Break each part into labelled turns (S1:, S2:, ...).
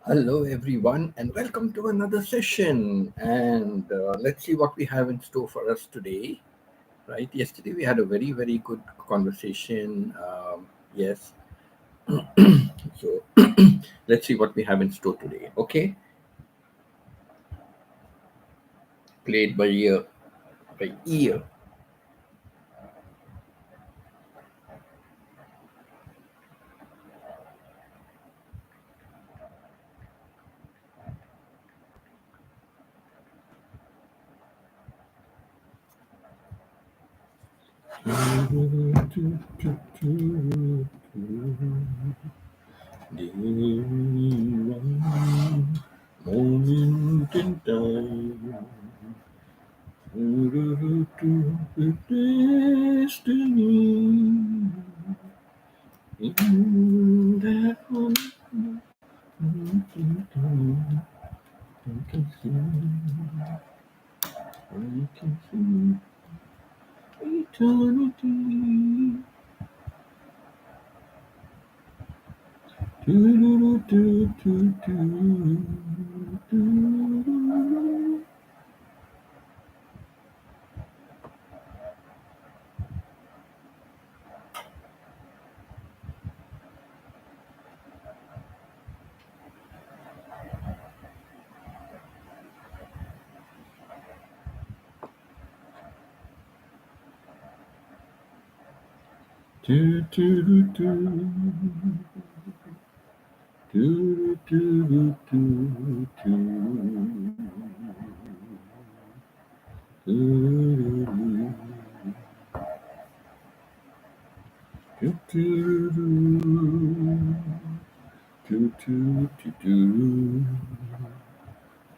S1: Hello, everyone, and welcome to another session. And let's see what we have in store for us today. Right? Yesterday we had a very, very good conversation. Yes. So let's see what we have in store today. Okay. Played by ear. By ear. Moment in time. Destiny in that moment. I can see eternity. Do, do, do, do, do, do. Do, do, do, do. Do, do, do, do, do.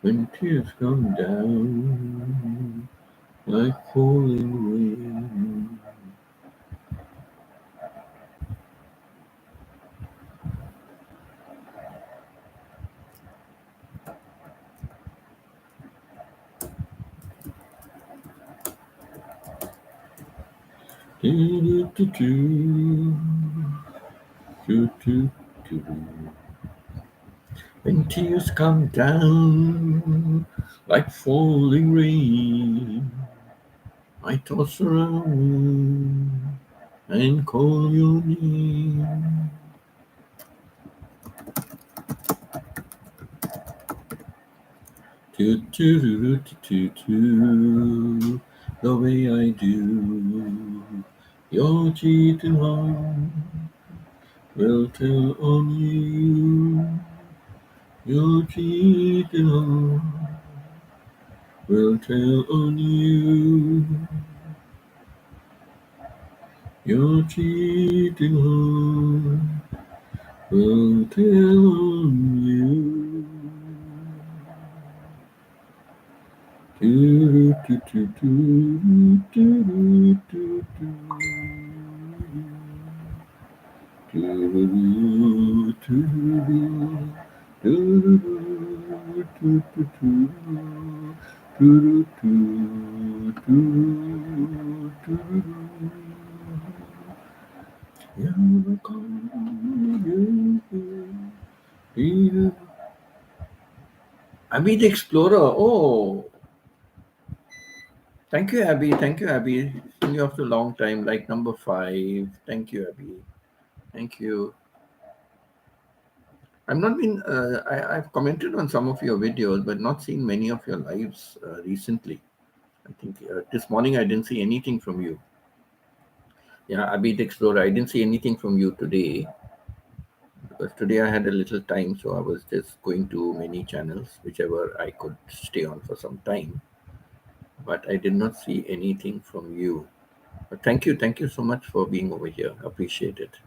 S1: When tears come down like falling rain. Do, do, do, do, do, do. When tears come down like falling rain, I toss around and call your name. Do, do, do, do, do, do, the way I do. Your cheating heart will tell on you. Your cheating heart will tell on you. Your cheating heart will tell on you. Do, do, do, do, do, do, do, do. Do, do, do, do, do, do, do. Do, do, do, do, do. You're calling you. Abby the Explorer. Oh, thank you, Abby. Thank you, Abby. Seen you after a long time, like number 5. Thank you, Abby. Thank you. I've not been, I've commented on some of your videos, but not seen many of your lives recently. I think this morning I didn't see anything from you. Yeah, Abby the Explorer. I didn't see anything from you today because today I had a little time, so I was just going to many channels, whichever I could stay on for some time. But I did not see anything from you. But thank you so much for being over here. Appreciate it.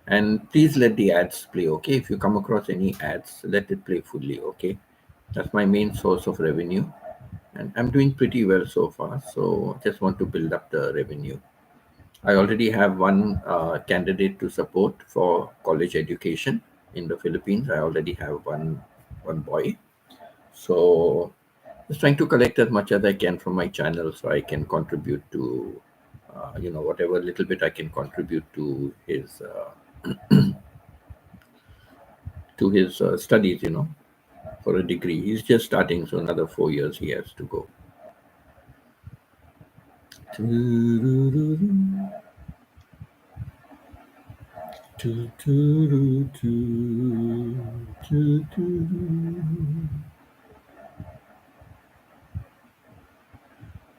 S1: And please let the ads play, okay? If you come across any ads, let it play fully, okay? That's my main source of revenue. And I'm doing pretty well so far. So just want to build up the revenue. I already have one candidate to support for college education in the Philippines. I already have one boy. So just trying to collect as much as I can from my channel so I can contribute to, whatever little bit I can contribute to his to his studies, for a degree. He's just starting, so another 4 years he has to go.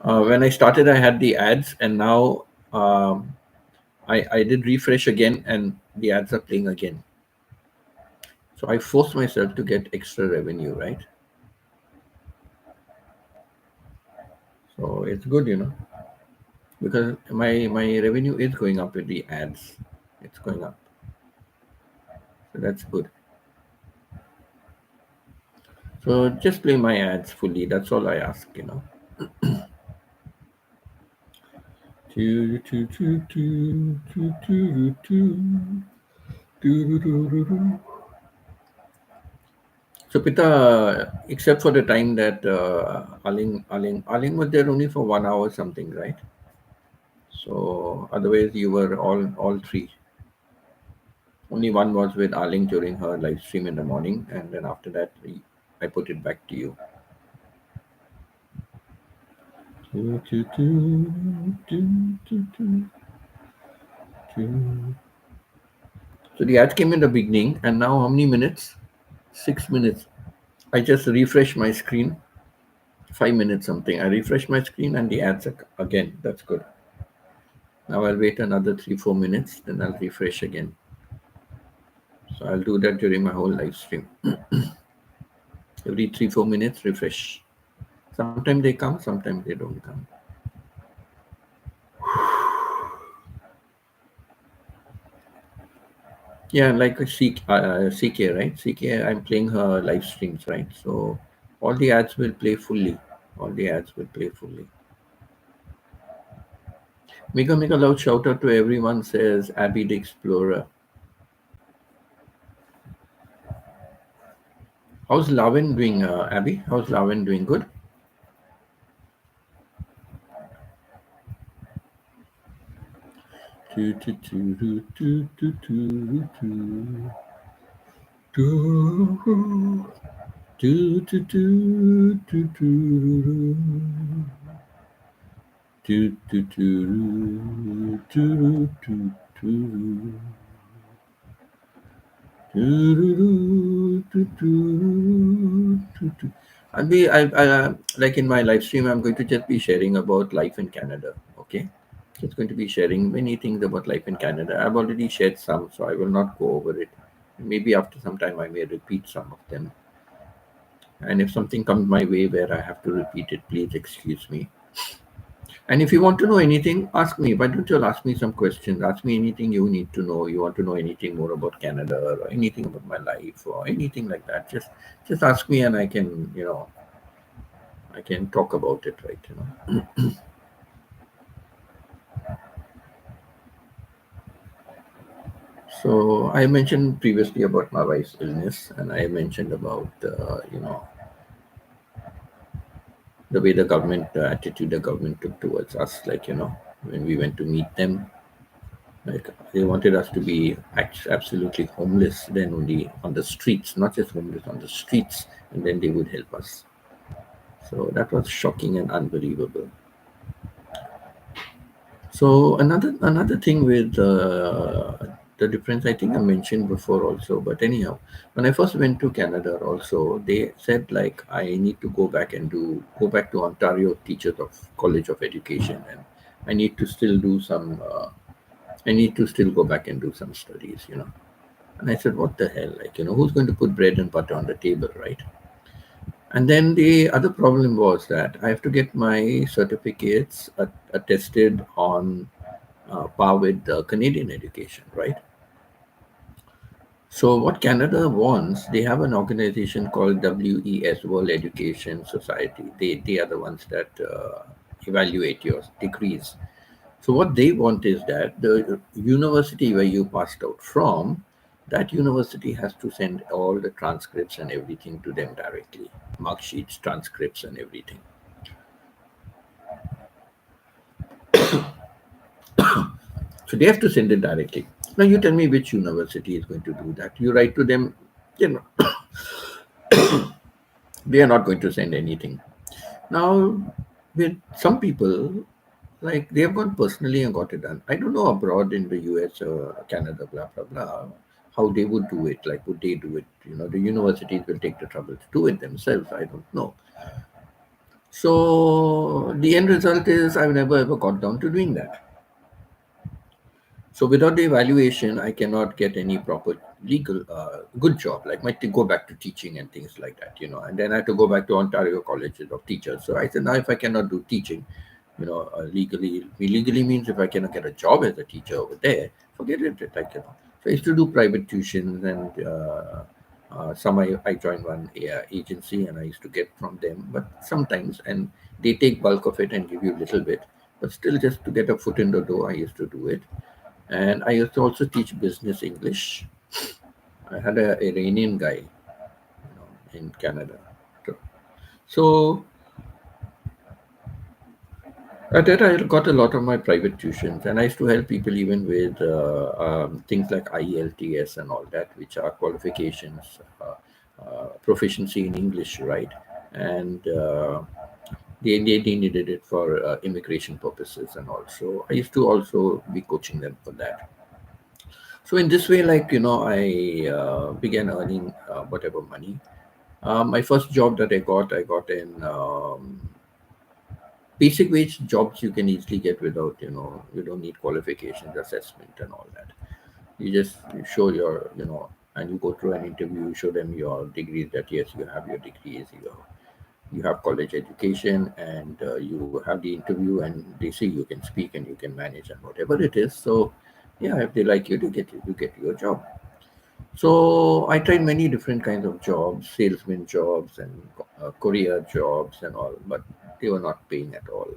S1: When I started, I had the ads, and now I did refresh again, and the ads are playing again. So I forced myself to get extra revenue, right? So it's good, because my revenue is going up with the ads. It's going up. So that's good. So just play my ads fully. That's all I ask, So Pita, except for the time that Aling was there only for 1 hour something, right? So otherwise you were all three. Only one was with Aling during her live stream in the morning, and then after that I put it back to you. So the ad came in the beginning, and now how many minutes? 6 minutes. I just refresh my screen. 5 minutes something. I refresh my screen and the ads again. That's good. Now I'll wait another 3-4 minutes, then I'll refresh again. So I'll do that during my whole live stream. Every 3-4 minutes, refresh. Sometimes they come, sometimes they don't come. Yeah, like CK, right? CK, I'm playing her live streams, right? So all the ads will play fully. All the ads will play fully. Make a loud shout out to everyone, says Abby the Explorer. How's Lavin doing, Abby? How's Lavin doing? Good? Like in my live stream, I'm going to just be sharing about life in Canada. Okay, it's going to be sharing many things about life in Canada. I've already shared some, so I will not go over it. Maybe after some time, I may repeat some of them. And if something comes my way where I have to repeat it, please excuse me. And if you want to know anything, ask me. Why don't you ask me some questions? Ask me anything you need to know. You want to know anything more about Canada or anything about my life or anything like that. Just ask me and I can, I can talk about it, right? So I mentioned previously about my wife's illness, and I mentioned about, the way the government, attitude the government took towards us, like, when we went to meet them. Like they wanted us to be absolutely homeless, then only on the streets, not just homeless on the streets, and then they would help us. So that was shocking and unbelievable. So another thing with the difference, I think I mentioned before also, but anyhow, when I first went to Canada also, they said like I need to go back to Ontario Teachers of College of Education, and I need to still do some. I need to still go back and do some studies, And I said, what the hell? Like, who's going to put bread and butter on the table, right? And then the other problem was that I have to get my certificates attested on par with Canadian education, right? So what Canada wants, they have an organization called WES, World Education Society. They are the ones that evaluate your degrees. So what they want is that the university where you passed out from, that university has to send all the transcripts and everything to them directly, mark sheets, transcripts, and everything. So they have to send it directly. Now you tell me which university is going to do that. You write to them You know, they are not going to send anything. Now, with some people, like they have gone personally and got it done. I don't know abroad in the US or Canada, blah, blah, blah, how they would do it. Like, would they do it? You know, the universities will take the trouble to do it themselves. I don't know. So, the end result is I've never ever got down to doing that. So without the evaluation, I cannot get any proper legal good job. Like my to go back to teaching and things like that, you know. And then I had to go back to Ontario Colleges of Teachers. So I said, now if I cannot do teaching, you know, legally means if I cannot get a job as a teacher over there, forget it. Like you know. So I used to do private tuitions and. Some I joined one agency and I used to get from them, but sometimes and they take bulk of it and give you a little bit, but still just to get a foot in the door, I used to do it. And I used to also teach business English. I had an Iranian guy, you know, in Canada. So at that, I got a lot of my private tuitions, and I used to help people even with things like IELTS and all that, which are qualifications, proficiency in English, right? And they needed it for immigration purposes, and also I used to also be coaching them for that. So in this way, like you know, I began earning whatever money. My first job that I got in basic wage jobs you can easily get without you don't need qualifications, assessment, and all that. You show your and you go through an interview. You show them your degrees that yes, you have your degrees, you have college education, and you have the interview, and they say you can speak and you can manage and whatever it is. So yeah, if they like you, to get your job. So I tried many different kinds of jobs, salesman jobs and courier jobs and all, but they were not paying at all.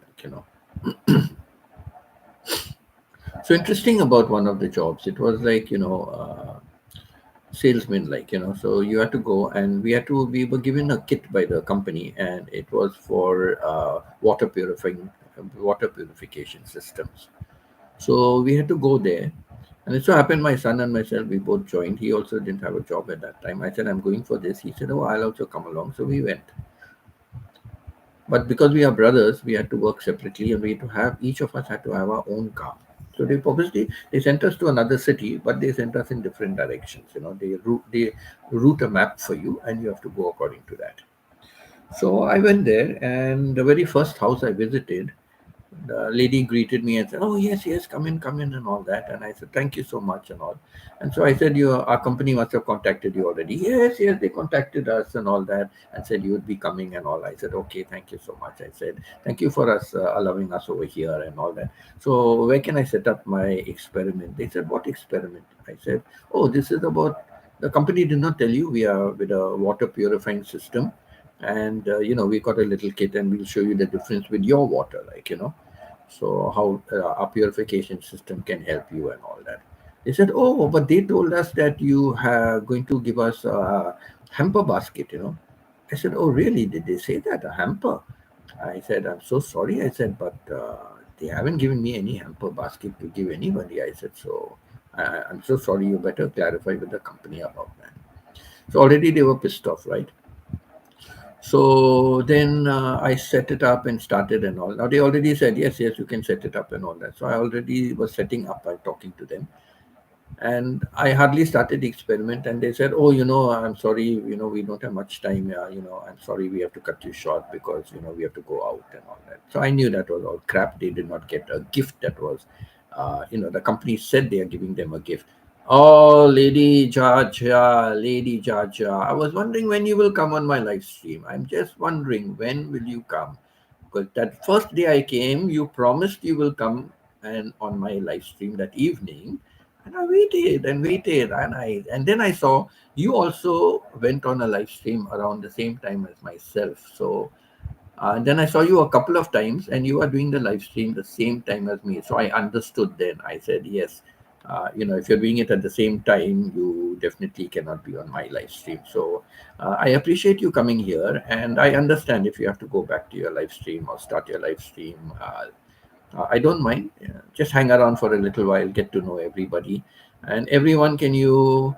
S1: So interesting about one of the jobs, it was like salesman, like so you had to go, and we were given a kit by the company, and it was for water purification systems. So we had to go there. And it so happened my son and myself, we both joined. He also didn't have a job at that time. I said, I'm going for this. He said, oh, I'll also come along. So we went. But because we are brothers, we had to work separately, and we had to have, each of us had to have our own car. So they sent us to another city, but they sent us in different directions. They route a map for you, and you have to go according to that. So I went there, and the very first house I visited, the lady greeted me and said, "Oh yes, yes, come in," and all that. And I said, "Thank you so much," and all. And so I said, our company must have contacted you already." Yes, yes, they contacted us and all that, and said you would be coming and all. I said, "Okay, thank you so much." I said, "Thank you for us allowing us over here and all that. So where can I set up my experiment?" They said, "What experiment?" I said, "Oh, this is about." The company did not tell you we are with a water purifying system, and we got a little kit, and we'll show you the difference with your water, so how our purification system can help you and all that. They said, oh, but they told us that you are going to give us a hamper basket. I said, oh, really? Did they say that? A hamper? I said, I'm so sorry. I said, but they haven't given me any hamper basket to give anybody. I said, so I'm so sorry. You better clarify with the company about that. So already they were pissed off, right? So then I set it up and started and all. Now they already said, yes, yes, you can set it up and all that. So I already was setting up by talking to them. And I hardly started the experiment. And they said, oh, I'm sorry, we don't have much time. I'm sorry, we have to cut you short because, we have to go out and all that. So I knew that was all crap. They did not get a gift that was, the company said they are giving them a gift. Oh, Lady Jaja, Lady Jaja. I was wondering when you will come on my live stream. I'm just wondering when will you come? Because that first day I came, you promised you will come and on my live stream that evening. And I waited and waited, and then I saw you also went on a live stream around the same time as myself. So and then I saw you a couple of times, and you are doing the live stream the same time as me. So I understood then. I said, yes, if you're doing it at the same time, you definitely cannot be on my live stream. So I appreciate you coming here, and I understand if you have to go back to your live stream or start your live stream. I don't mind. Just hang around for a little while, get to know everybody. And everyone, can you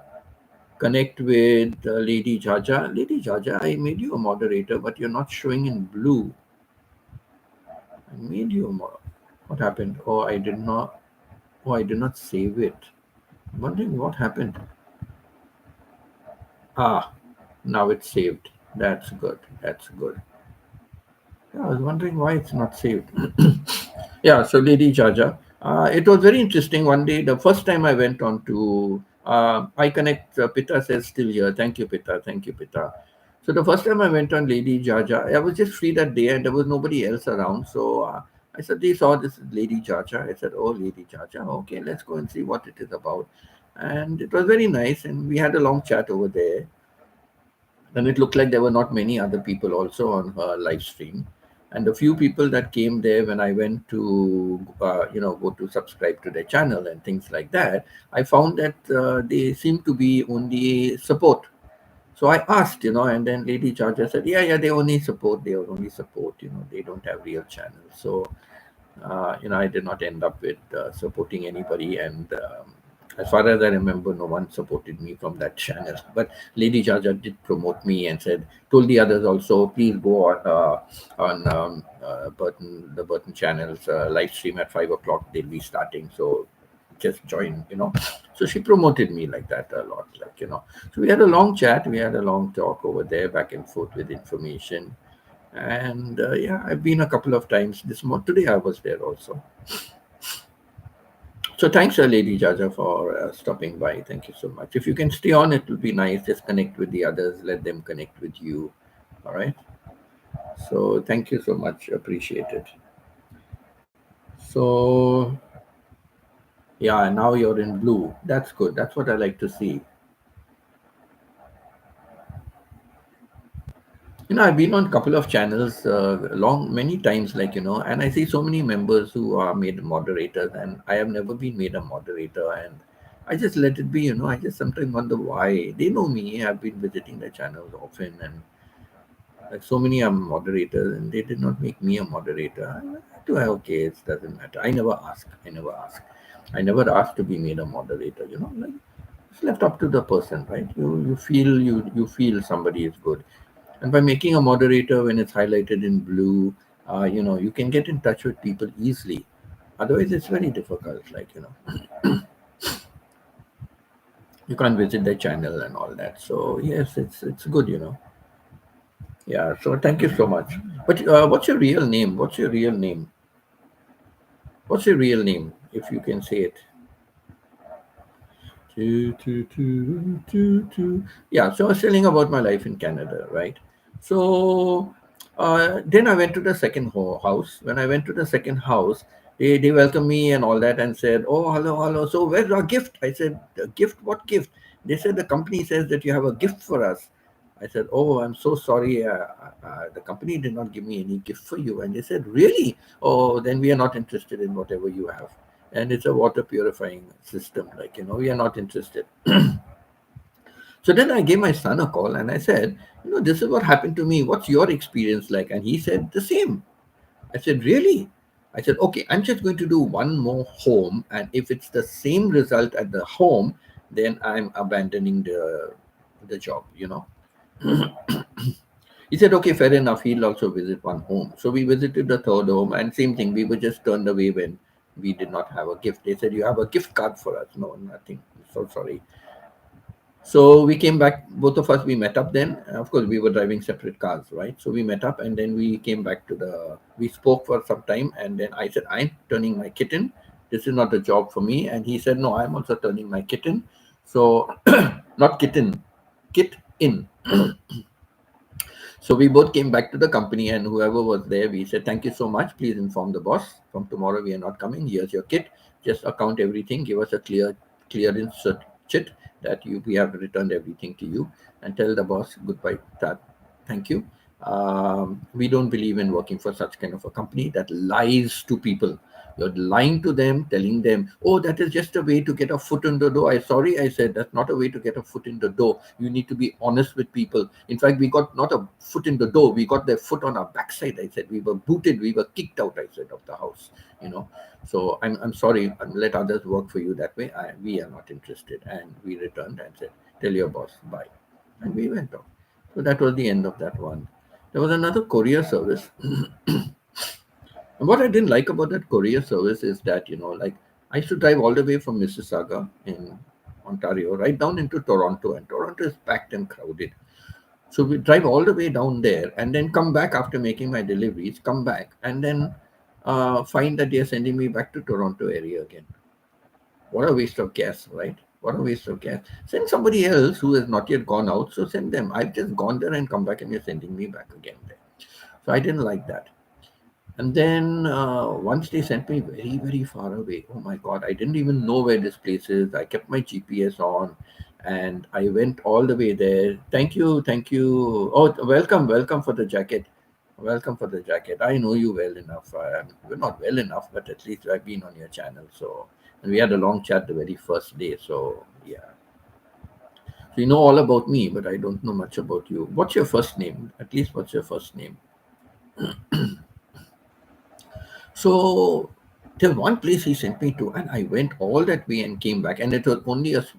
S1: connect with Lady Jaja. Lady Jaja, I made you a moderator, but you're not showing in blue. I made you a What happened? Oh, I did not. Oh, I did not save it. I'm wondering what happened. Ah, now it's saved. That's good. That's good. Yeah, I was wondering why it's not saved. Yeah, so Lady Jaja. It was very interesting. One day, the first time I went on to I Connect, Pita says still here. Thank you, Pita. Thank you, Pita. So the first time I went on Lady Jaja, I was just free that day and there was nobody else around. So I suddenly saw this Lady Jaja. I said, oh, Lady Jaja, okay, let's go and see what it is about. And it was very nice. And we had a long chat over there. And it looked like there were not many other people also on her live stream. And the few people that came there when I went to, go to subscribe to their channel and things like that, I found that they seem to be only support. So I asked, and then Lady Georgia said, yeah, they only support, they don't have real channels. So I did not end up with supporting anybody. And as far as I remember, no one supported me from that channel. But Lady Jaja did promote me and told the others also, please go on the Burton channel's live stream at 5 o'clock. They'll be starting. So just join. So she promoted me like that a lot, So we had a long chat. We had a long talk over there, back and forth with information. And yeah, I've been a couple of times today I was there also. So thanks, Lady Jaja, for stopping by. Thank you so much. If you can stay on, it will be nice. Just connect with the others. Let them connect with you. All right. So thank you so much. Appreciate it. So yeah, now you're in blue. That's good. That's what I like to see. I've been on a couple of channels many times, and I see so many members who are made moderators, and I have never been made a moderator, and I just let it be. I just sometimes wonder why. They know me. I've been visiting the channels often, and like so many are moderators, and they did not make me a moderator. Do I okay? It doesn't matter. I never ask. I never asked to be made a moderator. It's left up to the person, right? You feel somebody is good. And by making a moderator when it's highlighted in blue, you can get in touch with people easily. Otherwise, it's very difficult. You can't visit the channel and all that. So yes, it's good. Yeah. So thank you so much. But what's your real name? What's your real name? What's your real name? If you can say it. Yeah, so I was telling about my life in Canada, right? So then I went to the second house. When I went to the second house, they welcomed me and all that and said, oh, hello, hello. So where's our gift? I said, "A gift? What gift?" They said, the company says that you have a gift for us. I said, oh, I'm so sorry. The company did not give me any gift for you. And they said, really? Oh, then we are not interested in whatever you have. And it's a water purifying system. We are not interested. So then I gave my son a call and I said, this is what happened to me. What's your experience like? And he said the same. I said, really? I said, okay, I'm just going to do one more home. And if it's the same result at the home, then I'm abandoning the job. He said, okay, fair enough. He'll also visit one home. So we visited the third home, and same thing. We were just turned away when we did not have a gift. They said, you have a gift card for us. No, nothing. So sorry. So we came back, both of us, we met up then. Of course, we were driving separate cars, right? So we met up and then we came back we spoke for some time. And then I said, I'm turning my kitten. This is not a job for me. And he said, no, I'm also turning my kitten. So, not kitten, kit in. So we both came back to the company, and whoever was there, we said, thank you so much. Please inform the boss. From tomorrow, we are not coming. Here's your kit. Just account everything. Give us a clearance certificate that we have returned everything to you, and tell the boss goodbye. Thank you. We don't believe in working for such kind of a company that lies to people. You're lying to them, telling them, oh, that is just a way to get a foot in the door. I said, that's not a way to get a foot in the door. You need to be honest with people. In fact, we got not a foot in the door, we got their foot on our backside. I said, we were booted, we were kicked out, I said, of the house, you know. So I'm sorry, let others work for you that way. We are not interested. And we returned and said, tell your boss, bye. And we went off. So that was the end of that one. There was another courier service. And what I didn't like about that courier service is that, like I used to drive all the way from Mississauga in Ontario right down into Toronto, and Toronto is packed and crowded. So we drive all the way down there and then come back after making my deliveries, come back and then find that they're sending me back to Toronto area again. What a waste of gas, right? What a waste of gas. Send somebody else who has not yet gone out, so send them. I've just gone there and come back and you're sending me back again there. So I didn't like that. And then once they sent me very, very far away. Oh my God, I didn't even know where this place is. I kept my GPS on and I went all the way there. Thank you, thank you. Oh, welcome for the jacket. Welcome for the jacket. I know you well enough. We're not well enough, but at least I've been on your channel. So, and we had a long chat the very first day. So, yeah. So, you know all about me, but I don't know much about you. What's your first name? At least, what's your first name? So there's one place he sent me to, and I went all that way and came back, and it was only just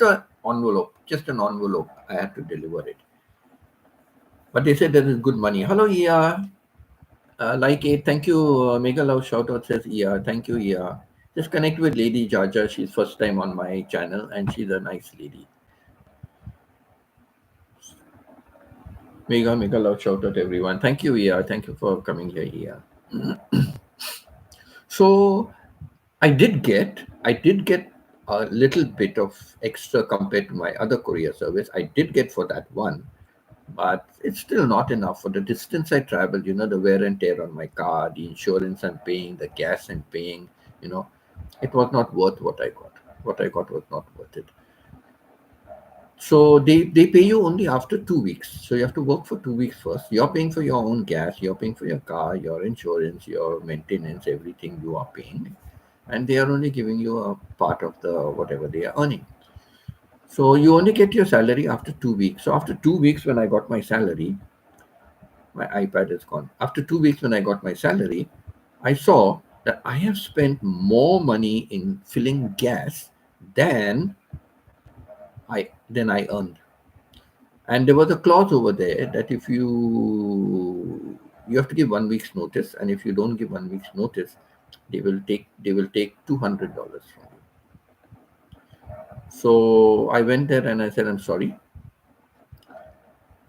S1: an envelope, I had to deliver it. But they said there is good money. Hello, Ia. Like it. Thank you. Mega Love shout out says Ia. Thank you, Ia. Just connect with Lady Jaja. She's first time on my channel, and she's a nice lady. Mega Love shout out everyone. Thank you, Ia. Thank you for coming here, Ia. So I did get a little bit of extra compared to my other courier service. I did get for that one, but it's still not enough for the distance I traveled. The wear and tear on my car, the insurance I'm paying, the gas I'm paying. It was not worth what I got. What I got was not worth it. So they pay you only after 2 weeks. So you have to work for 2 weeks first. You're paying for your own gas, you're paying for your car, your insurance, your maintenance, everything you are paying. And they are only giving you a part of the whatever they are earning. So you only get your salary after 2 weeks. So after 2 weeks, when I got my salary, my iPad is gone. After 2 weeks, when I got my salary, I saw that I have spent more money in filling gas than I earned. And there was a clause over there that if you have to give 1 week's notice, and if you don't give 1 week's notice, they will take $200 from you. So I went there and I said, I'm sorry.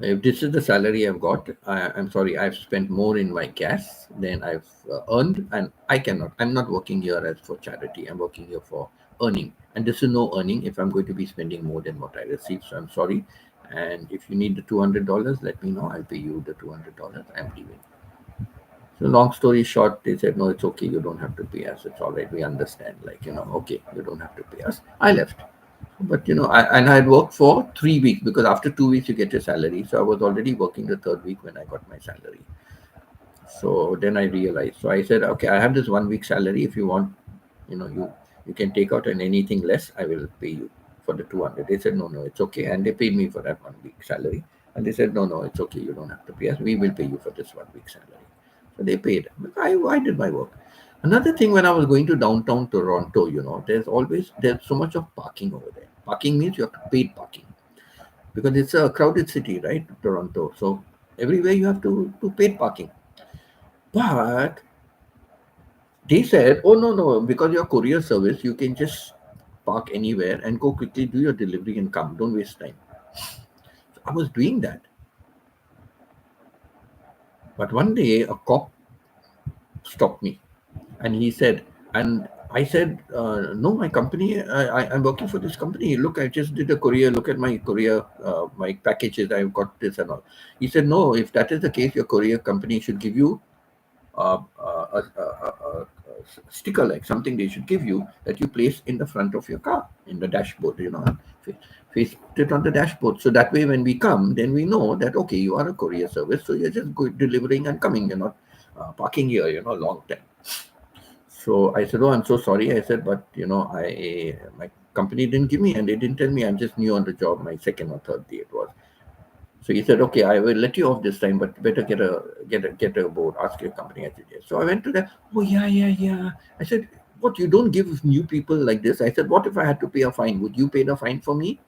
S1: If this is the salary I've got, I'm sorry, I've spent more in my gas than I've earned, and I'm not working here as for charity. I'm working here for earning, and this is no earning if I'm going to be spending more than what I receive. So I'm sorry. And if you need the $200, let me know. I'll pay you the $200. I'm leaving. So long story short, they said, no, it's okay. You don't have to pay us. It's all right. We understand. Okay, you don't have to pay us. I left. But, I had worked for 3 weeks, because after 2 weeks, you get your salary. So I was already working the third week when I got my salary. So then I realized. So I said, okay, I have this 1 week salary. If you want, you can take out, and anything less, I will pay you for the 200. They said, no, it's okay. And they paid me for that 1 week salary. And they said, no, it's okay. You don't have to pay us. We will pay you for this 1 week salary. So they paid. I did my work. Another thing, when I was going to downtown Toronto, there's so much of parking over there. Parking means you have to pay parking, because it's a crowded city, right? Toronto. So everywhere you have to pay parking. But they said, oh, no, because your courier service, you can just park anywhere and go quickly, do your delivery and come. Don't waste time. So I was doing that. But one day a cop stopped me, and he said, and I said, no, my company, I'm working for this company. Look, I just did a courier. Look at my courier, my packages. I've got this and all. He said, no, if that is the case, your courier company should give you a sticker, like something they should give you, that you place in the front of your car, in the dashboard, face it on the dashboard. So that way, when we come, then we know that, okay, you are a courier service. So you're just delivering and coming. You're not parking here, long time. So I said, "Oh, I'm so sorry." I said, "But my company didn't give me, and they didn't tell me. I'm just new on the job. My second or third day it was." So he said, "Okay, I will let you off this time, but better get a board. Ask your company." I said, "Yes." So I went to them. "Oh, yeah, yeah, yeah." I said, "What? You don't give new people like this?" I said, "What if I had to pay a fine? Would you pay the fine for me?"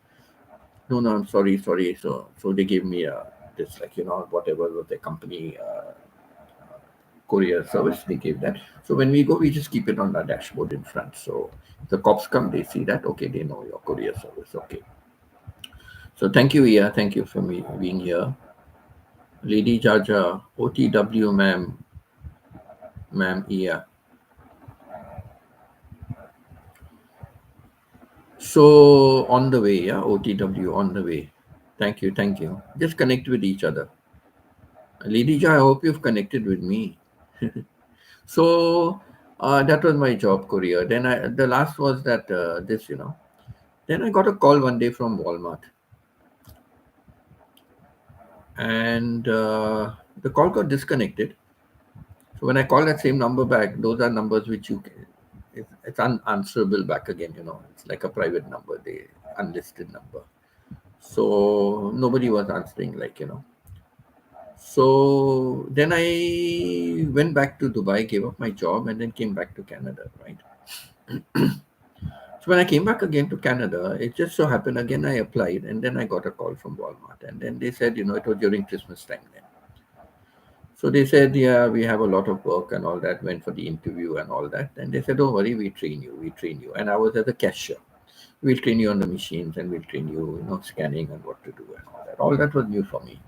S1: "No, no, I'm sorry, sorry." So they gave me this, like, whatever was the company courier service. They gave that. So when we go, we just keep it on our dashboard in front. So if the cops come, they see that. Okay, they know your courier service. Okay. So thank you, Ia. Thank you for me being here. Lady Jaja, OTW, ma'am, Ia. So on the way, yeah, OTW on the way. Thank you, thank you. Just connect with each other. Lady Ja, I hope you've connected with me. So that was my job career. Then the last was that this. Then I got a call one day from Walmart, and the call got disconnected. So when I call that same number back, those are numbers which it's unanswerable back again. It's like a private number, the unlisted number. So nobody was answering, So then I went back to Dubai, gave up my job, and then came back to Canada, right? So when I came back again to Canada, it just so happened again I applied, and then I got a call from Walmart, and then they said, it was during Christmas time then. So they said, yeah, we have a lot of work and all that. Went for the interview and all that, and they said, don't worry, we train you. And I was as a cashier. We'll train you on the machines, and we'll train you, scanning and what to do and all that. All that was new for me.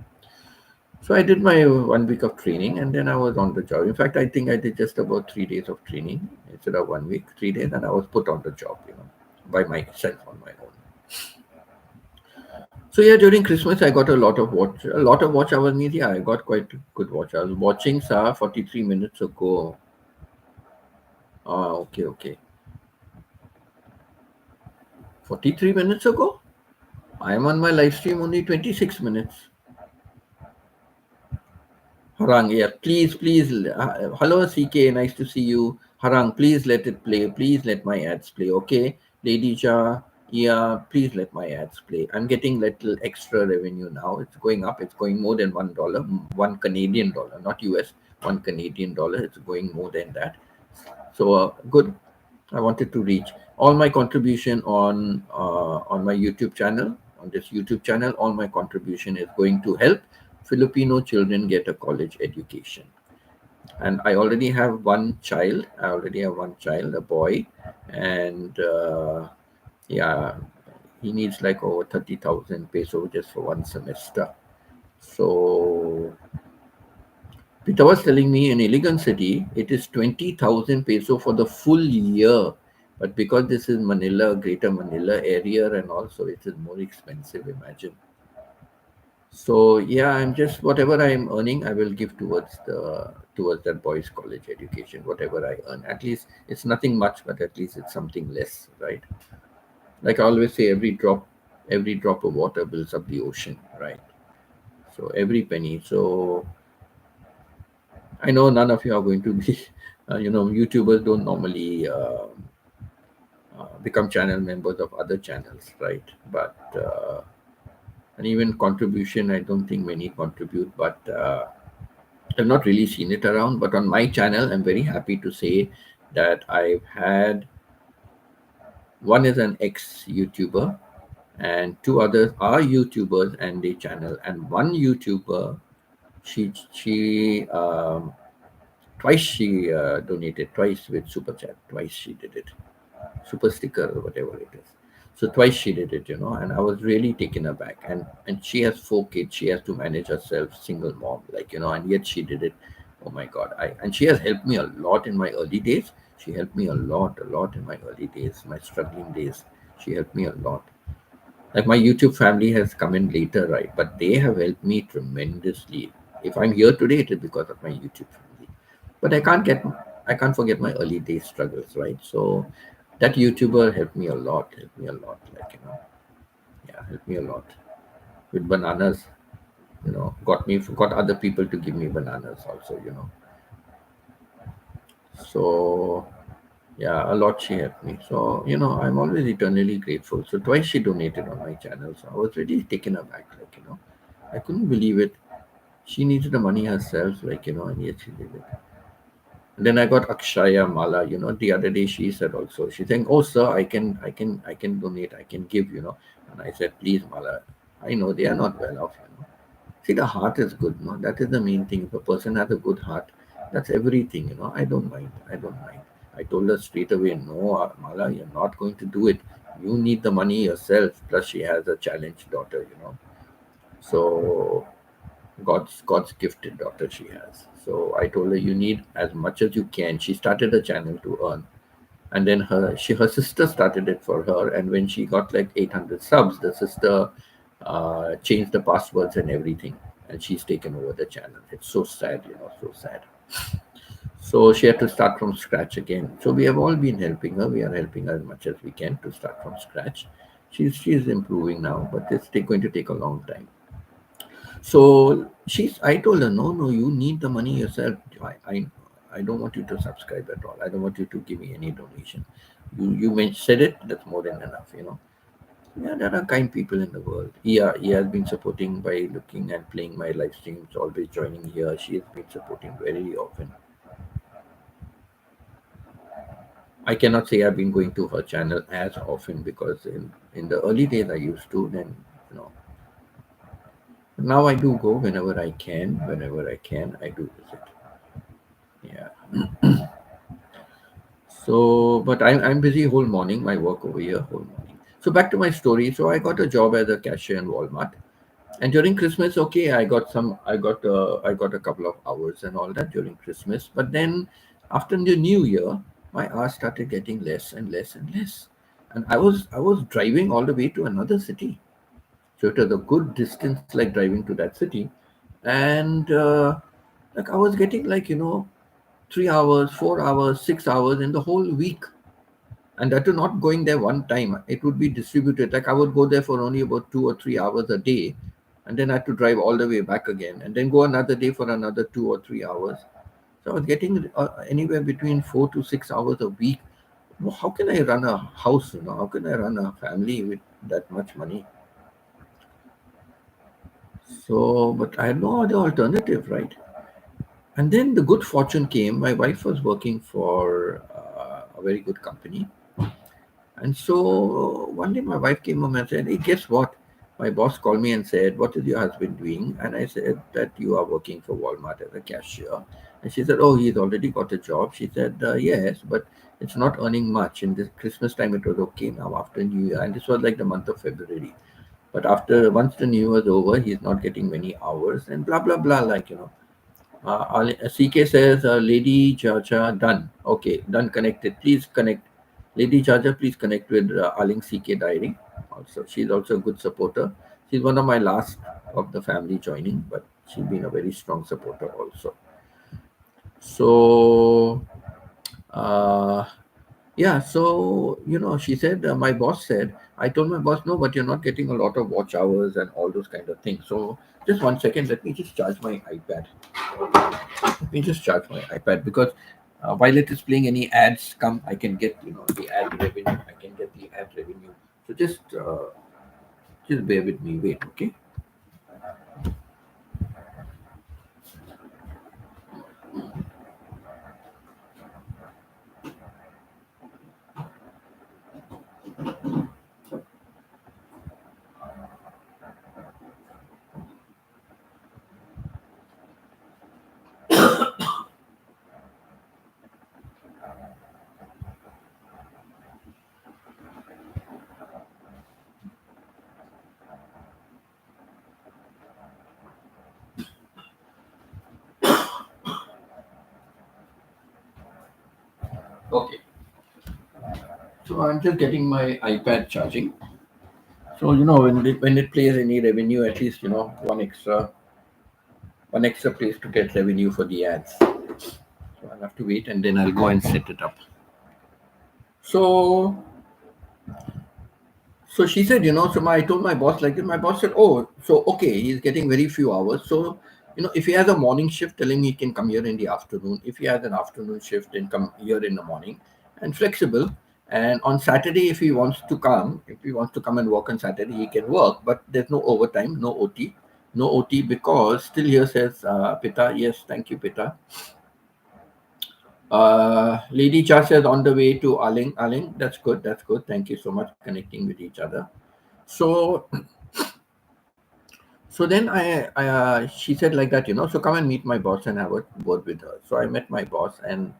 S1: So I did my 1 week of training, and then I was on the job. In fact, I think I did just about 3 days of training instead of 1 week, 3 days, and I was put on the job, by myself on my own. So yeah, during Christmas I got a lot of watch hours means, yeah, I got quite good watch hours. Watching Sa 43 minutes ago. Ah, okay, okay. 43 minutes ago? I am on my live stream only 26 minutes. Harang, yeah, please, please. Hello, CK, nice to see you. Harang, please let it play. Please let my ads play, okay? Lady Ja, yeah, please let my ads play. I'm getting little extra revenue now. It's going up. It's going more than $1, $1 Canadian, not US, $1 Canadian. It's going more than that. So good. I wanted to reach all my contribution on my YouTube channel. On this YouTube channel, all my contribution is going to help Filipino children get a college education. And I already have one child. A boy, and yeah, he needs like over 30,000 peso just for one semester. So Peter was telling me in Iligan City, it is 20,000 peso for the full year. But because this is Manila, Greater Manila area, and also it is more expensive, imagine. So yeah, I'm just whatever I'm earning, I will give towards that boys' college education. Whatever I earn, at least it's nothing much, but at least it's something less, right? Like I always say, every drop of water builds up the ocean, right? So every penny. So I know none of you are going to be, YouTubers don't normally become channel members of other channels, right? But and even contribution, I don't think many contribute, but I've not really seen it around. But on my channel, I'm very happy to say that I've had one is an ex YouTuber, and two others are YouTubers and they channel, and one YouTuber, she twice she donated, twice with super chat, twice she did it, super sticker or whatever it is. So twice she did it, and I was really taken aback. And she has 4 kids, she has to manage herself, single mom, and yet she did it. Oh my God! And she has helped me a lot in my early days. She helped me a lot in my early days, my struggling days. She helped me a lot. Like my YouTube family has come in later, right? But they have helped me tremendously. If I'm here today, it is because of my YouTube family. But I can't forget my early days struggles, right? So that YouTuber helped me a lot, yeah, helped me a lot with bananas. Got other people to give me bananas also. So Yeah, a lot she helped me. So, I'm always eternally grateful. So twice she donated on my channel. So I was really taken aback. I couldn't believe it. She needed the money herself, and yet she did it. And then I got Akshaya Mala, the other day she said also, she's saying, "Oh sir, I can donate, I can give." And I said, "Please, Mala, I know they are not well off. See, the heart is good, no? That is the main thing. If a person has a good heart, that's everything. I don't mind. I don't mind. I told her straight away, no, Mala, you're not going to do it. You need the money yourself. Plus, she has a challenged daughter. So God's gifted daughter she has. So I told her you need as much as you can. She started a channel to earn, and then her sister started it for her. And when she got like 800 subs, the sister changed the passwords and everything, and she's taken over the channel. It's so sad, so sad. So she had to start from scratch again. So we have all been helping her. We are helping her as much as we can to start from scratch. She's improving now, but it's going to take a long time. So I told her, no, no, you need the money yourself. I don't want you to subscribe at all. I don't want you to give me any donation. You said it. That's more than enough. Yeah, there are kind people in the world. Yeah, he has been supporting by looking and playing my live streams, always joining here. She has been supporting very often. I cannot say I've been going to her channel as often because in the early days I used to. Then you know now I do go whenever I can. Whenever I can, I do visit. Yeah. So, but I'm busy whole morning. My work over here whole morning. So back to my story. So I got a job as a cashier in Walmart, and during Christmas, okay, I got a couple of hours and all that during Christmas. But then after the New Year, my hours started getting less and less and less, and I was driving all the way to another city. So it was a good distance, like driving to that city, and like I was getting 3 hours, 4 hours, 6 hours in the whole week, and that too not going there one time. It would be distributed. Like I would go there for only about 2 or 3 hours a day, and then I had to drive all the way back again, and then go another day for another 2 or 3 hours. So I was getting anywhere between 4 to 6 hours a week. Well, how can I run a house? How can I run a family with that much money? So, but I had no other alternative, right? And then the good fortune came. My wife was working for a very good company. And so one day my wife came home and said, "Hey, guess what?" My boss called me and said, "What is your husband doing?" And I said that you are working for Walmart as a cashier. And she said, "Oh, he's already got a job." She said, "Yes, but it's not earning much. In this Christmas time, it was okay. Now after New Year, and this was like the month of February. But after once the New Year was over, he's not getting many hours and blah blah blah. CK says, Lady Jaja, done. Okay, done, connected. Please connect. Lady Jaja, please connect with Aling CK Diary. Also, she's also a good supporter. She's one of my last of the family joining, but she's been a very strong supporter also. So, uh, yeah, so she said, my boss said, I told my boss, no, but you're not getting a lot of watch hours and all those kind of things. So, just 1 second, let me just charge my iPad. Let me just charge my iPad because while it is playing, any ads come, I can get the ad revenue. I can get the ad revenue. So just bear with me. Wait, okay? Okay. So I'm just getting my iPad charging. So when it plays any revenue, at least one extra place to get revenue for the ads. So I'll have to wait and then I'll go and set it up. So So she said, I told my boss like this. My boss said, "Oh, so okay, he's getting very few hours. So, if he has a morning shift, tell him he can come here in the afternoon. If he has an afternoon shift, then come here in the morning. and flexible. And on Saturday, if he wants to come, and work on Saturday, he can work. But there's no overtime, no OT, because still here says Pita. Yes, thank you, Pita. Lady Cha says on the way to Aling. Aling, that's good. That's good. Thank you so much connecting with each other. So, then she said like that, so come and meet my boss and have a word with her. So I met my boss, and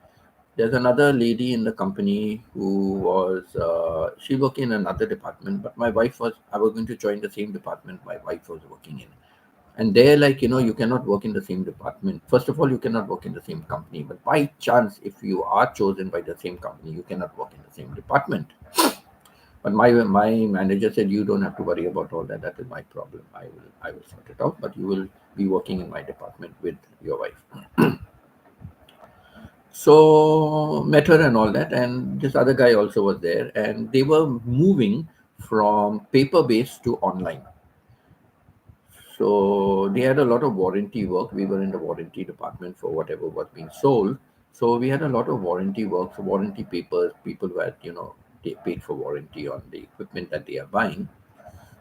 S1: there's another lady in the company who was, she worked in another department, but I was going to join the same department my wife was working in. And they're like, you cannot work in the same department. First of all, you cannot work in the same company. But by chance, if you are chosen by the same company, you cannot work in the same department. But my manager said, you don't have to worry about all that. That is my problem. I will sort it out. But you will be working in my department with your wife. So met her and all that, and this other guy also was there, and they were moving from paper-based to online. So they had a lot of warranty work. We were in the warranty department for whatever was being sold. So we had a lot of warranty work, so warranty papers. People who had, they paid for warranty on the equipment that they are buying.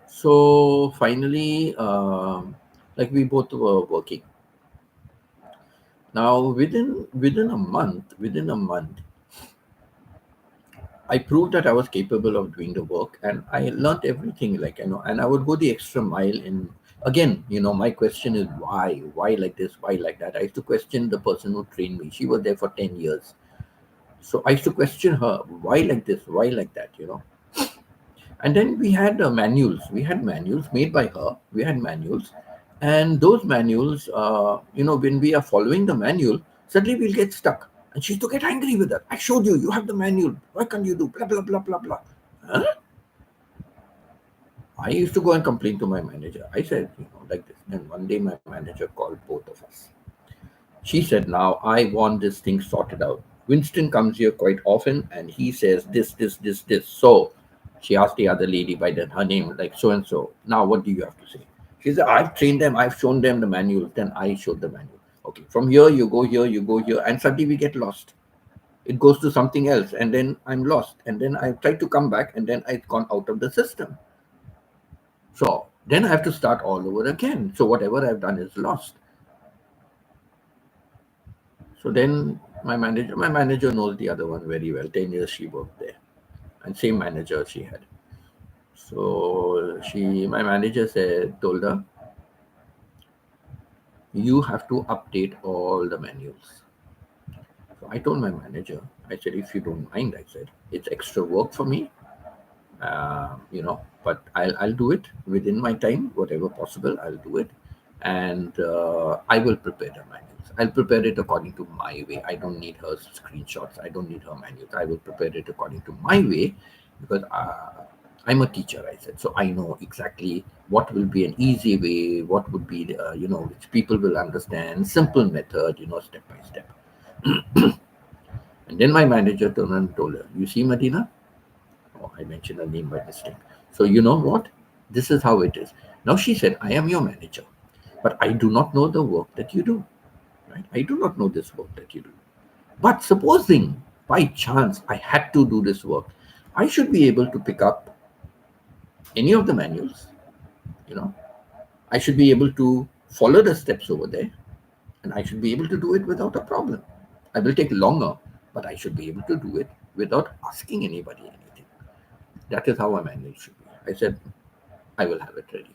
S1: So finally, like we both were working. Now within a month, I proved that I was capable of doing the work, and I learned everything, like, and I would go the extra mile in. Again, my question is why like this, why like that. I used to question the person who trained me. She was there for 10 years. So I used to question her, why like this, why like that. And then we had manuals made by her. We had manuals, and those manuals, when we are following the manual, suddenly we'll get stuck. And she used to get angry with her. I showed you, you have the manual. Why can't you do blah, blah, blah, blah, blah? Huh? I used to go and complain to my manager. I said, like this. And one day my manager called both of us. She said, now I want this thing sorted out. Winston comes here quite often and he says this. So she asked the other lady by her name, like so and so. Now what do you have to say? She said, I've trained them, I've shown them the manual. Then I showed the manual. Okay, from here you go here, and suddenly we get lost. It goes to something else, and then I'm lost. And then I try to come back, and then I've gone out of the system. So then I have to start all over again. So whatever I've done is lost. So then my manager knows the other one very well. 10 years she worked there, and same manager she had. So my manager told her, you have to update all the manuals. So I told my manager, I said, if you don't mind, I said, it's extra work for me, but I'll do it within my time, whatever possible, I'll do it. And I will prepare the manuals. I'll prepare it according to my way. I don't need her screenshots. I don't need her manuals. I will prepare it according to my way, because I'm a teacher, I said. So I know exactly what will be an easy way, what would be, which people will understand, simple method, step by step. And then my manager turned and told her, you see, Medina? Oh, I mentioned her name by mistake. So you know what? This is how it is. Now she said, I am your manager, but I do not know the work that you do. Right? I do not know this work that you do. But supposing by chance I had to do this work, I should be able to pick up any of the manuals. I should be able to follow the steps over there, and I should be able to do it without a problem. I will take longer, but I should be able to do it without asking anybody anything. That is how a manual should be. I said, I will have it ready.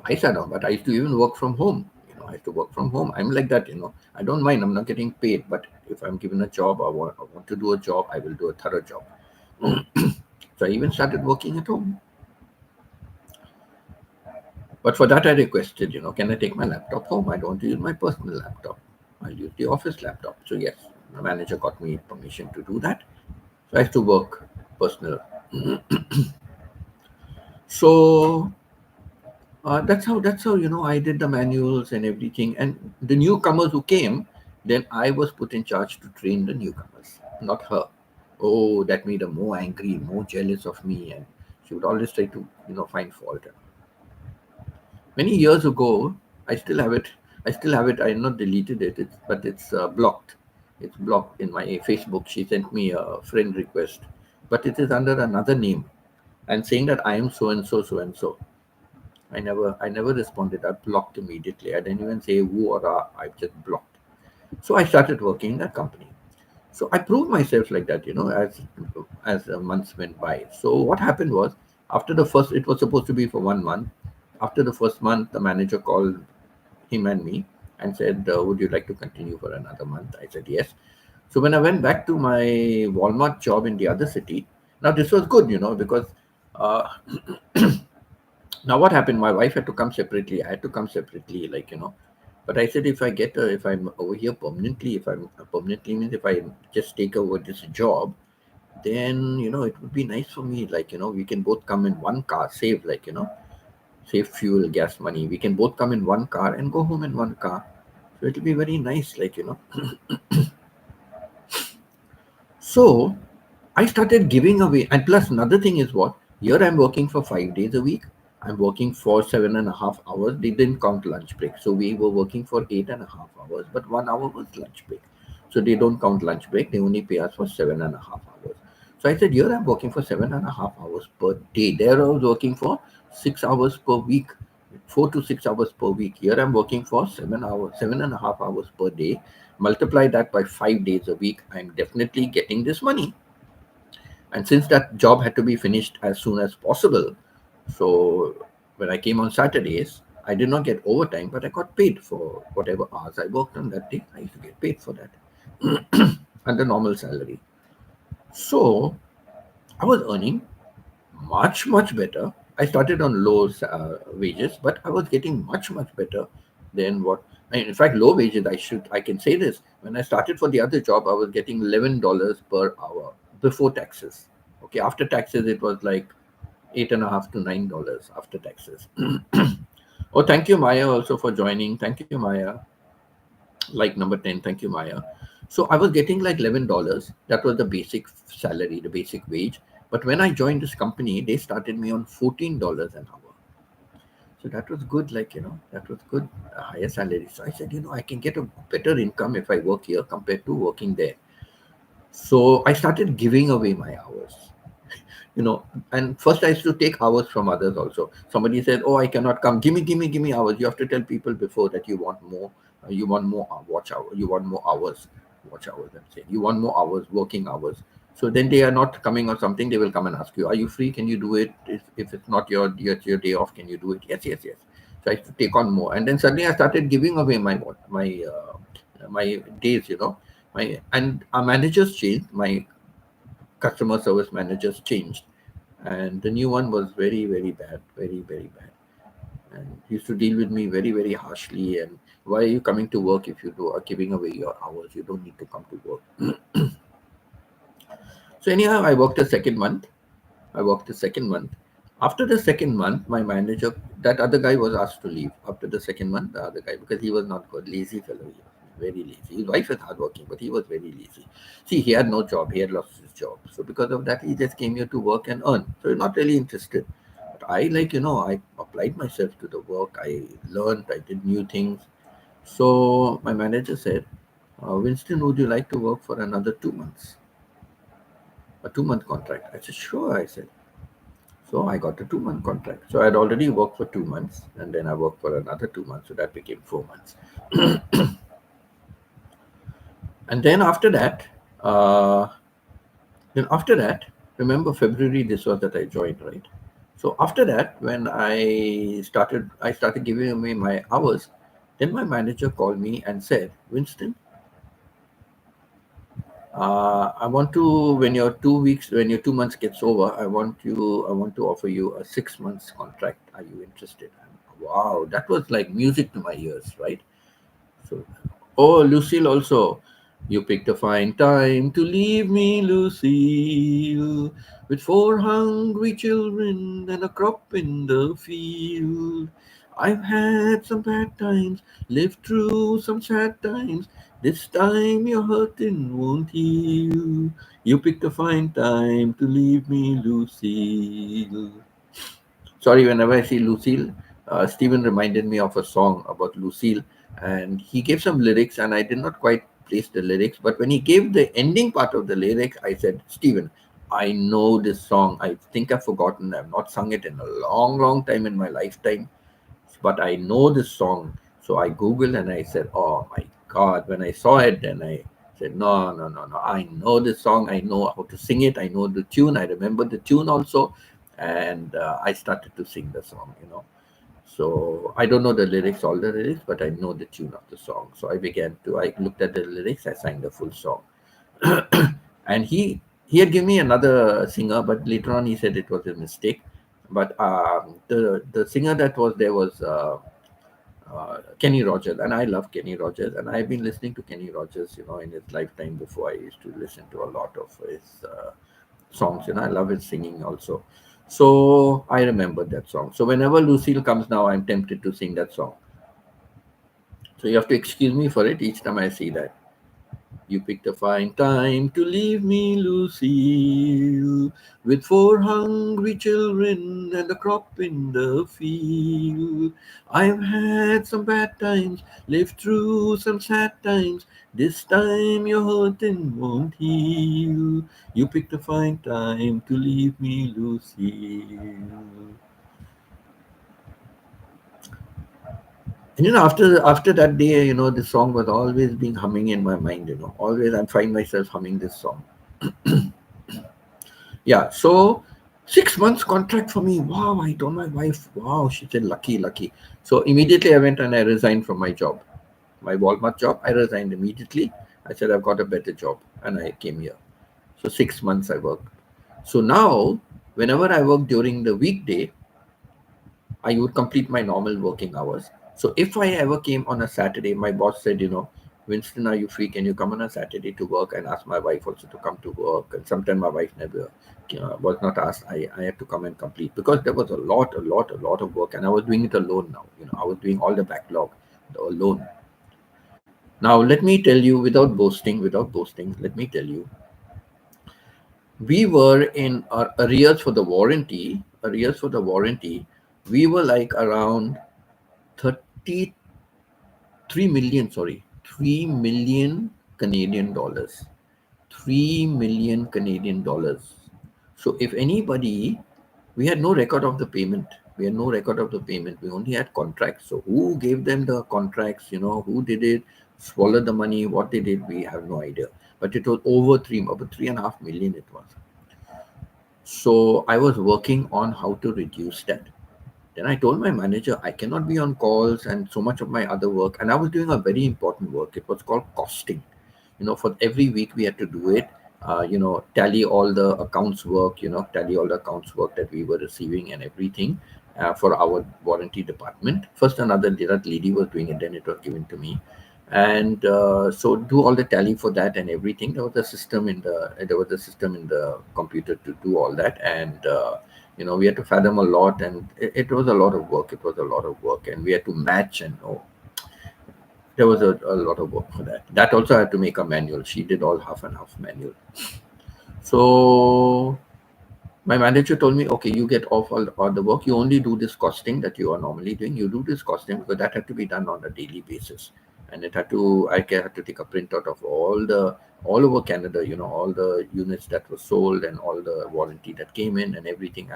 S1: I sat down, but I used to even work from home. I have to work from home. I'm like that, I don't mind. I'm not getting paid, but if I'm given a job, I want to do a job, I will do a thorough job. So I even started working at home. But for that, I requested, can I take my laptop home? I don't want to use my personal laptop. I'll use the office laptop. So yes, my manager got me permission to do that. So I have to work personal. So that's how I did the manuals and everything. And the newcomers who came, then I was put in charge to train the newcomers, not her. Oh, that made her more angry, more jealous of me, and she would always try to find fault. Many years ago, I still have it. I have not deleted it, but it's blocked. It's blocked in my Facebook. She sent me a friend request, but it is under another name and saying that I am so and so, so and so. I never responded. I blocked immediately. I didn't even say who or I just blocked. So I started working in that company. So I proved myself like that, as months went by. So what happened was, after the first, it was supposed to be for 1 month. After the first month, the manager called him and me and said, "Would you like to continue for another month?" I said yes. So when I went back to my Walmart job in the other city, now this was good, because uh, now what happened? My wife had to come separately. I had to come separately, But I said, if I'm over here permanently, if I'm permanently means if I just take over this job, then it would be nice for me. We can both come in one car, save fuel, gas money. We can both come in one car and go home in one car. So it'll be very nice, So I started giving away. And plus, another thing is what? Here I'm working for 5 days a week. I'm working for 7.5 hours. They didn't count lunch break. So we were working for 8.5 hours, but 1 hour was lunch break. So they don't count lunch break. They only pay us for 7.5 hours. So I said, here I'm working for 7.5 hours per day. There I was working for 6 hours per week, 4 to 6 hours per week. Here I'm working for 7 hours, 7.5 hours per day. Multiply that by 5 days a week. I'm definitely getting this money. And since that job had to be finished as soon as possible, so when I came on Saturdays, I did not get overtime, but I got paid for whatever hours I worked on that day. I used to get paid for that under normal salary. So I was earning much, much better. I started on low wages, but I was getting much, much better than what. In fact, low wages. I can say this. When I started for the other job, I was getting $11 per hour before taxes. Okay, after taxes, it was like $8.5 to $9 after taxes. Oh, thank you, Maya, also for joining. Thank you, Maya. Like number 10. Thank you, Maya. So I was getting like $11. That was the basic salary, the basic wage. But when I joined this company, they started me on $14 an hour. So that was good, that was good, a higher salary. So I said, I can get a better income if I work here compared to working there. So I started giving away my hours. And first I used to take hours from others also. Somebody said, "Oh, I cannot come. Give me hours." You have to tell people before that you want more. You want more watch hour. You want more hours. Watch hours. I'm saying you want more hours, working hours. So then they are not coming or something. They will come and ask you, "Are you free? Can you do it? If it's not your day off, can you do it?" Yes, yes, yes. So I used to take on more, and then suddenly I started giving away my days. And our managers changed. My customer service managers changed, and the new one was very, very bad, very, very bad, and he used to deal with me very, very harshly. And why are you coming to work if you are giving away your hours? You don't need to come to work. So anyhow, I worked the second month. After the second month, my manager, that other guy, was asked to leave. After the second month, the other guy, because he was not good, lazy fellow, he was very lazy. His wife was hardworking, but he was very lazy. See, he had no job. He had lost his job. So because of that, he just came here to work and earn. So he's not really interested. But I applied myself to the work. I learned. I did new things. So my manager said, "Winston, would you like to work for another 2 months? A 2 month contract?" I said, "Sure," I said. So I got a 2 month contract. So I had already worked for 2 months, and then I worked for another 2 months. So that became 4 months. And uh, then after that, remember February, this was that I joined, right? So after that, when I started giving away my hours. Then my manager called me and said, "Winston, I want to, when your 2 months gets over, I want to offer you a 6 months contract. Are you interested?" And wow, that was like music to my ears, right? So, oh, Lucille also. "You picked a fine time to leave me, Lucille, with 4 hungry children and a crop in the field. I've had some bad times, lived through some sad times. This time your hurting won't heal. You picked a fine time to leave me, Lucille." Sorry, whenever I see Lucille, Stephen reminded me of a song about Lucille, and he gave some lyrics, and I did not quite place the lyrics. But when he gave the ending part of the lyrics, I said, Stephen, I know this song. I think I've forgotten. I've not sung it in a long, long time in my lifetime, but I know this song. So I Googled and I said, oh my God. When I saw it, then I said, no, no, no, no. I know this song. I know how to sing it. I know the tune. I remember the tune also. And I started to sing the song. So I don't know the lyrics, all the lyrics, but I know the tune of the song. So I looked at the lyrics, I sang the full song. And he had given me another singer, but later on he said it was a mistake. But the singer that was there was Kenny Rogers, and I love Kenny Rogers, and I've been listening to Kenny Rogers, in his lifetime. Before, I used to listen to a lot of his songs. I love his singing also. So I remember that song. So whenever Lucille comes now, I'm tempted to sing that song. So you have to excuse me for it each time I see that. You picked a fine time to leave me, Lucille, with 4 hungry children and a crop in the field. I've had some bad times, lived through some sad times. This time your hurting won't heal. You picked a fine time to leave me, Lucille. And after that day, the song was always being humming in my mind. Always I find myself humming this song. Yeah. So 6 months contract for me. Wow. I told my wife, wow. She said, lucky, lucky. So immediately I went and I resigned from my job, my Walmart job. I resigned immediately. I said, I've got a better job. And I came here. So 6 months I worked. So now, whenever I work during the weekday, I would complete my normal working hours. So if I ever came on a Saturday, my boss said, Winston, are you free? Can you come on a Saturday to work? And ask my wife also to come to work. And sometimes my wife never was not asked. I had to come and complete because there was a lot of work, and I was doing it alone now. I was doing all the backlog alone. Now let me tell you, without boasting, let me tell you, we were in our arrears for the warranty. We were like around 33 million, sorry, 3 million Canadian dollars. 3 million Canadian dollars. So if anybody, we had no record of the payment. We had no record of the payment. We only had contracts. So who gave them the contracts? Who did it? Swallowed the money? What they did? We have no idea. But it was over 3.5 million. It was. So I was working on how to reduce that. Then I told my manager, I cannot be on calls and so much of my other work. And I was doing a very important work. It was called costing. For every week we had to do it. Tally all the accounts work, tally all the accounts work that we were receiving and everything for our warranty department. First, another that lady was doing it, then it was given to me. And so do all the tally for that and everything. There was a system in the computer to do all that. And we had to fathom a lot, and it was a lot of work. And we had to match, and there was a lot of work for that. That also had to make a manual. She did all half and half manual. So my manager told me, okay, you get off all the work. You only do this costing that you are normally doing. You do this costing because that had to be done on a daily basis. And I had to take a printout of all over Canada, all the units that were sold and all the warranty that came in and everything.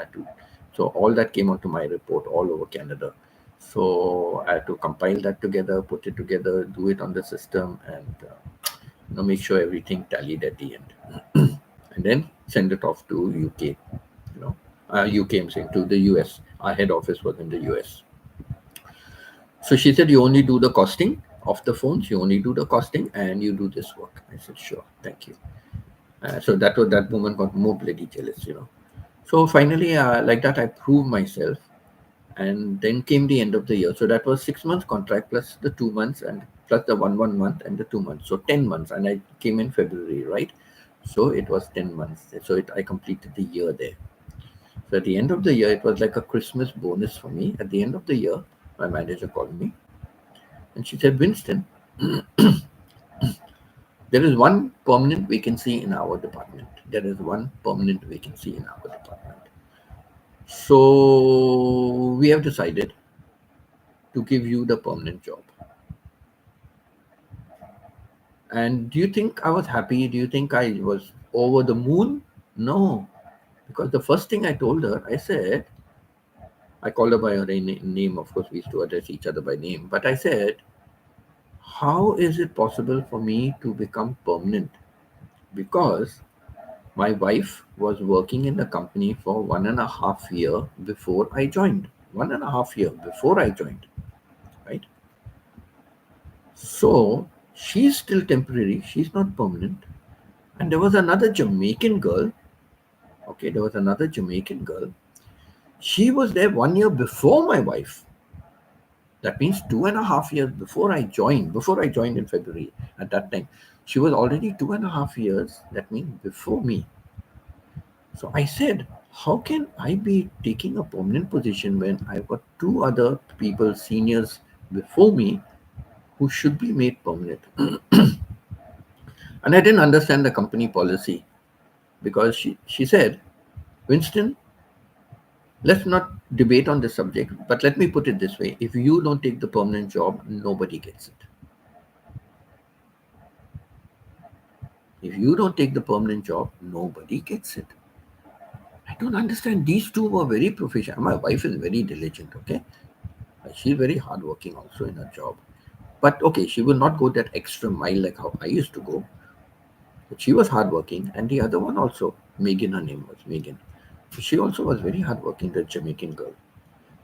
S1: So all that came onto my report all over Canada. So I had to compile that together, put it together, do it on the system, and make sure everything tallied at the end, and then send it off to UK. UK, I'm saying, to the US. Our head office was in the US. So she said, you only do the costing of the phones. You only do the costing, and you do this work. I said, sure, thank you. So that woman got more bloody jealous. So finally, like that, I proved myself. And then came the end of the year. So that was 6 months contract plus the 2 months and plus the 1 month and the 2 months. So 10 months. And I came in February, right? So it was 10 months. So I completed the year there. So at the end of the year, it was like a Christmas bonus for me. At the end of the year, my manager called me and she said, Winston, there is one permanent vacancy in our department. So we have decided to give you the permanent job. And do you think I was happy? Do you think I was over the moon? No, because the first thing I told her, I said, I called her by her name. Of course, we used to address each other by name. But I said, how is it possible for me to become permanent? Because my wife was working in the company for 1.5 year before I joined. 1.5 year before I joined, right? So she's still temporary. She's not permanent. And there was another Jamaican girl. Okay, there was another Jamaican girl. She was there 1 year before my wife. That means 2.5 years before I joined. Before I joined in February, at that time, she was already 2.5 years. That means before me. So I said, how can I be taking a permanent position when I've got two other people, seniors before me, who should be made permanent? And I didn't understand the company policy because she said, Winston, let's not debate on this subject, but let me put it this way. If you don't take the permanent job, nobody gets it. If you don't take the permanent job, nobody gets it. I don't understand. These two were very professional. My wife is very diligent, okay? She's very hardworking also in her job. But okay, she will not go that extra mile like how I used to go. But she was hardworking. And the other one also, Megan, her name was Megan. She also was very hardworking, the Jamaican girl.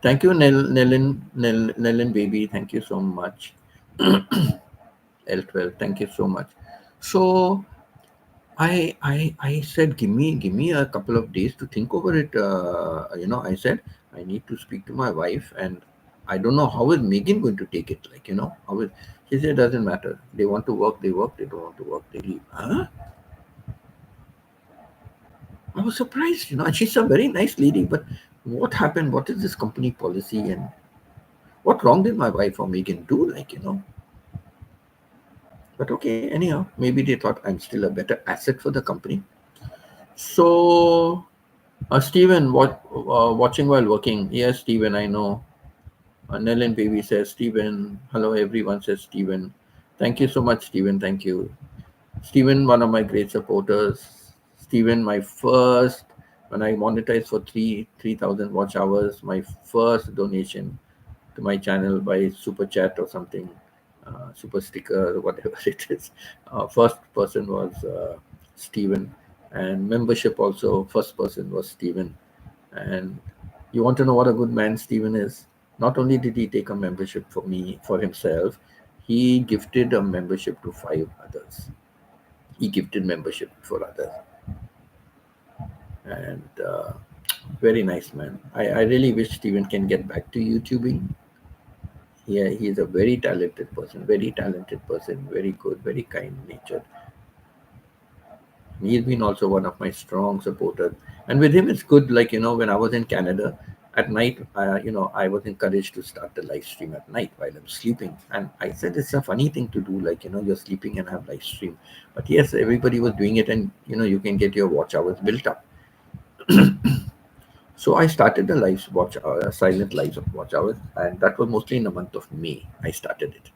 S1: Thank you, Nellin baby. Thank you so much. L12, thank you so much. So I said, give me a couple of days to think over it. I said I need to speak to my wife, and I don't know how is Megan going to take it. Like, how is she said doesn't matter. They want to work, they work. They don't want to work, they leave. Huh? I was surprised, and she's a very nice lady. But what happened? What is this company policy, and what wrong did my wife or Megan do? But okay, anyhow, maybe they thought I'm still a better asset for the company. So Stephen, watching while working. Yes, Stephen, I know. Nellen Baby says, Stephen. Hello, everyone says, Stephen. Thank you so much, Stephen. Thank you. Stephen, one of my great supporters. Stephen, when I monetized for 3,000 watch hours, my first donation to my channel by super chat or something, super sticker, whatever it is. First person was Stephen, and membership also. First person was Stephen, and you want to know what a good man Stephen is? Not only did he take a membership for me for himself, he gifted a membership to 5 others. He gifted membership for others, and very nice man. I really wish Stephen can get back to YouTubing. Yeah, he's a very talented person, very good, very kind natured. He's been also one of my strong supporters. And with him, it's good. Like, when I was in Canada at night, I was encouraged to start the live stream at night while I'm sleeping. And I said, it's a funny thing to do. Like, you're sleeping and have live stream. But yes, everybody was doing it. And, you can get your watch hours built up. So I started the silent lives of watch hours. And that was mostly in the month of May. I started it.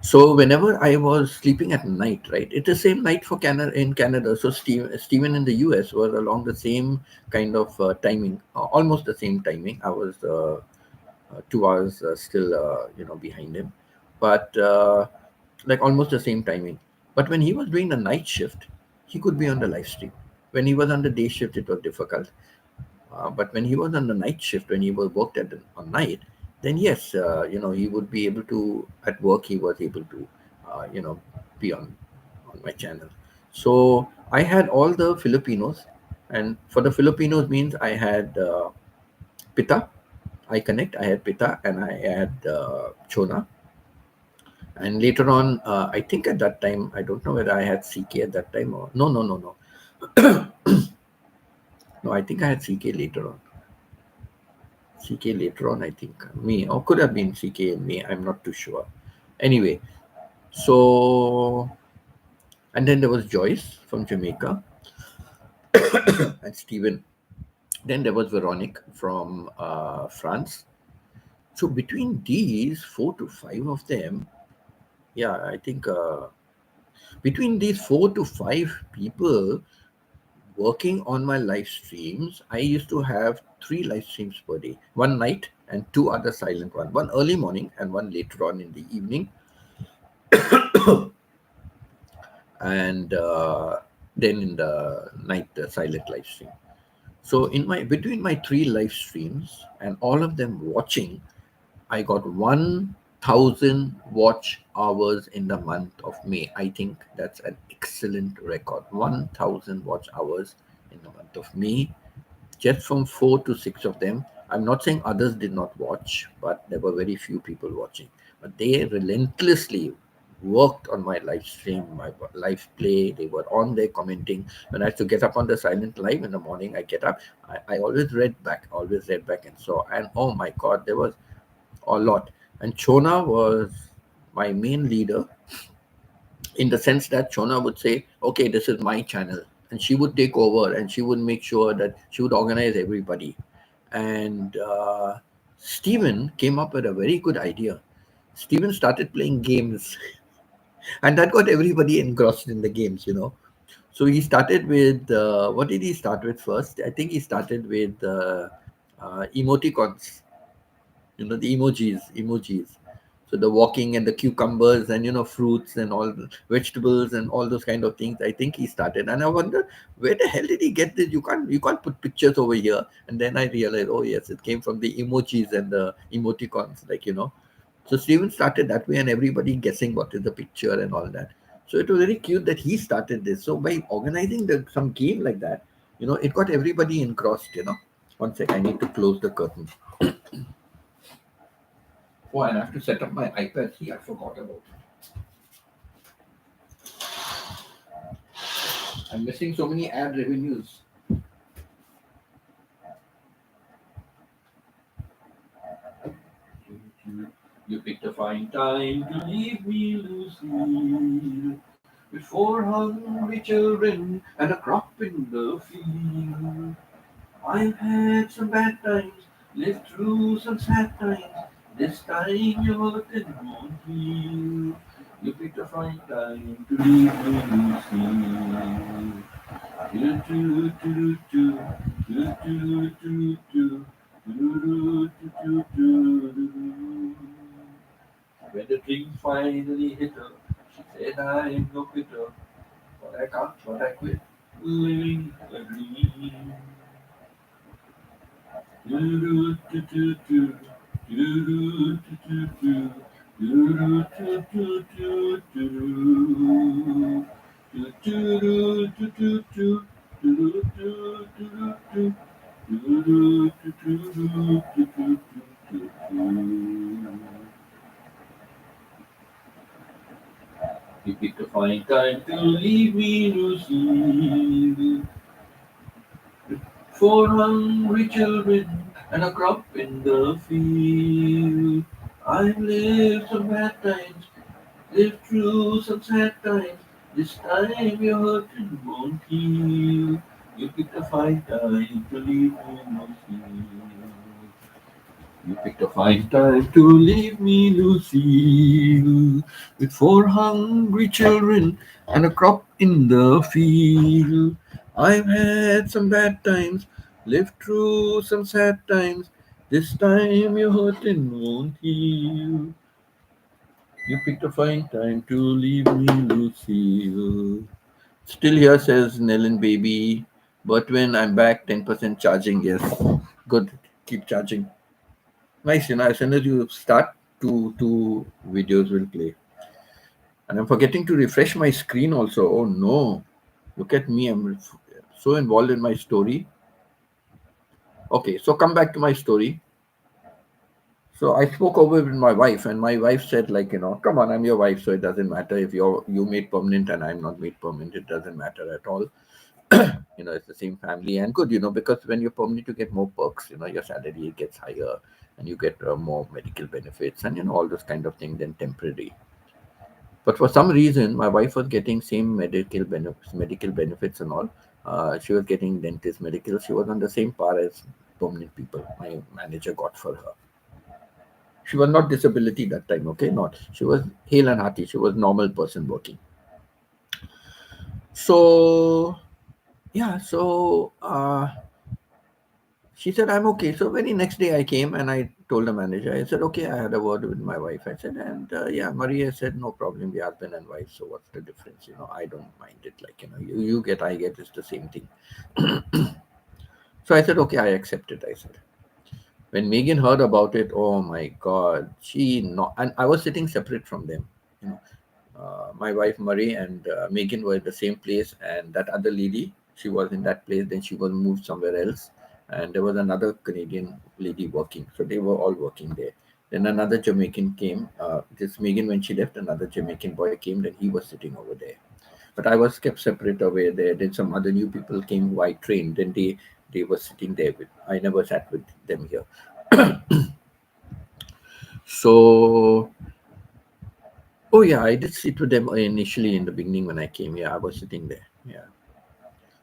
S1: So whenever I was sleeping at night, right, it's the same night for Canada in Canada. So Steven in the US was along the same kind of timing, almost the same timing. I was 2 hours still, behind him, but like almost the same timing. But when he was doing the night shift, he could be on the live stream. When he was on the day shift, it was difficult. But when he was on the night shift, when he was worked on night, then yes, he would be able to at work. He was able to, be on my channel. So I had all the Filipinos, and for the Filipinos means I had Pita, I connect. I had Pita, and I had Chona, and later on, I think at that time, I don't know whether I had CK at that time or no. No, I think I had CK later on. CK later on, I think. Me, or could have been CK and me. I'm not too sure. Anyway, so, and then there was Joyce from Jamaica and Stephen. Then there was Veronique from France. So between these 4 to 5 of them, yeah, I think between these 4 to 5 people working on my live streams, I used to have 3 live streams per day, one night and 2 other silent ones, one early morning and one later on in the evening, and then in the night the silent live stream. So in my between my 3 live streams and all of them watching, I got 1,000 watch hours in the month of May. I think that's an excellent record. 1,000 watch hours in the month of May, just from 4 to 6 of them. I'm not saying others did not watch, but there were very few people watching. But they relentlessly worked on my live stream, my live play. They were on there commenting. When I had to get up on the silent live in the morning, I get up. I always read back and saw. And oh my God, there was a lot. And Chona was my main leader, in the sense that Chona would say, okay, this is my channel. And she would take over and she would make sure that she would organize everybody. And Stephen came up with a very good idea. Stephen started playing games, and that got everybody engrossed in the games. So he started with, what did he start with first? I think he started with emoticons, the emojis. So the walking and the cucumbers and fruits and all the vegetables and all those kind of things, I think he started. And I wonder, where the hell did he get this? You can't put pictures over here. And then I realized, oh yes, it came from the emojis and the emoticons, so Steven started that way, and everybody guessing what is the picture and all that. So it was very cute that he started this. So by organizing some game like that, it got everybody engrossed. One sec, I need to close the curtain. Oh, and I have to set up my iPad. See, I forgot about it. I'm missing so many ad revenues. You picked a fine time to leave me, Lucy, with 4 hungry children and a crop in the field. I've had some bad times, lived through some sad times. This time you're hurting won't heal. You picked a fine time to leave me, Lucy. Do do do do do do do do do do do do. When the dream finally hit her, she said, I'm no quitter, but I can't, but I quit living a dream. Do do do do do do do do do. Do do do do do do. Do do do do do. Do do do do do. Do do do do do do do. You picked a fine time to leave me, Lucy. 4 hungry children and a crop in the field. I've lived some bad times, lived through some sad times. This time your hurting won't heal. You picked a fine time to leave me, Lucy. You picked a fine time to leave me, Lucy, with 4 hungry children and a crop in the field. I've had some bad times, lived through some sad times. This time your hurting won't heal. You picked a fine time to leave me, Lucy. Still here, says Nellen Baby. But when I'm back, 10% charging. Yes, good. Keep charging. Nice, as soon as you start, two videos will play. And I'm forgetting to refresh my screen also. Oh no. Look at me. I'm so involved in my story. Okay, so come back to my story. So I spoke over with my wife, and my wife said, come on, I'm your wife, so it doesn't matter if you made permanent and I'm not made permanent. It doesn't matter at all. It's the same family, and good, because when you're permanent, you get more perks. Your salary gets higher, and you get more medical benefits, and all those kind of things than temporary. But for some reason, my wife was getting same medical benefits and all. She was getting dentist medical. She was on the same par as permanent people. My manager got for her. She was not disability that time, okay? Not. She was hale and hearty. She was normal person working. So, yeah, so she said, I'm okay. So very next day I came and I told the manager, I said, okay, I had a word with my wife. I said, and yeah, Maria said, no problem, we are husband and wife. So what's the difference? I don't mind it. Like, you get, I get, it's the same thing. So I said, okay, I accept it. I said, when Megan heard about it, oh my God, and I was sitting separate from them. You know, my wife Marie and Megan were at the same place, and that other lady, she was in that place. Then she was moved somewhere else, and there was another Canadian lady working. So they were all working there. Then another Jamaican came. This Megan, when she left, another Jamaican boy came. Then he was sitting over there. But I was kept separate away there. Then some other new people came who I trained. Then they were sitting there with. I never sat with them here. So, oh yeah, I did sit with them initially in the beginning when I came here. I was sitting there. Yeah.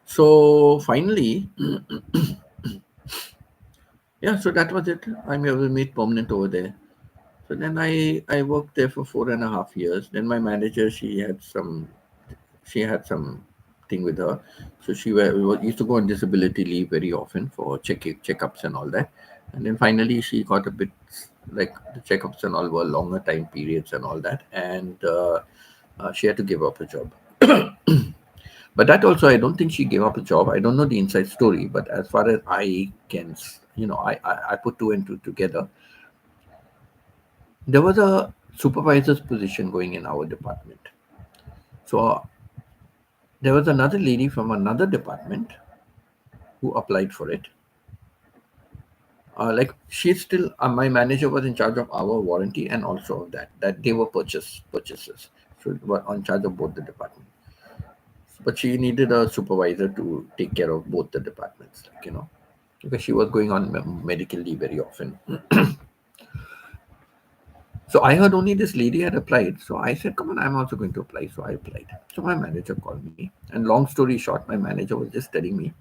S1: So finally, yeah. So that was it. I was made permanent over there. So then I worked there for 4.5 years. Then my manager, she had some thing with her, so used to go on disability leave very often for checkups and all that. And then finally she got a bit, like, the checkups and all were longer time periods and all that, and she had to give up a job. But that also, I don't think she gave up a job. I don't know the inside story, but as far as I can, I put two and two together. There was a supervisor's position going in our department. So there was another lady from another department who applied for it. Like, she's still, my manager was in charge of our warranty and also that they were purchases. So they were on charge of both the departments. But she needed a supervisor to take care of both the departments, because she was going on medical leave very often. So I heard only this lady had applied. So I said, come on, I'm also going to apply. So I applied. So my manager called me. And long story short, my manager was just telling me,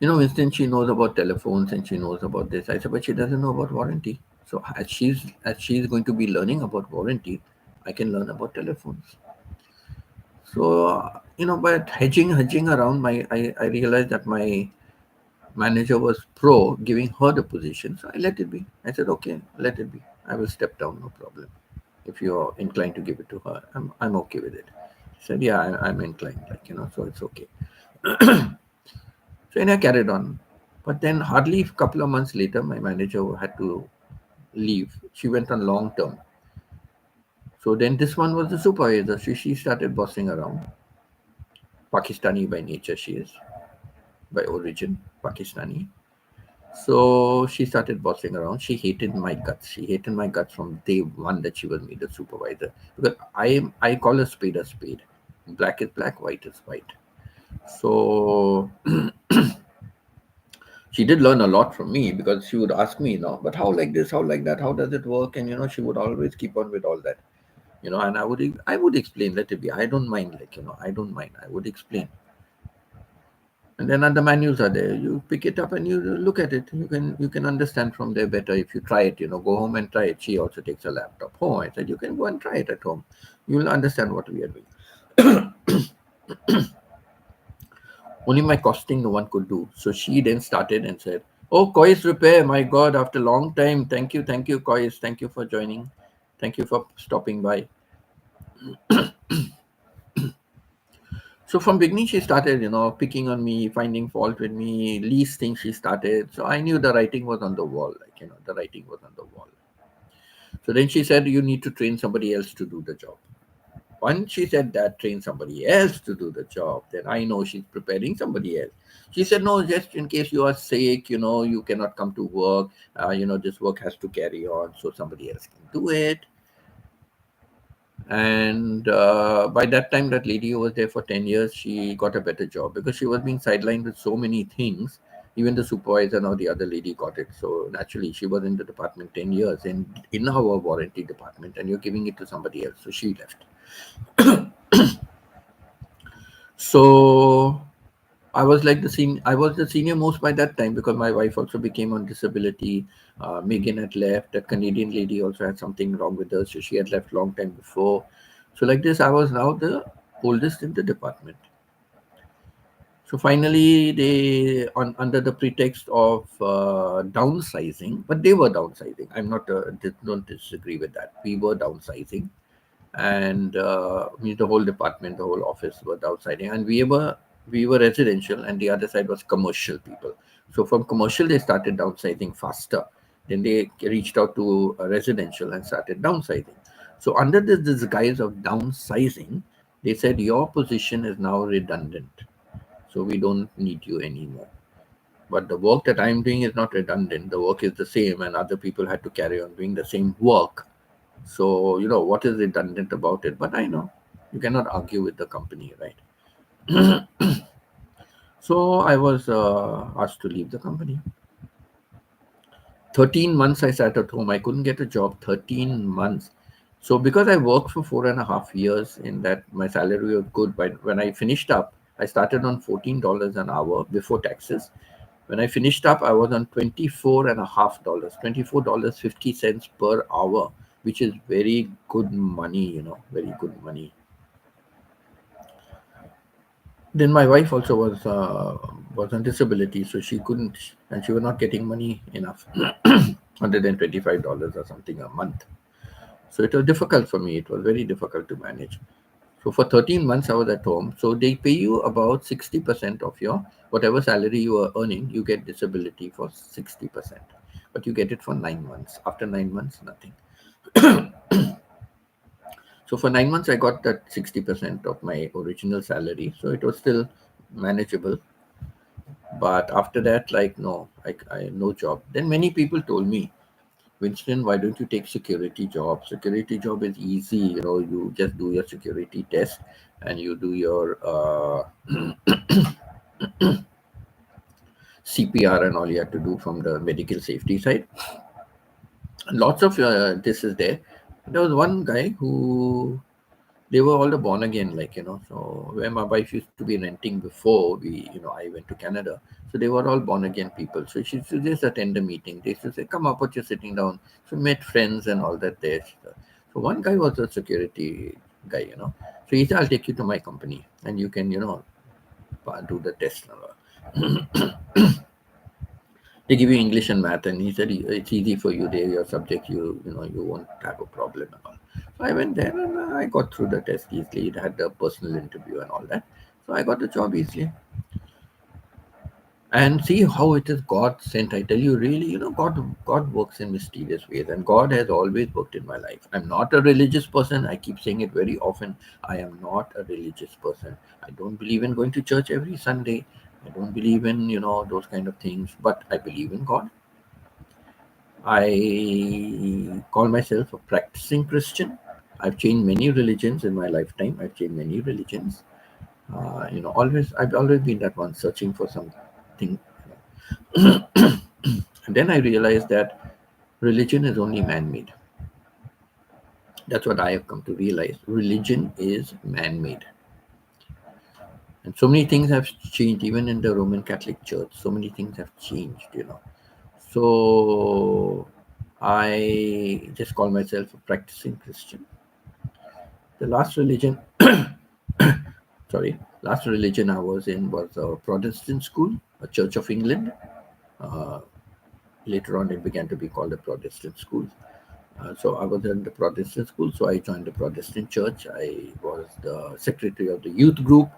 S1: Winston, she knows about telephones and she knows about this. I said, but she doesn't know about warranty. So as she's going to be learning about warranty, I can learn about telephones. So, but hedging around, I realized that my manager was pro giving her the position. So I let it be. I said, okay, let it be. I will step down, no problem. If you're inclined to give it to her, I'm okay with it. She said, yeah, I'm inclined, so it's okay. So I carried on. But then hardly a couple of months later, my manager had to leave. She went on long term. So then this one was the supervisor. She started bossing around. Pakistani by nature, she is. By origin, Pakistani. So she started bossing around. She hated my guts. She hated my guts from day one that she was made a supervisor. Because I call a spade a spade. Black is black, white is white. So she did learn a lot from me, because she would ask me, but how like this, how like that, how does it work? And she would always keep on with all that. And I would explain, let it be. I don't mind, I don't mind. I would explain. And then other manuals are there. You pick it up and you look at it. You can understand from there better if you try it. Go home and try it. She also takes a laptop home. I said, you can go and try it at home. You will understand what we are doing. Only my costing no one could do. So she then started and said, oh, Kois Repair, my God, after a long time. Thank you, Kois. Thank you for joining. Thank you for stopping by. So from beginning, she started, picking on me, finding fault with me, least things she started. So I knew the writing was on the wall, the writing was on the wall. So then she said, you need to train somebody else to do the job. Once she said that, train somebody else to do the job, then I know she's preparing somebody else. She said, no, just in case you are sick, you cannot come to work, this work has to carry on, so somebody else can do it. And by that time, that lady who was there for 10 years, she got a better job because she was being sidelined with so many things. Even the supervisor, now the other lady got it. So naturally, she was in the department 10 years and in our warranty department, and you're giving it to somebody else. So she left. So I was like I was the senior most by that time because my wife also became on disability. Megan had left. That Canadian lady also had something wrong with her, so she had left long time before. So like this, I was now the oldest in the department. So finally, they under the pretext of downsizing, but they were downsizing. I'm not don't disagree with that. We were downsizing, and the whole department, the whole office were downsizing, and we were residential, and the other side was commercial people. So from commercial, they started downsizing faster. Then they reached out to residential and started downsizing. So under this disguise of downsizing, they said your position is now redundant, so we don't need you anymore. But the work that I'm doing is not redundant. The work is the same, and other people had to carry on doing the same work. So, what is redundant about it? But I know you cannot argue with the company, right? So I was asked to leave the company. 13 months I sat at home. I couldn't get a job. 13 months. So because I worked for 4.5 years in that, my salary was good. But when I finished up, I started on $14 an hour before taxes. When I finished up, I was on $24.50, $24.50 per hour, which is very good money, very good money. Then my wife also was on disability, so she couldn't, and she was not getting money enough, $125 or something a month. So it was difficult for me. It was very difficult to manage. So for 13 months, I was at home. So they pay you about 60% of your whatever salary you are earning. You get disability for 60%, but you get it for 9 months. After 9 months, nothing. So for 9 months, I got that 60% of my original salary. So it was still manageable. But after that, like, no, I no job. Then many people told me, Winston, why don't you take security job? Security job is easy. You just do your security test and you do your CPR and all you have to do from the medical safety side. Lots of this is there. There was one guy who they were all the born again, so where my wife used to be renting before I went to Canada. So they were all born again people. So she used to just attend the meeting. They used to say, come up, what you're sitting down. So met friends and all that there. So one guy was a security guy. So he said, I'll take you to my company and you can, do the test. They give you English and math, and he said it's easy for you. They're your subject. You won't have a problem and all. So I went there and I got through the test easily. It had a personal interview and all that. So I got the job easily. And see how it is God sent. I tell you, really, God works in mysterious ways, and God has always worked in my life. I'm not a religious person. I keep saying it very often. I am not a religious person. I don't believe in going to church every Sunday. I don't believe in, those kind of things, but I believe in God. I call myself a practicing Christian. I've changed many religions in my lifetime. I've changed many religions. I've always been that one searching for something. And then I realized that religion is only man-made. That's what I have come to realize. Religion is man-made. And so many things have changed, even in the Roman Catholic Church. So many things have changed. So I just call myself a practicing Christian. The last religion, last religion I was in was a Protestant school, a Church of England. Later on, it began to be called a Protestant school. So I was in the Protestant school, so I joined the Protestant church. I was the secretary of the youth group.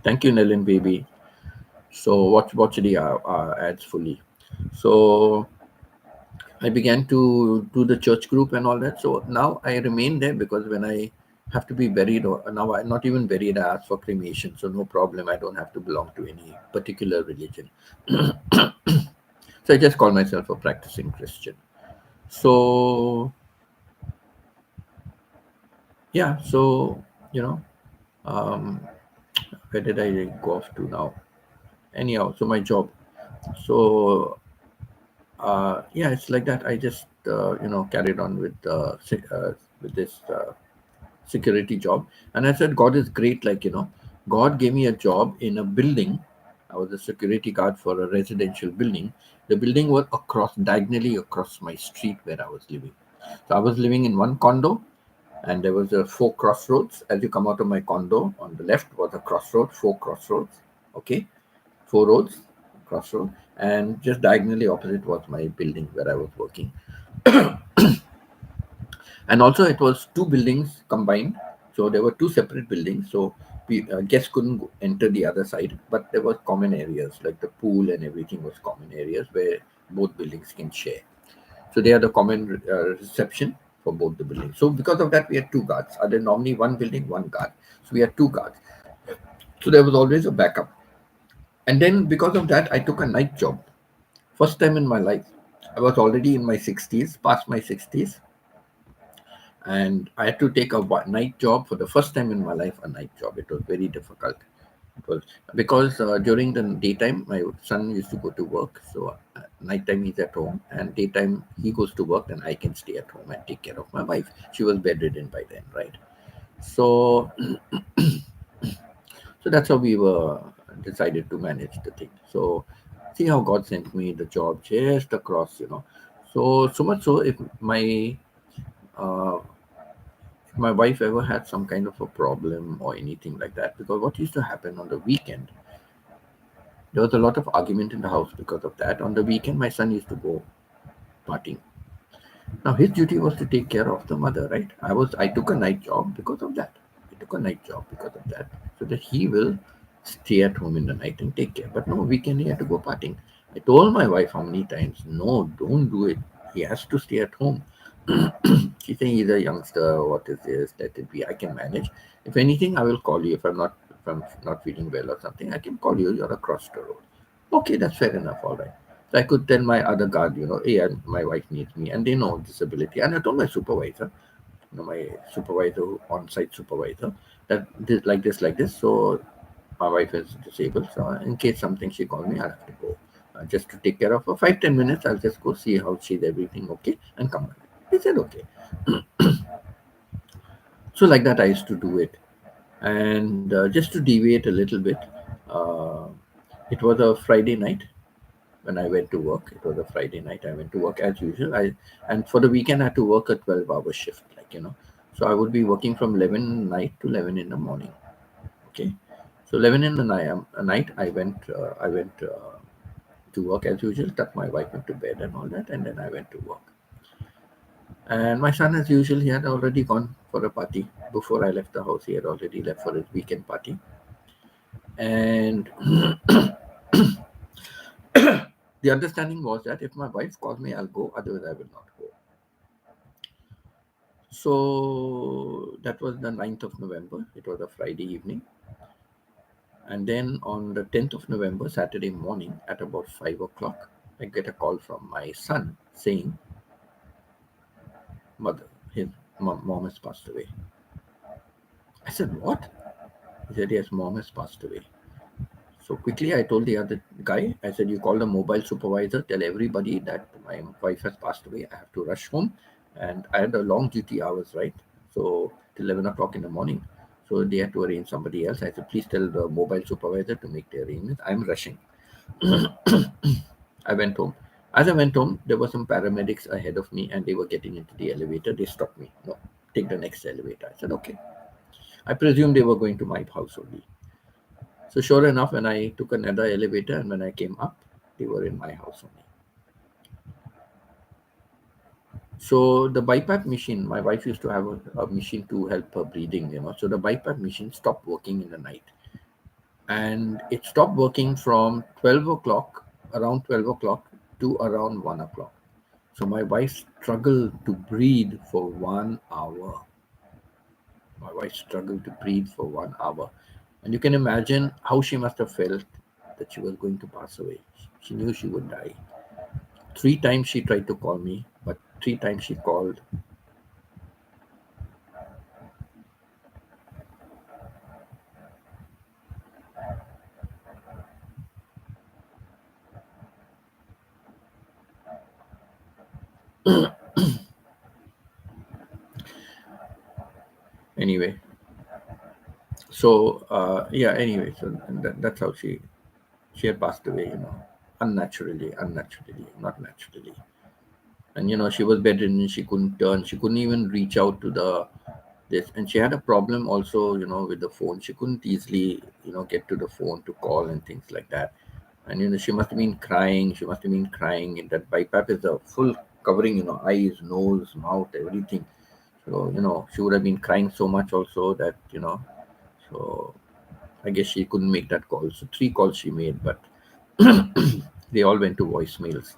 S1: Thank you, Nellen baby. So watch the ads fully. So I began to do the church group and all that. So now I remain there because when I have to be buried, or now I'm not even buried, I ask for cremation. So no problem. I don't have to belong to any particular religion. So I just call myself a practicing Christian. So yeah, so where did I go off to now? Anyhow, so my job. So yeah, it's like that. I just carried on with this security job, and I said God is great. God gave me a job in a building. I was a security guard for a residential building. The building was diagonally across my street where I was living. So I was living in one condo, and there was a 4 crossroads. As you come out of my condo, on the left was a crossroad, 4 crossroads. Okay, 4 roads, crossroad, and just diagonally opposite was my building where I was working. And also it was two buildings combined, so there were two separate buildings, so guests couldn't enter the other side, but there were common areas like the pool and everything was common areas where both buildings can share. So they are the common reception for both the buildings. So because of that, we had two guards. Are there normally one building, one guard? So we had two guards. So there was always a backup. And then because of that, I took a night job. First time in my life. I was already in my 60s, past my 60s, and I had to take a night job for the first time in my life. A night job. It was very difficult. It was because during the daytime my son used to go to work, so nighttime he's at home, and daytime he goes to work, and I can stay at home and take care of my wife. She was bedridden by then, right? So, so that's how we were decided to manage the thing. So, see how God sent me the job just across. So much so if uh, my wife ever had some kind of a problem or anything like that, because what used to happen on the weekend, there was a lot of argument in the house because of that. On the weekend, my son used to go partying. Now his duty was to take care of the mother, right? I took a night job because of that. I took a night job because of that, so that he will stay at home in the night and take care. But no, weekend he had to go partying. I told my wife how many times, no, don't do it. He has to stay at home. She's saying he's a youngster. What is this? Let it be. I can manage. If anything, I will call you. If I'm not feeling well or something, I can call you. You're across the road. Okay, that's fair enough. All right. So I could tell my other guard, hey, my wife needs me, and they know disability. And I told my supervisor, my supervisor, on-site supervisor, that like this. So my wife is disabled. So in case something she called me, I'll have to go just to take care of her. 5-10 minutes. I'll just go see how she's everything okay and come back. He said okay. So like that, I used to do it. And just to deviate a little bit, uh, it was a Friday night when I went to work. It was a Friday night. I went to work as usual. And for the weekend I had to work a 12-hour shift, So I would be working from 11 night to 11 in the morning. Okay, so 11 in the night I went to work as usual. Tucked my wife into bed and all that, and then I went to work. And my son, as usual, he had already gone for a party before I left the house. He had already left for his weekend party, and the understanding was that if my wife calls me, I'll go. Otherwise, I will not go. So that was the 9th of November. It was a Friday evening. And then on the 10th of November, Saturday morning at about 5 o'clock, I get a call from my son saying, mother, his mom has passed away. I said, what? He said, yes, mom has passed away. So quickly I told the other guy, I said, you call the mobile supervisor, tell everybody that my wife has passed away. I have to rush home. And I had a long duty hours, right? So till 11 o'clock in the morning. So they had to arrange somebody else. I said, please tell the mobile supervisor to make the arrangement. I'm rushing. I went home. As I went home, there were some paramedics ahead of me and they were getting into the elevator. They stopped me. No, take the next elevator. I said, okay. I presumed they were going to my house only. So sure enough, when I took another elevator and when I came up, they were in my house only. So the BiPAP machine, my wife used to have a machine to help her breathing. So the BiPAP machine stopped working in the night. And it stopped working from 12 o'clock, around 12 o'clock to around 1 o'clock. So my wife struggled to breathe for 1 hour. My wife struggled to breathe for 1 hour. And you can imagine how she must have felt that she was going to pass away. She knew she would die. 3 times she tried to call me, but 3 times she called. Anyway, So yeah. Anyway, so that's how she had passed away. Unnaturally, not naturally. And she was bedridden. She couldn't turn. She couldn't even reach out to the this. And she had a problem also, with the phone. She couldn't easily, get to the phone to call and things like that. And she must have been crying. She must have been crying. And that BiPAP is a full covering, eyes, nose, mouth, everything. So she would have been crying so much also that So I guess she couldn't make that call. So 3 calls she made, but they all went to voicemails.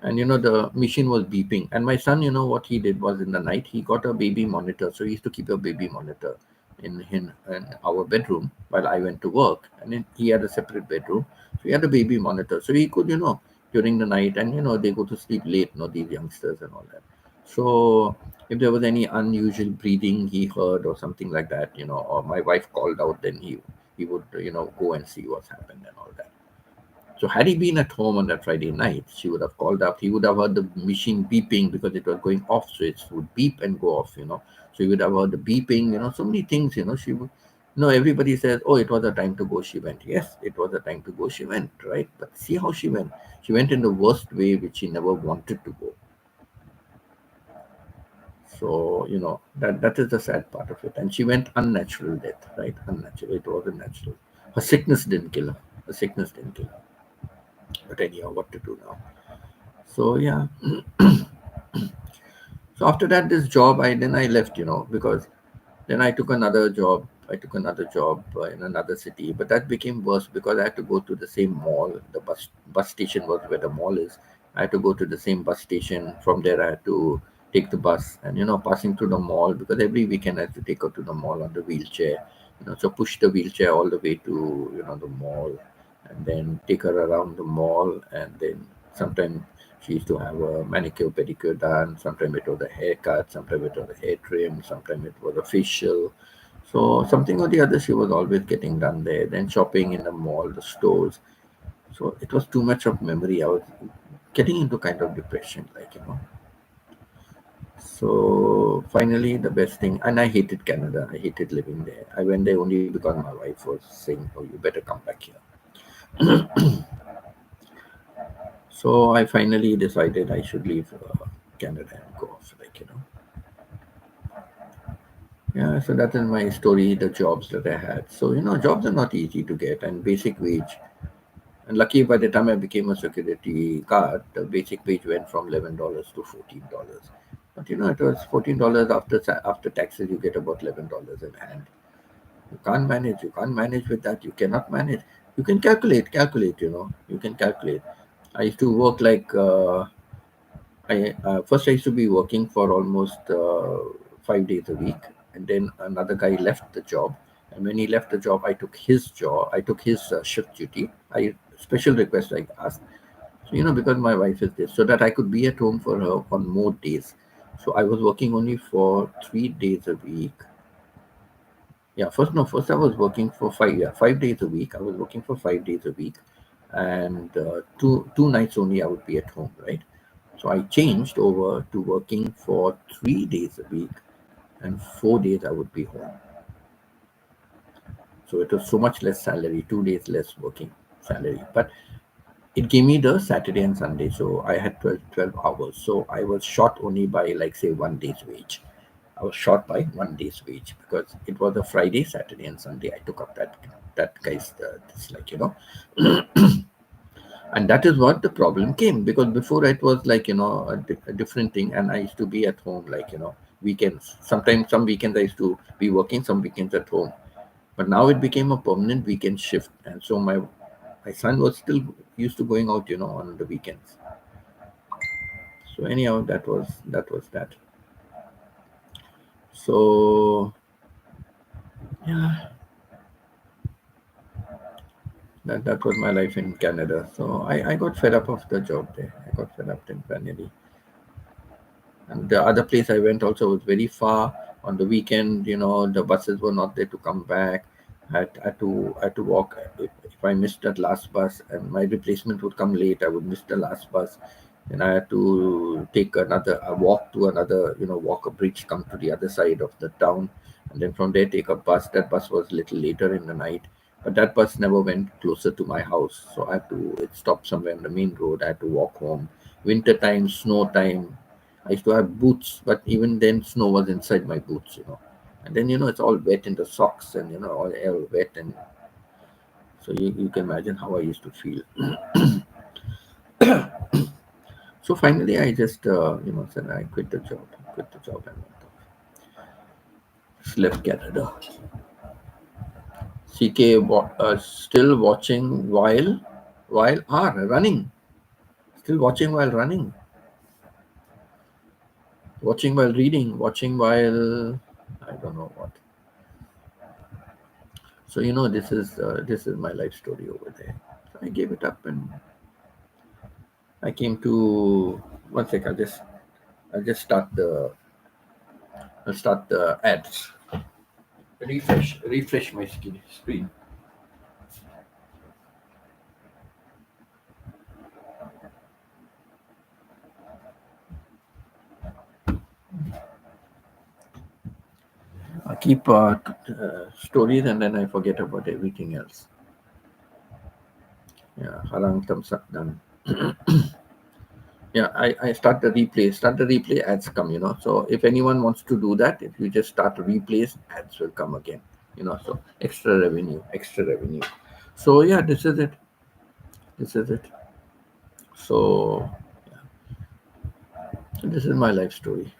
S1: And the machine was beeping. And my son, what he did was, in the night he got a baby monitor. So he used to keep a baby monitor in our bedroom while I went to work. And then he had a separate bedroom, so he had a baby monitor, so he could, during the night. And they go to sleep late, these youngsters and all that. So if there was any unusual breathing he heard or something like that, or my wife called out, then he would, go and see what's happened and all that. So had he been at home on that Friday night, she would have called up. He would have heard the machine beeping because it was going off, so it would beep and go off. So he would have heard the beeping, so many things. She would. Everybody says, "Oh, it was a time to go." She went. Yes, it was a time to go. She went, right? But see how she went. She went in the worst way, which she never wanted to go. So that is the sad part of it. And she went unnatural death, right? Unnatural. It wasn't natural. Her sickness didn't kill her. Her sickness didn't kill her. But anyhow, what to do now? So yeah. So after that, this job, I left, because then I took another job. I took another job in another city, but that became worse because I had to go to the same mall. The bus station was where the mall is. I had to go to the same bus station. From there, I had to take the bus, and passing through the mall, because every weekend I had to take her to the mall on the wheelchair. So push the wheelchair all the way to the mall, and then take her around the mall, and then sometimes she used to have a manicure, pedicure done. Sometimes it was a haircut. Sometimes it was a hair trim. Sometimes it was a facial. So something or the other, she was always getting done there. Then shopping in the mall, the stores. So it was too much of memory. I was getting into kind of depression, So finally, the best thing, and I hated Canada. I hated living there. I went there only because my wife was saying, "Oh, you better come back here." So I finally decided I should leave Canada and go off, Yeah, so that is my story, the jobs that I had. So, jobs are not easy to get, and basic wage. And lucky, by the time I became a security guard, the basic wage went from $11 to $14. But it was $14 after taxes. You get about $11 in hand. You can't manage. You can't manage with that. You cannot manage. You can calculate. You can calculate. I used to work like first I used to be working for almost 5 days a week, and then another guy left the job. And when he left the job, I took his job. I took his shift duty. I special request I asked. So because my wife is this, so that I could be at home for her on more days. So I was working only for 3 days a week. Yeah, first no, first I was working for 5 days a week. I was working for 5 days a week, and two nights only I would be at home, right? So I changed over to working for 3 days a week, and 4 days I would be home. So it was so much less salary, 2 days less working salary, but it gave me the Saturday and Sunday. So I had 12 hours. So I was short only by, like, say, 1 day's wage. I was short by 1 day's wage because it was a Friday, Saturday, and Sunday. I took up that guy's this, and that is what the problem came, because before it was like a different thing, and I used to be at home, weekends. Sometimes some weekends I used to be working, some weekends at home. But now it became a permanent weekend shift, and so my son was still used to going out on the weekends. So anyhow, that. So yeah, that was my life in Canada. So I got fed up of the job there. I got fed up finally. And the other place I went also was very far. On the weekend, the buses were not there to come back. I had to walk. If I missed that last bus and my replacement would come late, I would miss the last bus. And I had to take a walk to another, walk a bridge, come to the other side of the town, and then from there take a bus. That bus was a little later in the night, but that bus never went closer to my house. So I had to, it stopped somewhere on the main road. I had to walk home. Winter time, snow time. I used to have boots, but even then snow was inside my boots, And then, it's all wet in the socks and, all air wet. And so you can imagine how I used to feel. So finally, I just, said I quit the job. And left Canada. CK still watching while running. Still watching while running. Watching while reading. Watching while I don't know what. So this is my life story over there. So I gave it up and I came to one sec. I'll start the ads. Refresh my screen. I keep stories and then I forget about everything else. Yeah, harang thumbs up done. Yeah, I start the replay ads come, so if anyone wants to do that, if you just start replays, ads will come again, so extra revenue. So yeah, this is it. So this is my life story.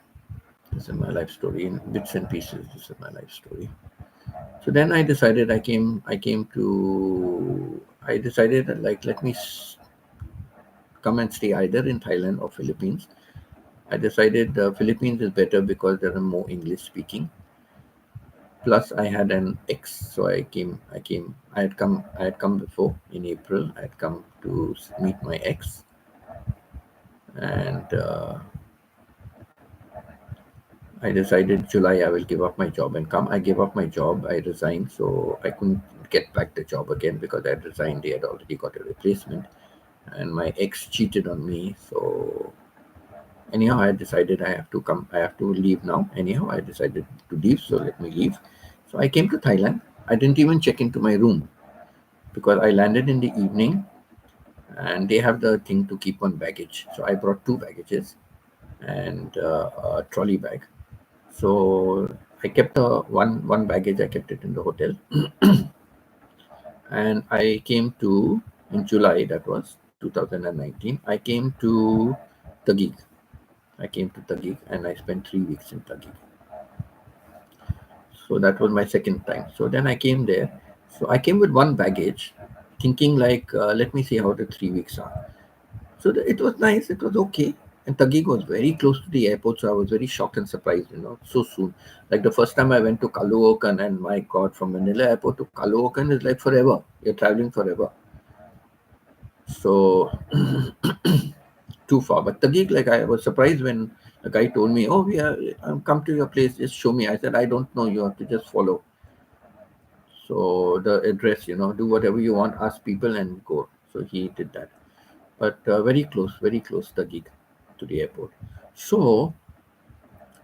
S1: In bits and pieces. This is my life story. So then I decided I decided that, like, let me come and stay either in Thailand or Philippines. I decided the Philippines is better because there are more English speaking. Plus I had an ex, so I had come before in April. I had come to meet my ex, and I decided July I will give up my job and come. I gave up my job. I resigned, so I couldn't get back the job again because I had resigned. They had already got a replacement, and my ex cheated on me. So anyhow, I decided I have to come. I have to leave now. Anyhow, I decided to leave, so let me leave. So I came to Thailand. I didn't even check into my room because I landed in the evening, and they have the thing to keep on baggage. So I brought 2 baggages and a trolley bag. So I kept one baggage. I kept it in the hotel, and I came to in July. That was 2019. I came to Taguig. And I spent 3 weeks in Taguig. So that was my second time. So then I came there. So I came with 1 baggage, thinking like, let me see how the 3 weeks are. So it was nice. It was okay. And Taguig was very close to the airport, so I was very shocked and surprised, so soon. Like the first time I went to Caloocan, and my God, from Manila airport to Caloocan is like forever. You're traveling forever. So too far. But Taguig, like, I was surprised when the guy told me, "Oh, I'm come to your place. Just show me." I said, "I don't know. You have to just follow." So the address, do whatever you want, ask people and go. So he did that. But very close, Taguig to the airport. So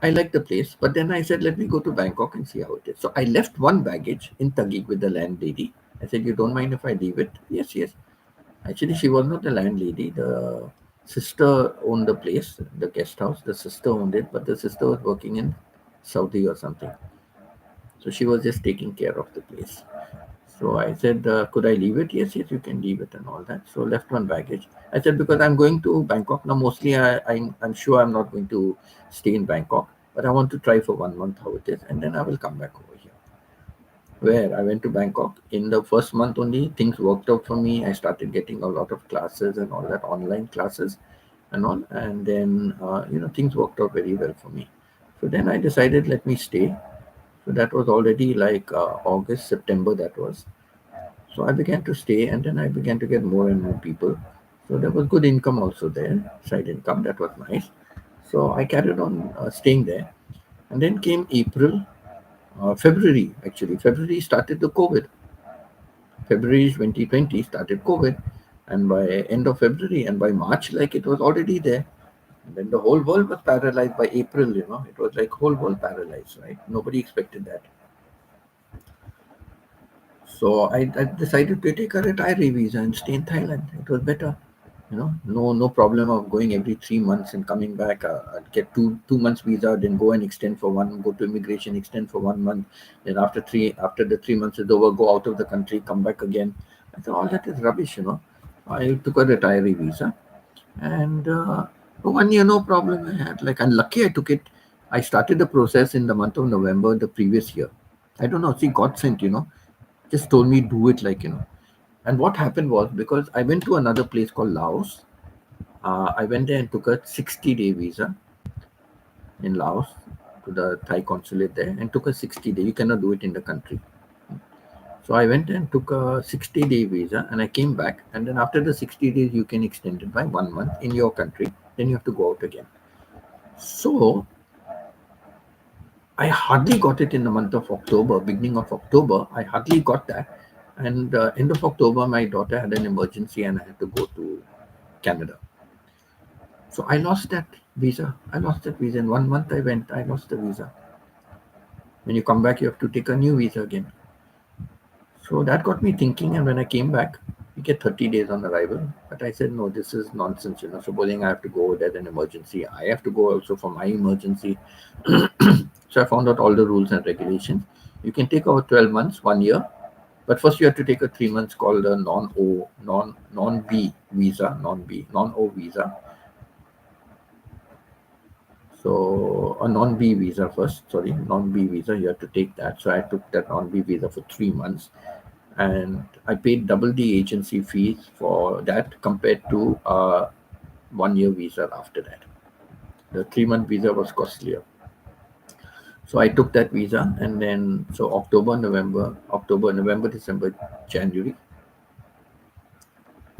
S1: I like the place, but then I said, let me go to Bangkok and see how it is. So I left 1 baggage in Taguig with the landlady. I said, you don't mind if I leave it? Yes. Actually, she was not the landlady. The sister owned the place, the guest house. The sister owned it, but the sister was working in Saudi or something. So she was just taking care of the place. So I said, could I leave it? Yes, you can leave it and all that. So left 1 baggage. I said, because I'm going to Bangkok now, mostly I'm sure I'm not going to stay in Bangkok, but I want to try for 1 month how it is, and then I will come back over here. Where I went to Bangkok, in the first month only, things worked out for me. I started getting a lot of classes and all that, online classes and all. And then, things worked out very well for me. So then I decided, let me stay. So that was already like August, September, that was. So I began to stay, and then I began to get more and more people. So there was good income also there, side income. That was nice. So I carried on staying there. And then came April, February, actually. February started the COVID. February 2020 started COVID. And by end of February and by March, like, it was already there. And then the whole world was paralyzed by April, it was like whole world paralyzed, right? Nobody expected that. So I decided to take a retiree visa and stay in Thailand. It was better, no problem of going every 3 months and coming back. I'd get two months visa, then go and extend for one, go to immigration, extend for 1 month, then after the 3 months is over, go out of the country, come back again. I thought all that is rubbish. I took a retiree visa, and 1 year no problem I had. Like, I'm lucky I took it. I started the process in the month of November the previous year. I don't know. See, God sent, just told me do it, like. And what happened was, because I went to another place called Laos, I went there and took a 60-day visa in Laos to the Thai consulate there, and took a 60-day. You cannot do it in the country. So I went and took a 60-day visa, and I came back. And then after the 60 days, you can extend it by 1 month in your country. Then you have to go out again. So I hardly got it in the month of October, beginning of October. I hardly got that. And end of October, my daughter had an emergency and I had to go to Canada. So I lost that visa. In 1 month I lost the visa. When you come back, you have to take a new visa again. So that got me thinking. And when I came back, you get 30 days on arrival. But I said, no, this is nonsense. Supposing I have to go, there's an emergency. I have to go also for my emergency. So I found out all the rules and regulations. You can take over 12 months, 1 year. But first you have to take a 3 months called a non-B visa, non-O visa. So a non-B visa first, non-B visa, you have to take that. So I took that non-B visa for 3 months, and I paid double the agency fees for that compared to a 1 year visa after that. The 3 month visa was costlier. So I took that visa, and then October, November, December, January.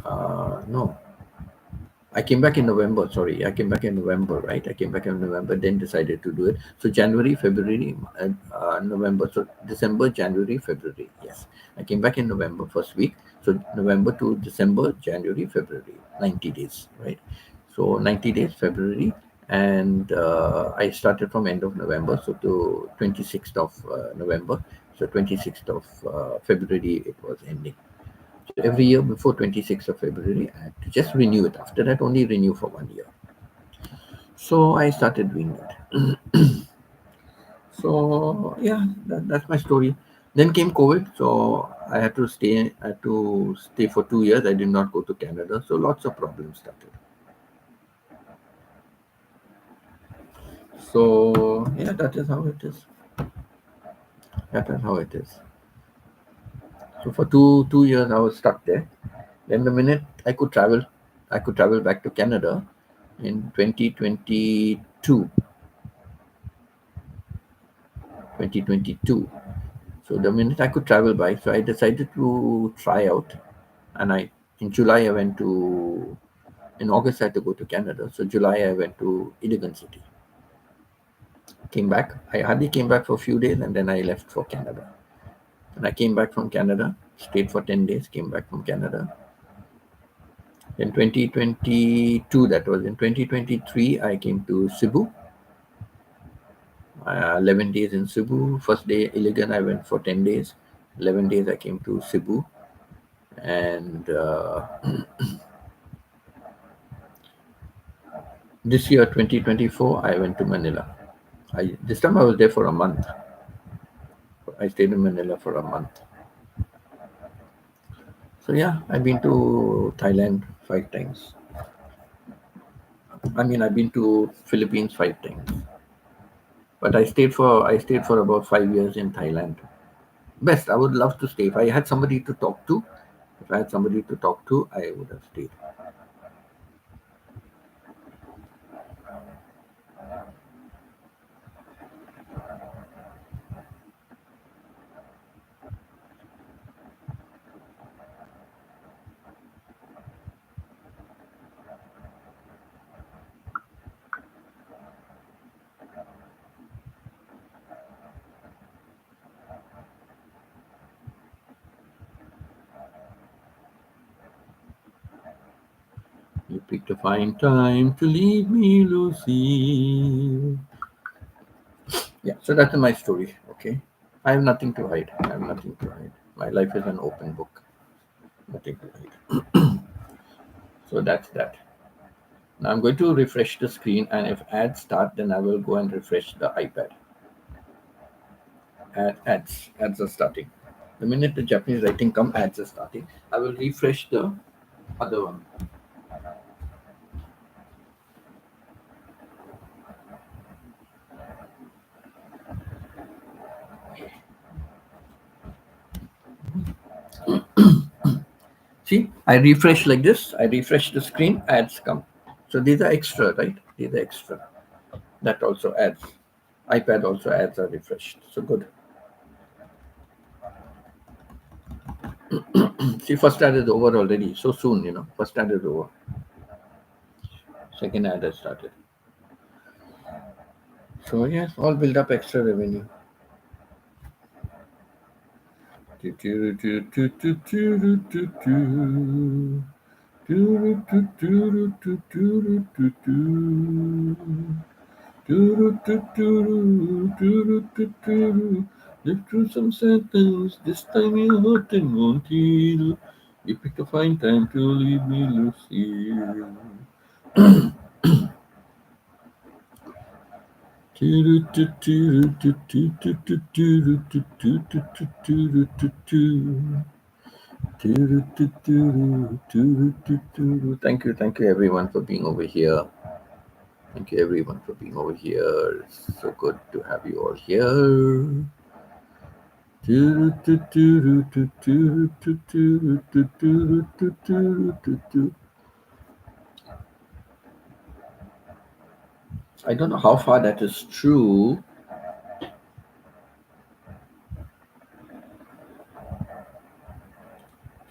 S1: No, I came back in November. Sorry, I came back in November, right? I came back in November, then decided to do it. So January, February, November. So December, January, February. Yes, I came back in November first week. So November to December, January, February, 90 days, right? So 90 days, February, and I started from end of November, so to 26th of November. So 26th of February, it was ending. So every year before 26th of February, I had to just renew it. After that, only renew for 1 year. So I started doing that. So yeah, that's my story. Then came COVID, so I had to stay. For 2 years. I did not go to Canada, so lots of problems started. So yeah, that is how it is. That is how it is. So for two years, I was stuck there. Then the minute I could travel back to Canada in 2022. 2022. So the minute I could travel by, so I decided to try out. And in July, in August, I had to go to Canada. So July, I went to Iligan City. Came back. I hardly came back for a few days, and then I left for Canada. And I came back from Canada, stayed for 10 days, came back from Canada. In 2022, that was in 2023, I came to Cebu. 11 days in Cebu. First day, Iligan, I went for 10 days. 11 days, I came to Cebu. And this year, 2024, I went to Manila. This time I was there for a month. I stayed in Manila for a month. So yeah, I've been to Thailand 5 times. I've been to Philippines 5 times. But I stayed for about 5 years in Thailand. Best, I would love to stay. If I had somebody to talk to, I would have stayed. You picked a fine time to leave me, Lucy. Yeah, so that's my story. Okay, I have nothing to hide. My life is an open book. Nothing to hide. So that's that. Now I'm going to refresh the screen, and if ads start, then I will go and refresh the iPad. Ads are starting. The minute the Japanese writing come, ads are starting. I will refresh the other one. See, I refresh like this. I refresh the screen, ads come. So these are extra, right? These are extra. That also adds. iPad also ads are refreshed. So good. See, first ad is over already. So soon, First ad is over. Second ad has started. So yes, all build up extra revenue. Live through some sentence. This time you hurt and won't heal. You picked a fine time to leave me, Lucille. Thank you everyone for being over here. Thank you everyone for being over here. It's so good to have you all here. I don't know how far that is true.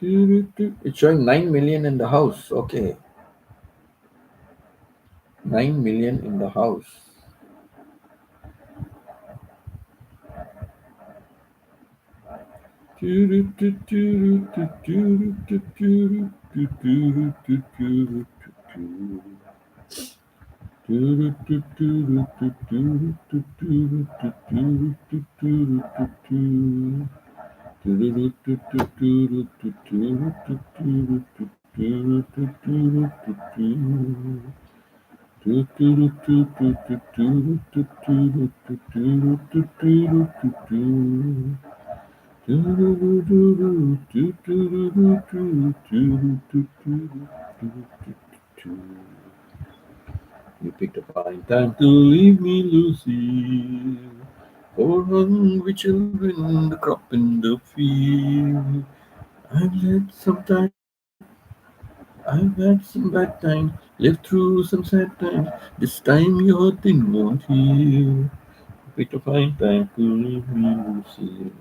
S1: It's showing 9 million in the house. Okay. 9 million in the house. You picked a fine time to leave me, Lucy. For hungry children, the crop in the field. I've had some bad times, lived through some sad times. This time your thing won't heal. Picked a fine time to leave me, Lucy.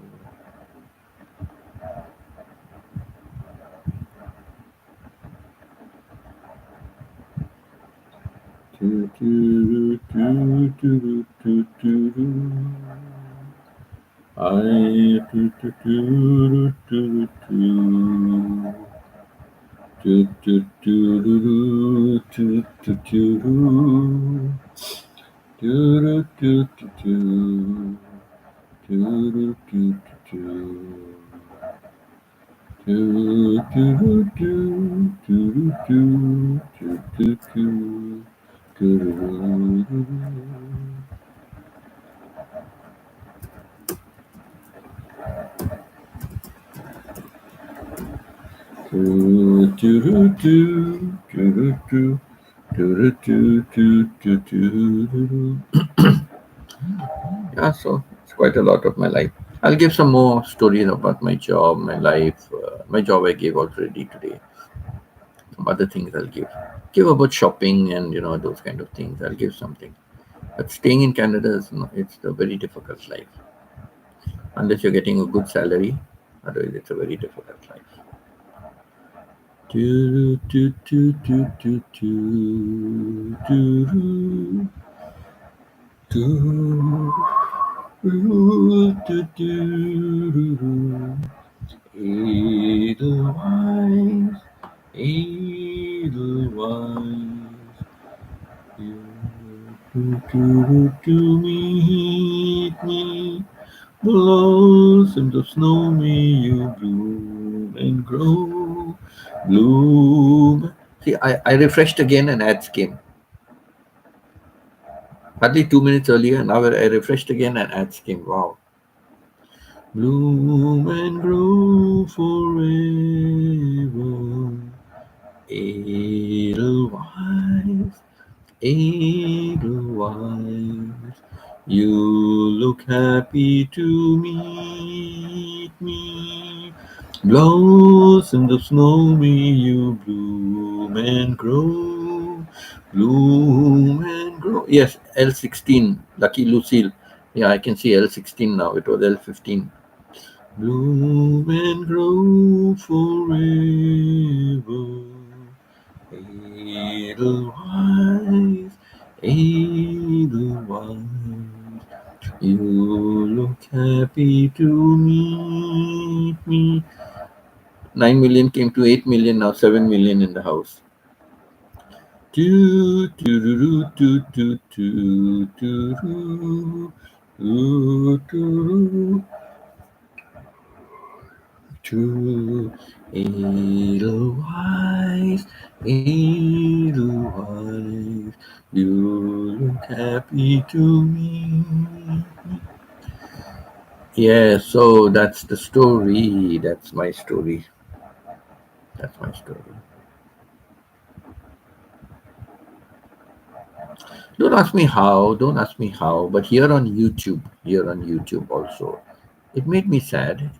S1: Yeah, so it's quite a lot of my life. I'll give some more stories about my job, my life. My job I gave already today. Some other things I'll give. Give about shopping and those kind of things. I'll give something. But staying in Canada it's a very difficult life. Unless you're getting a good salary, otherwise it's a very difficult life. Edelweiss, Edelweiss, you to meet me blossoms of snow may you bloom and grow. Bloom. See, I refreshed again and ads came. Hardly 2 minutes earlier, now I refreshed again and ads came. Wow. Bloom and grow forever. Edelweiss, Edelweiss, you look happy to meet me. Blossoms of snow may you bloom and grow, bloom and grow. Yes, L16, Lucky Lucille. Yeah, I can see L16 now. It was L15. Bloom and grow forever. Edelweiss, Edelweiss, you look happy to meet me. 9 million came to 8 million, now 7 million in the house. Edelweiss, Edelweiss, you look happy to me. Yeah, so that's the story. That's my story. That's my story. Don't ask me how, but here on YouTube also, it made me sad.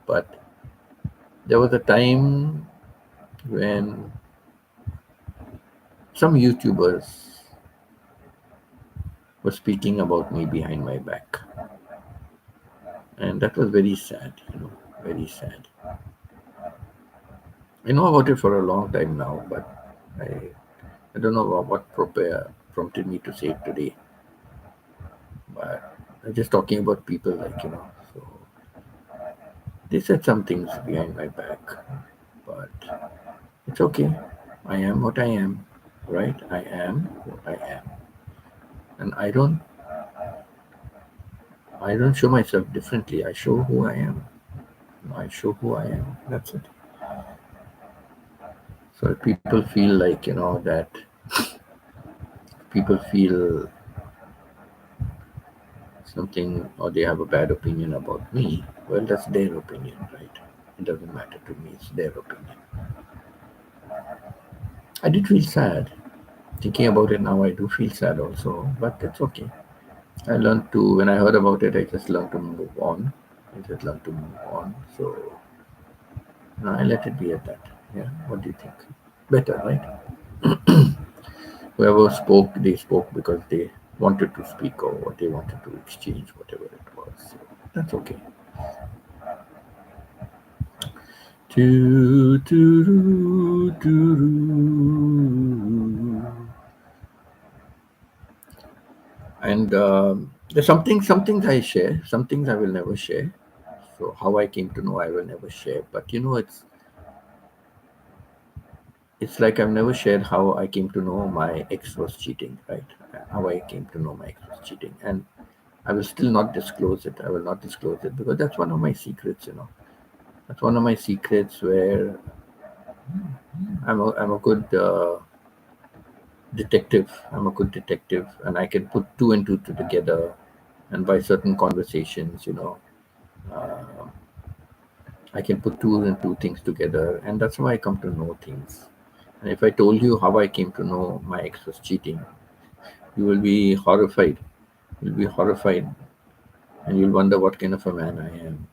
S1: But there was a time when some YouTubers were speaking about me behind my back. And that was very sad, very sad. I know about it for a long time now, but I don't know what prompted me to say it today. But I'm just talking about people so they said some things behind my back, but it's okay. I am what I am, right? I am what I am. And I don't show myself differently. I show who I am. I show who I am. That's it. So if people feel like, that people feel something or they have a bad opinion about me, well, that's their opinion, right? It doesn't matter to me. It's their opinion. I did feel sad. Thinking about it now, I do feel sad also, but it's okay. I learned to, when I heard about it, I just learned to move on. So I let it be at that. Yeah. What do you think? Better, right? Whoever spoke, they spoke because they wanted to speak or what they wanted to exchange, whatever it was. So that's okay. And there's some things I share, some things I will never share. So how I came to know, I will never share. But it's like I've never shared how I came to know my ex was cheating, right? How I came to know my ex was cheating, and I will still not disclose it. I will not disclose it because that's one of my secrets. That's one of my secrets where I'm a good detective. I'm a good detective, and I can put two and two together, and by certain conversations, uh, I can put two and two things together, and that's how I come to know things. And if I told you how I came to know my ex was cheating, you will be horrified. You'll be horrified, and you'll wonder what kind of a man I am,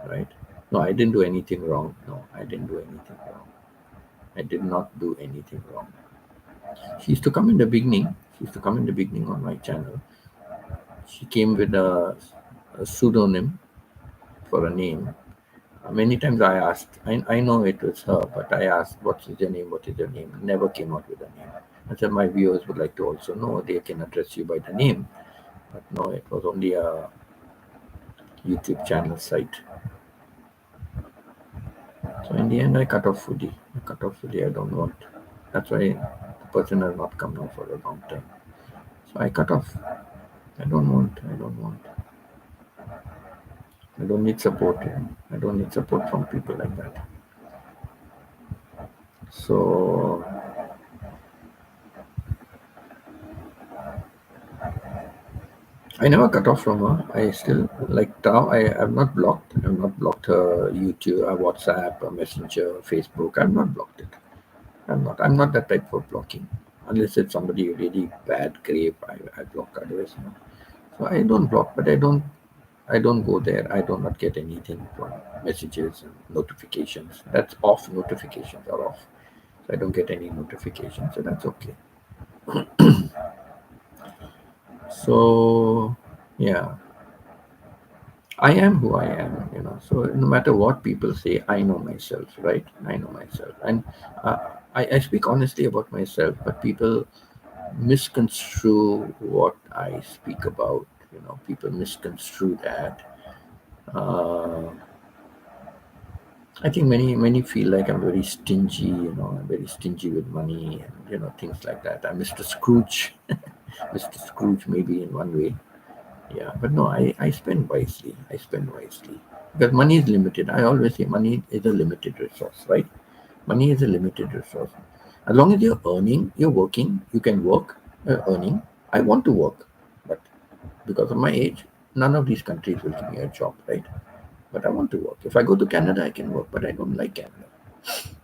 S1: right? No, I didn't do anything wrong. No, I didn't do anything wrong. I did not do anything wrong. She used to come in the beginning. She used to come in the beginning on my channel. She came with a pseudonym for a name. Many times I asked, I know it was her, but I asked, what is your name? What is your name? Never came out with a name. I said, my viewers would like to also know. They can address you by the name. But no, it was only a YouTube channel site. So in the end, I cut off fully. I don't want. That's why the person has not come now for a long time. So I cut off. I don't want. I don't need support. I don't need support from people like that. So I never cut off from her. I still like now. I've not blocked. I've not blocked her YouTube, WhatsApp, Messenger, Facebook. I've not blocked it. I'm not. I'm not that type of blocking. Unless it's somebody really bad, grave, I block. Otherwise, no. So I don't block, but I don't go there. I do not get anything from messages and notifications. That's off. Notifications are off. So I don't get any notifications. So that's okay. So yeah, I am who I am. So no matter what people say, I know myself, right? I know myself, and I speak honestly about myself. But people misconstrue what I speak about. People misconstrue that. Uh, I think many feel like I'm very stingy. I'm very stingy with money, and things like that. I'm Mr. Scrooge, Mr. Scrooge, maybe in one way. Yeah, but no, I spend wisely. I spend wisely because money is limited. I always say money is a limited resource, right? Money is a limited resource. As long as you're earning, you're working, you can work, earning. I want to work, but because of my age, none of these countries will give me a job, right? But I want to work. If I go to Canada, I can work, but I don't like Canada.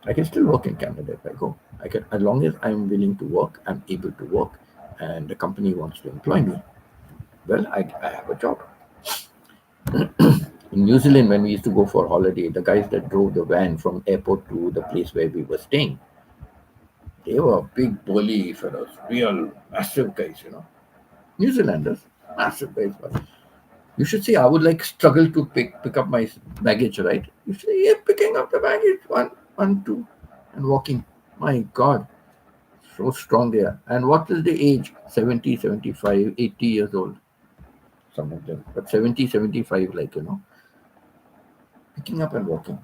S1: I can still work in Canada if I go. I can, as long as I'm willing to work, I'm able to work, and the company wants to employ me. Well, I have a job. In New Zealand, when we used to go for holiday, the guys that drove the van from airport to the place where we were staying, they were big bully fellows, real massive guys. New Zealanders, massive guys. You should see, I would like struggle to pick up my baggage, right? You see, yeah, picking up the baggage, one, two, and walking. My God, so strong they are. And what is the age? 70, 75, 80 years old, some of them. But 70, 75, like, picking up and walking.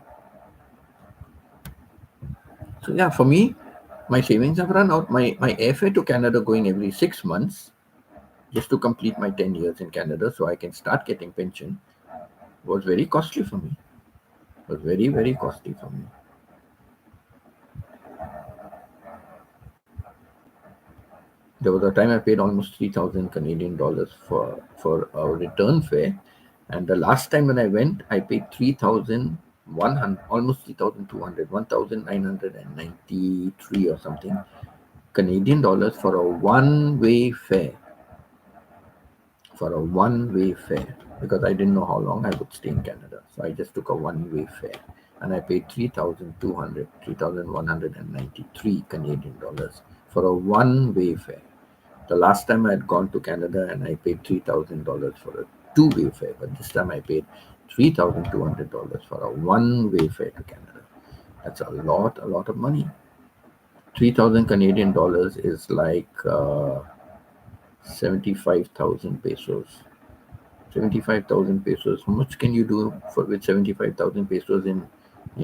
S1: So yeah, for me, my savings have run out. My airfare to Canada going every 6 months just to complete my 10 years in Canada so I can start getting pension was very costly for me. It was very, very costly for me. There was a time I paid almost 3,000 Canadian dollars for a return fare. And the last time when I went, I paid 3,100, almost 3,200, 1,993 or something Canadian dollars for a one-way fare. For a one-way fare, because I didn't know how long I would stay in Canada. So I just took a one-way fare and I paid 3,200, 3,193 Canadian dollars for a one-way fare. The last time I had gone to Canada and I paid $3,000 for a two-way fare, but this time I paid $3,200 for a one-way fare to Canada. That's a lot of money. 3,000 Canadian dollars is like 75,000 pesos. 75,000 pesos. How much can you do with 75,000 pesos in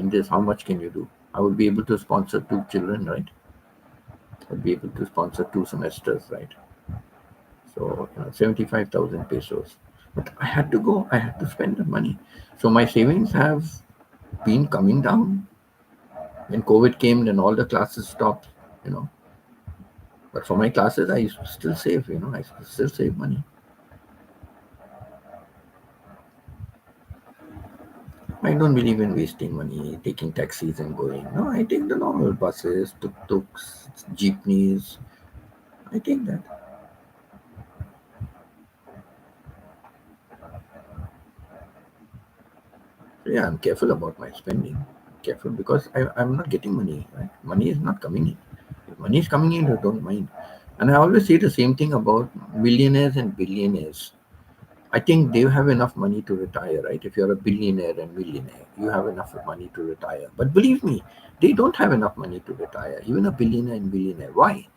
S1: this? How much can you do? I would be able to sponsor 2 children, right? I'd be able to sponsor 2 semesters, right? So 75,000 pesos. But I had to go. I had to spend the money. So my savings have been coming down. When COVID came, then all the classes stopped. But for my classes, I used to still save. I used to still save money. I don't believe in wasting money, taking taxis and going. No, I take the normal buses, tuk-tuks, jeepneys. I take that. So yeah, I'm careful about my spending. Careful because I'm not getting money. Right? Money is not coming in. If money is coming in, I don't mind. And I always say the same thing about millionaires and billionaires. I think they have enough money to retire, right? If you're a billionaire and millionaire, you have enough money to retire. But believe me, they don't have enough money to retire, even a billionaire and billionaire. Why?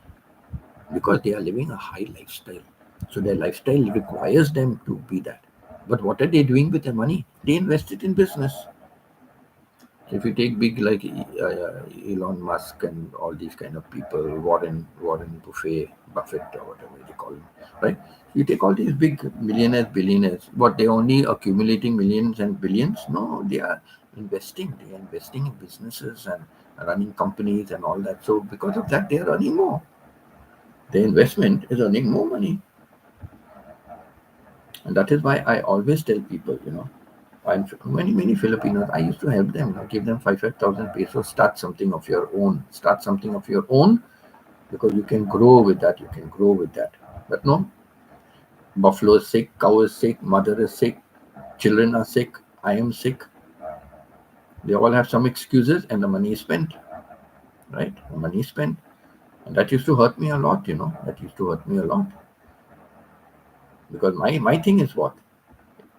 S1: Because they are living a high lifestyle. So their lifestyle requires them to be that. But what are they doing with their money? They invest it in business. If you take big like Elon Musk and all these kind of people, Warren Buffett or whatever they call him, right? You take all these big millionaires, billionaires, what they only accumulating millions and billions? No, they are investing. They are investing in businesses and running companies and all that. So because of that, they are earning more. Their investment is earning more money, and that is why I always tell people, and many Filipinos, I used to help them, give them 5,000 pesos, start something of your own, because you can grow with that, But no, buffalo is sick, cow is sick, mother is sick, children are sick, I am sick. They all have some excuses, and the money is spent, right? The money is spent, and that used to hurt me a lot, because my thing is what?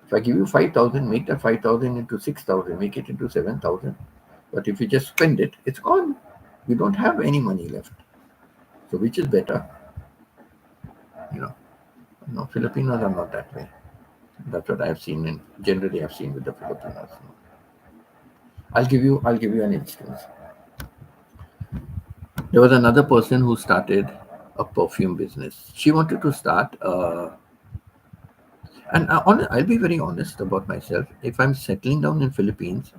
S1: If I give you 5,000, make that 5,000 into 6,000, make it into 7,000. But if you just spend it, it's gone. You don't have any money left. So which is better? No, Filipinos are not that way. That's what I've seen, and generally I've seen with the Filipinos. I'll give you an instance. There was another person who started a perfume business. She wanted to start and I'll be very honest about myself. If I'm settling down in Philippines,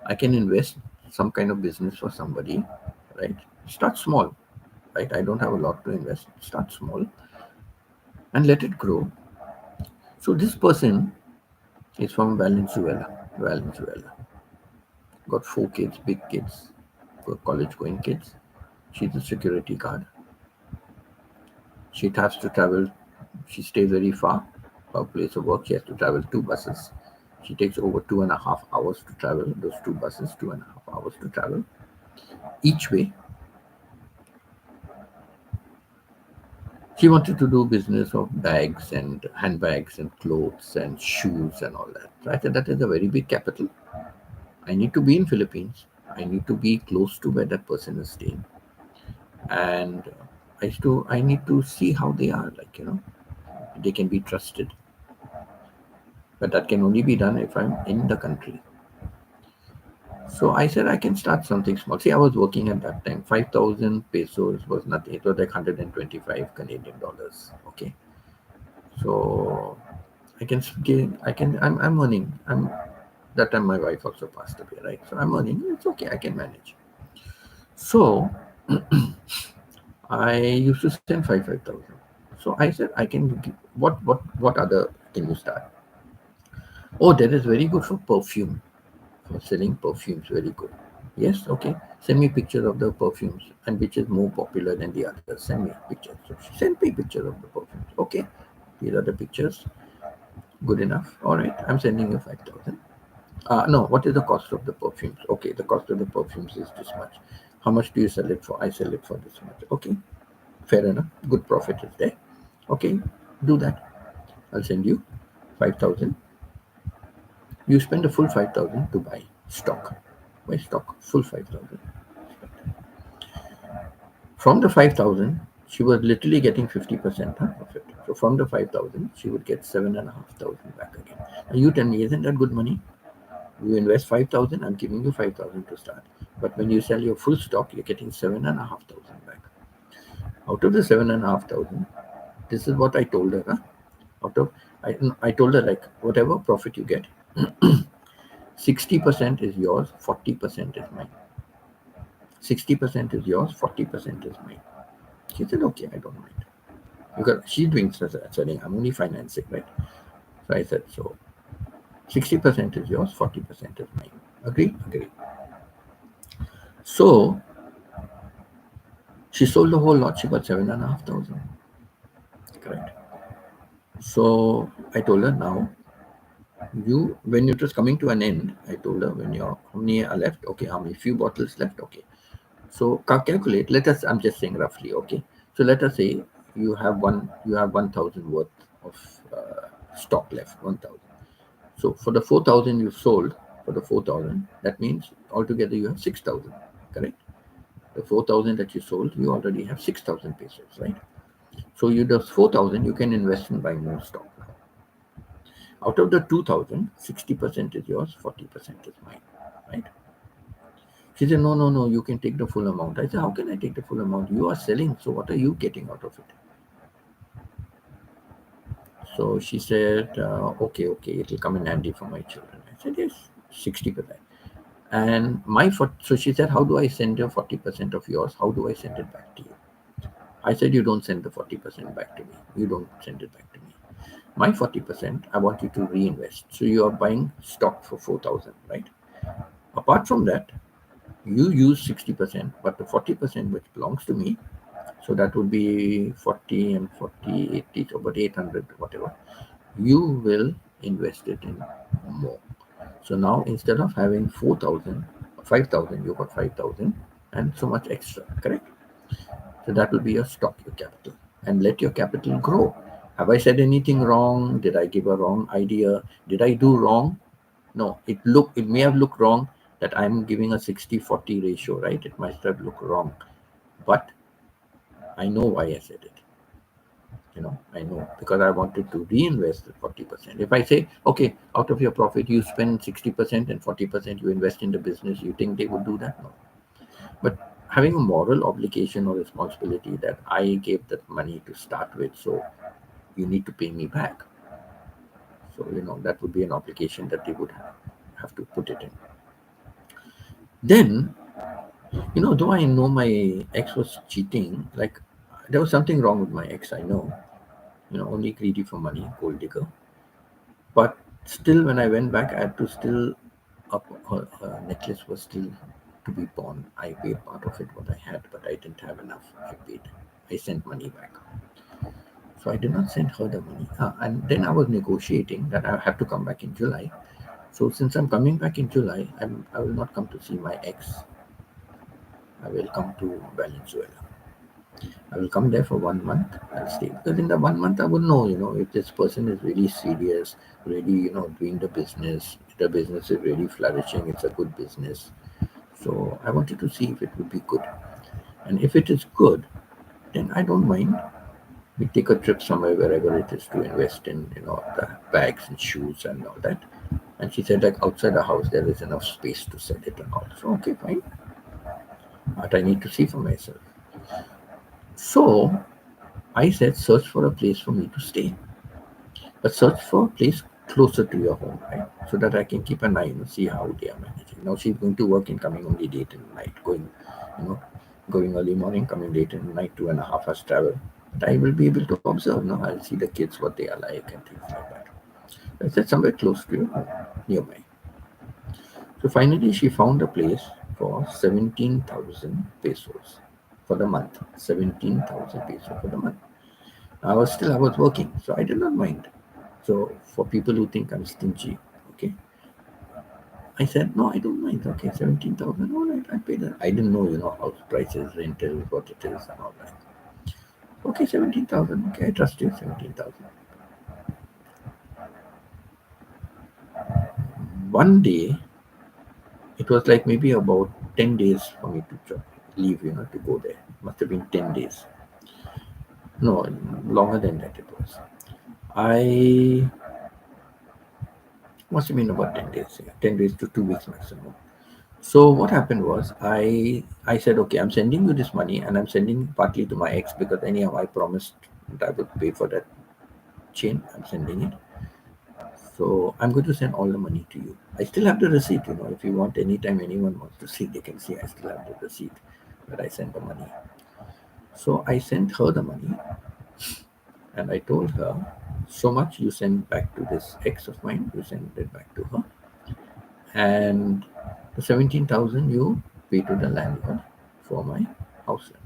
S1: I can invest some kind of business for somebody, right? Start small, right? I don't have a lot to invest. Start small and let it grow. So this person is from Valenzuela. Got 4 kids, big kids, college-going kids. She's a security guard. She has to travel. She stays very far. Her place of work, she has to travel 2 buses. She takes over 2.5 hours to travel. Those 2 buses, 2.5 hours to travel each way. She wanted to do business of bags and handbags and clothes and shoes and all that. So I said, that is a very big capital. I need to be in Philippines. I need to be close to where that person is staying. And I need to see how they are, they can be trusted. But that can only be done if I'm in the country. So I said, I can start something small. See, I was working at that time. 5,000 pesos was nothing. It was like 125 Canadian dollars. Okay. So I'm earning. That time my wife also passed away, right? So I'm earning. It's okay. I can manage. So I used to send 5,000. So I said, I can give, what other can you start? Oh, that is very good for perfume. For selling perfumes, very good. Yes, okay. Send me pictures of the perfumes and which is more popular than the others. Send me pictures. So she sent me pictures of the perfumes. Okay, here are the pictures. Good enough. All right, I'm sending you 5,000. No, what is the cost of the perfumes? Okay, the cost of the perfumes is this much. How much do you sell it for? I sell it for this much. Okay, fair enough. Good profit is there. Okay, do that. I'll send you 5,000. You spend the full 5,000 to buy stock. Buy stock, full 5,000. From the 5,000, she was literally getting 50% of it. So from the 5,000, she would get 7,500 back again. And you tell me, isn't that good money? You invest 5,000, I'm giving you 5,000 to start. But when you sell your full stock, you're getting 7,500 back. Out of the 7,500, this is what I told her. I told her, like, whatever profit you get, 60% is yours, 40% is mine. 60% is yours, 40% is mine. She said, okay, I don't mind. Because she's doing selling, I'm only financing, right? So I said, so 60% is yours, 40% is mine. Agree? Agree. So she sold the whole lot, she got 7,500. Correct. So I told her, now when it was coming to an end, I told her, how many are left? Okay, how many few bottles left? Okay. So calculate, I'm just saying roughly, okay. So let us say you have 1,000 worth of stock left, 1,000. So for the 4,000 you sold, that means altogether you have 6,000, correct? The 4,000 that you sold, you already have 6,000 pesos, right? So those 4,000 you can invest in buying more stock now. Out of the 2,000, 60% is yours, 40% is mine, right? She said, no, no, no, you can take the full amount. I said, how can I take the full amount? You are selling, so what are you getting out of it? So she said, okay, it will come in handy for my children. I said, yes, 60%. And so she said, how do I send you 40% of yours? How do I send it back to you? I said, you don't send the 40% back to me. You don't send it back to me. My 40%, I want you to reinvest. So you are buying stock for 4,000, right? Apart from that, you use 60%, but the 40% which belongs to me, so that would be 40 and 40, 80, so about 800, whatever, you will invest it in more. So now instead of having 4,000, 5,000, you got 5,000 and so much extra, correct? So that will be your stock, your capital, and let your capital grow. Have I said anything wrong? Did I give a wrong idea? Did I do wrong? No, it may have looked wrong that I'm giving a 60-40 ratio, right? It might have looked wrong, but I know why I said it. I know because I wanted to reinvest the 40%. If I say, okay, out of your profit, you spend 60% and 40% you invest in the business, you think they would do that? No. But having a moral obligation or responsibility that I gave that money to start with, so you need to pay me back. So, that would be an obligation that they would have to put it in. Then, though I know my ex was cheating, like there was something wrong with my ex, I know. Only greedy for money, gold digger. But still, when I went back, I had to still her necklace was still to be pawned. I paid part of it what I had, but I didn't have enough. I sent money back. So I did not send her the money. And then I was negotiating that I have to come back in July. So since I'm coming back in July, I will not come to see my ex. I will come to Valenzuela. I will come there for 1 month. I'll stay because in the 1 month I will know, if this person is really serious, really, doing the business. The business is really flourishing. It's a good business. So I wanted to see if it would be good, and if it is good, then I don't mind. We take a trip somewhere wherever it is to invest in, the bags and shoes and all that. And she said, like outside the house there is enough space to set it and all. So okay, fine. But I need to see for myself. So I said, search for a place for me to stay. But search for a place closer to your home, right? So that I can keep an eye and see how they are managing. Now she's going to work and coming only late in the night, going early morning, coming late in the night, 2.5 hours travel. But I will be able to observe. I'll see the kids, what they are like and things like that. I said somewhere close to you, nearby. So finally she found a place for 17,000 pesos for the month. 17,000 pesos for the month. I was working, so I did not mind. So for people who think I'm stingy, okay, I said no, I don't mind. Okay, 17,000. All right, I paid that. I didn't know, house prices, rental, what it is, and all that. Okay, 17,000. Okay, I trust you. 17,000. One day, it was like maybe about 10 days for me to leave. To go there. Must have been 10 days. No, longer than that it was. I must have been about 10 days. Yeah, 10 days to 2 weeks maximum. So what happened was I said, okay, I'm sending you this money and I'm sending partly to my ex because anyhow I promised that I would pay for that chain. I'm sending it. So I'm going to send all the money to you. I still have the receipt, if you want, anytime anyone wants to see, they can see I still have the receipt that I sent the money. So I sent her the money and I told her, so much you send back to this ex of mine, you send it back to her. And the 17,000 you pay to the landlord for my house rent.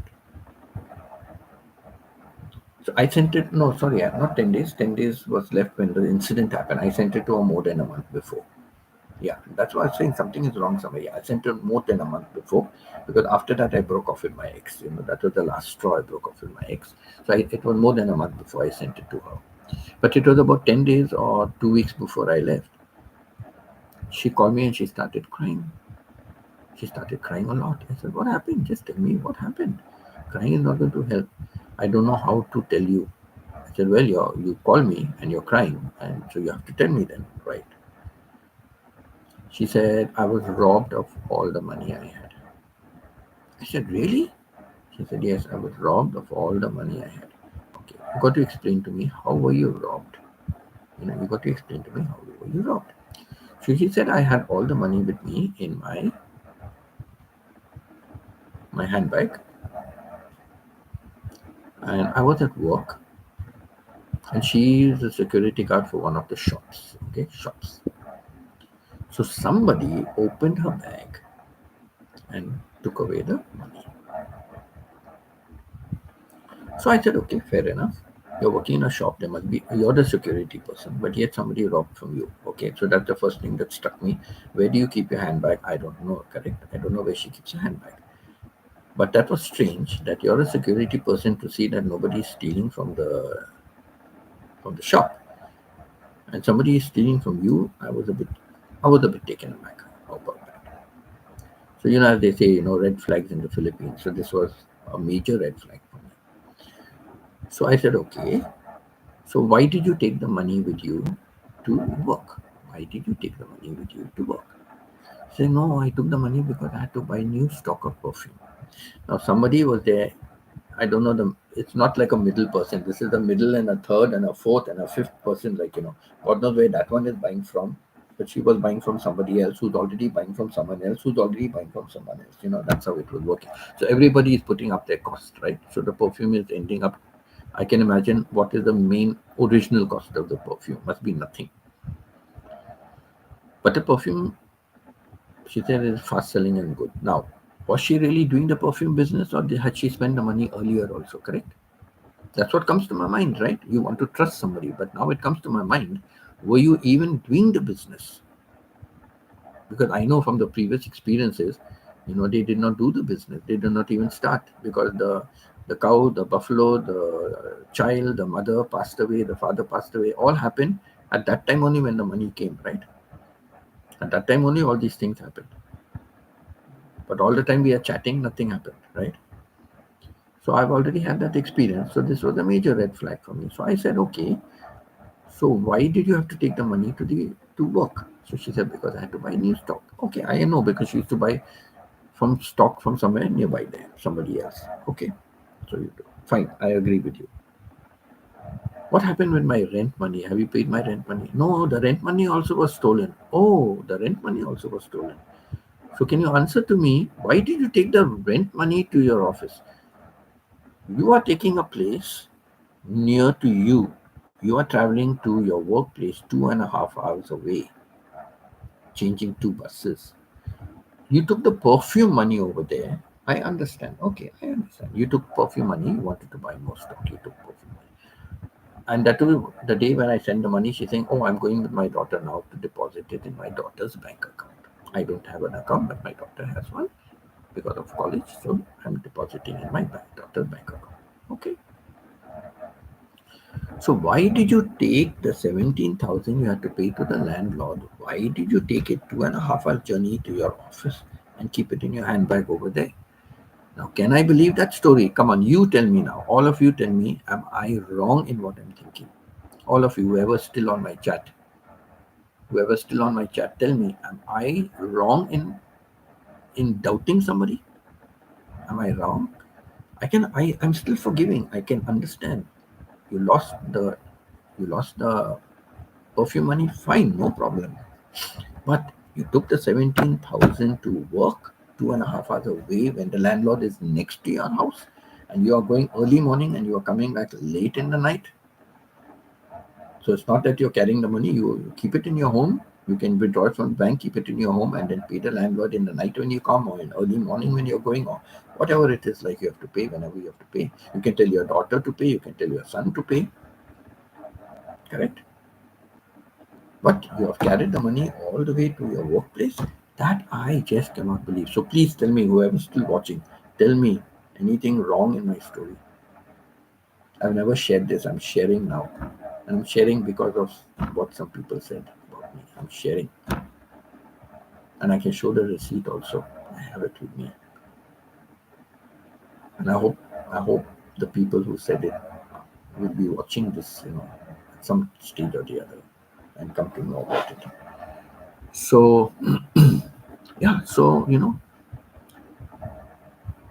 S1: So I sent it, no, sorry, not 10 days. 10 days was left when the incident happened. I sent it to her more than a month before. Yeah, that's why I was saying something is wrong somewhere. Yeah, I sent it more than a month before because after that I broke off with my ex. That was the last straw. I broke off with my ex. So it was more than a month before I sent it to her. But it was about 10 days or 2 weeks before I left. She called me and she started crying. She started crying a lot. I said, what happened? Just tell me what happened. Crying is not going to help. I don't know how to tell you. I said, well, you call me and you're crying, and so you have to tell me then, right? She said, I was robbed of all the money I had. I said, really? She said, yes, I was robbed of all the money I had. Okay, you got to explain to me, how were you robbed? You got to explain to me, how were you robbed? So she said, I had all the money with me in my handbag, and I was at work, and she is a security guard for one of the shops. Okay, shops. So somebody opened her bag and took away the money. So I said, okay, fair enough. You're working in a shop, there must be, you're the security person, but yet somebody robbed from you. Okay, so that's the first thing that struck me. Where do you keep your handbag? I don't know, correct? I don't know where she keeps her handbag. But that was strange that you're a security person to see that nobody is stealing from the shop, and somebody is stealing from you. I was a bit taken aback about that. So as they say, red flags in the Philippines. So this was a major red flag for me. So I said, okay. So why did you take the money with you to work? Why did you take the money with you to work? Say, no, I took the money because I had to buy new stock of perfume. Now somebody was there. I don't know it's not like a middle person. This is a middle and a third and a fourth and a fifth person. God knows where that one is buying from. But she was buying from somebody else who's already buying from someone else who's already buying from someone else. That's how it was working. So everybody is putting up their cost, right? So the perfume is ending up. I can imagine what is the main original cost of the perfume. Must be nothing. But the perfume, she said, is fast selling and good. Now, was she really doing the perfume business, or had she spent the money earlier also, correct? That's what comes to my mind, right? You want to trust somebody, but now it comes to my mind, were you even doing the business? Because I know from the previous experiences, they did not do the business. They did not even start because the cow, the buffalo, the child, the mother passed away, the father passed away, all happened at that time only when the money came, right? At that time only all these things happened. But all the time we are chatting, nothing happened, right? So I've already had that experience. So this was a major red flag for me. So I said, okay, so why did you have to take the money to work? So she said, because I had to buy new stock. Okay, I know, because she used to buy from stock from somewhere nearby there, somebody else. Okay, so you do. Fine, I agree with you. What happened with my rent money? Have you paid my rent money? No, the rent money also was stolen. Oh, the rent money also was stolen. So can you answer to me, why did you take the rent money to your office? You are taking a place near to you. You are traveling to your workplace 2.5 hours away, changing two buses. You took the perfume money over there. I understand. Okay, I understand. You took perfume money. You wanted to buy more stock. You took perfume money. And that too, the day when I send the money, she's saying, "Oh, I'm going with my daughter now to deposit it in my daughter's bank account. I don't have an account, but my daughter has one because of college, so I'm depositing in my daughter's bank account." Okay. So why did you take the 17,000 you had to pay to the landlord? Why did you take it 2.5 hour journey to your office and keep it in your handbag over there? Now, can I believe that story? Come on, you tell me now. All of you tell me, am I wrong in what I'm thinking? All of you, whoever's still on my chat, tell me, am I wrong in doubting somebody? Am I wrong? I'm still forgiving. I can understand. You lost the perfume money, fine, no problem. But you took the 17,000 to work 2.5 hours away when the landlord is next to your house, and you are going early morning and you are coming back late in the night. So it's not that you're carrying the money, you keep it in your home. You can withdraw it from the bank, keep it in your home, and then pay the landlord in the night when you come, or in early morning when you're going, or whatever it is, like you have to pay whenever you have to pay. You can tell your daughter to pay, you can tell your son to pay. Correct? But you have carried the money all the way to your workplace. That I just cannot believe. So please tell me, whoever's still watching, tell me anything wrong in my story. I've never shared this. I'm sharing now. And I'm sharing because of what some people said about me. I'm sharing. And I can show the receipt also. I have it with me. And I hope the people who said it will be watching this, at some stage or the other, and come to know about it. So yeah, so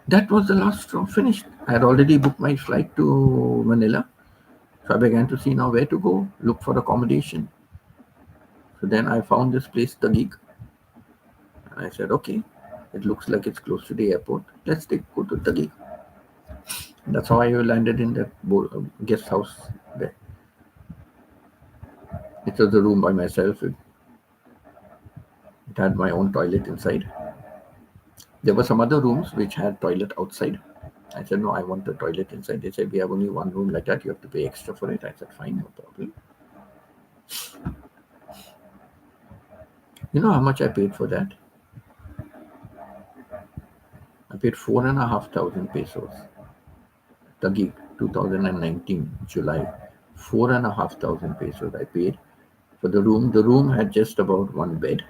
S1: That was the last straw, finished. I had already booked my flight to Manila. So I began to see now where to go, look for accommodation. So then I found this place, Taguig. And I said, okay, it looks like it's close to the airport. Let's go to Taguig. That's how I landed in that guest house there. It was a room by myself. It had my own toilet inside. There were some other rooms which had toilet outside. I said, no, I want a toilet inside. They said, we have only one room like that. You have to pay extra for it. I said, fine, no problem. You know how much I paid for that? I paid 4,500 pesos. Taguig, 2019, July. 4,500 pesos I paid for the room. The room had just about one bed.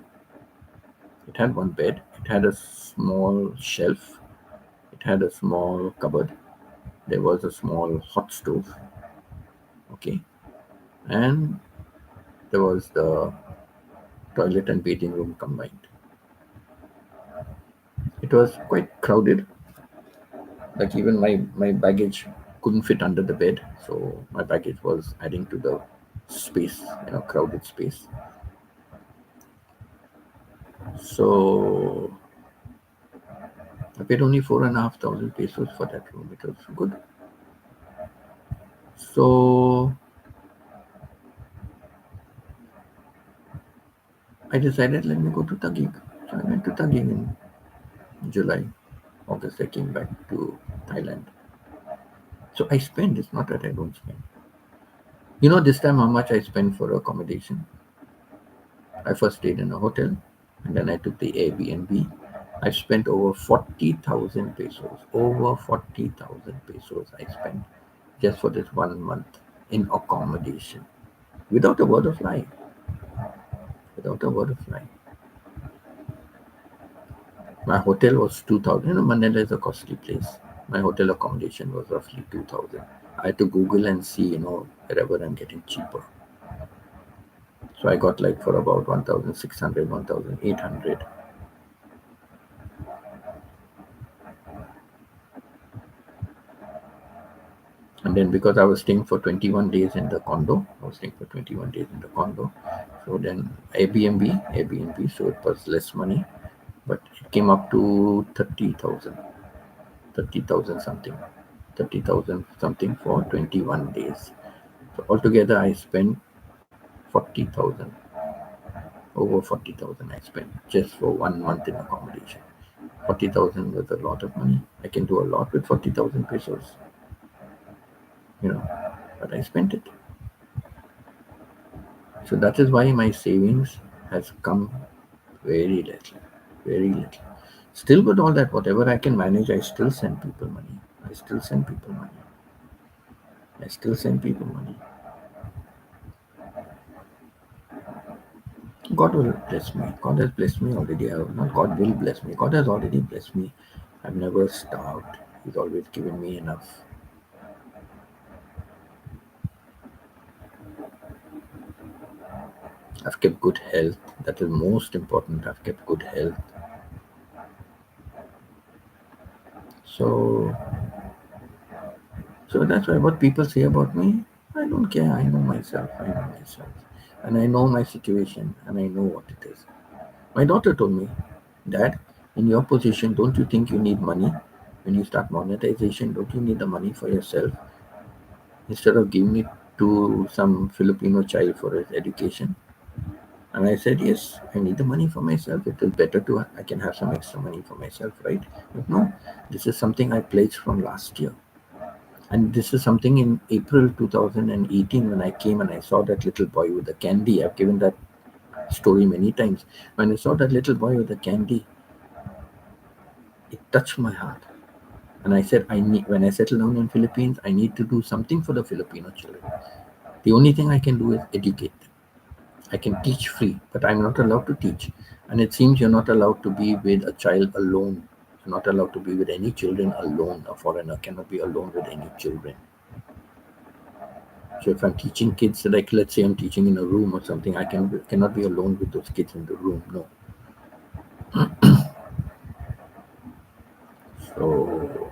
S1: It had one bed. It had a small shelf. It had a small cupboard. There was a small hot stove. Okay. And there was the toilet and bathing room combined. It was quite crowded. Like even my baggage couldn't fit under the bed. So my baggage was adding to the space, crowded space. So I paid only 4,500 pesos for that room. It was good. So I decided, let me go to Taguig. So I went to Taguig in July. August, I came back to Thailand. So I spend. It's not that I don't spend. This time how much I spent for accommodation? I first stayed in a hotel, and then I took the Airbnb. I spent over 40,000 pesos. Over 40,000 pesos I spent just for this 1 month in accommodation. Without a word of lie. Without a word of lie. My hotel was 2,000. Manila is a costly place. My hotel accommodation was roughly 2,000. I had to Google and see, wherever I'm getting cheaper. So I got like for about 1,600, 1,800. And then because I was staying for 21 days in the condo, So then Airbnb, so it was less money, but it came up to 30,000 something for 21 days. So altogether I spent 40,000, over 40,000 I spent just for 1 month in accommodation. 40,000 was a lot of money. I can do a lot with 40,000 pesos, but I spent it. So that is why my savings has come very little, very little. Still with all that, whatever I can manage, I still send people money. I still send people money. God will bless me. God has blessed me already. Not God will bless me. God has already blessed me. I've never starved. He's always given me enough. I've kept good health. That is most important. I've kept good health. So that's why what people say about me, I don't care. I know myself. And I know my situation, and I know what it is. My daughter told me, Dad, in your position, don't you think you need money? When you start monetization, don't you need the money for yourself? Instead of giving it to some Filipino child for his education. And I said, yes, I need the money for myself. It is better I can have some extra money for myself, right? But no, this is something I pledged from last year. And this is something in April 2018 when I came and I saw that little boy with the candy. I've given that story many times. When I saw that little boy with the candy, it touched my heart. And I said, when I settle down in Philippines, I need to do something for the Filipino children. The only thing I can do is educate them. I can teach free, but I'm not allowed to teach. And it seems you're not allowed to be with a child alone. You're not allowed to be with any children alone. A foreigner cannot be alone with any children. So if I'm teaching kids, like let's say I'm teaching in a room or something, I cannot be alone with those kids in the room. No. So,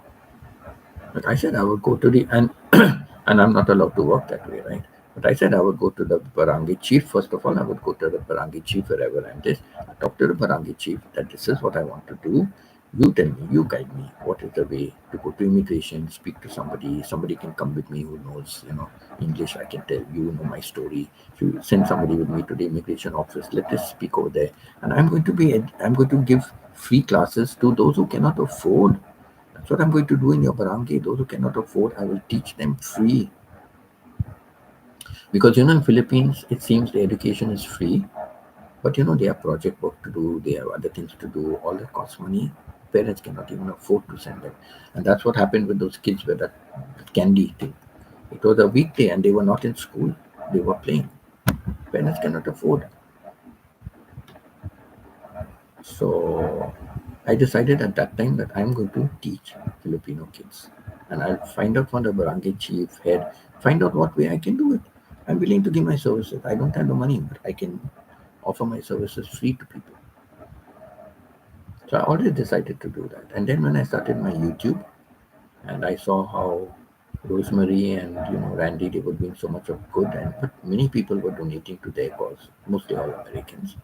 S1: but I said I would go to the and I'm not allowed to work that way, right? But I said I would go to the Barangi chief. First of all, I would go to the Barangi chief wherever I'm this. I talk to the Barangi chief that this is what I want to do. You tell me, you guide me. What is the way to go to immigration, speak to somebody? Somebody can come with me who knows, English. I can tell you know my story. If you send somebody with me to the immigration office, let us speak over there. And I'm going to give free classes to those who cannot afford. That's what I'm going to do in your Barangi. Those who cannot afford, I will teach them free. Because in Philippines, it seems the education is free, but they have project work to do, they have other things to do, all that costs money. Parents cannot even afford to send them. And that's what happened with those kids with that candy thing. It was a weekday and they were not in school, they were playing. Parents cannot afford. So I decided at that time that I'm going to teach Filipino kids. And I'll find out from the barangay chief, head, find out what way I can do it. I'm willing to give my services. I don't have the money, but I can offer my services free to people. So I already decided to do that. And then when I started my YouTube and I saw how Rosemary and Randy, they were doing so much of good, and but many people were donating to their cause, mostly all Americans.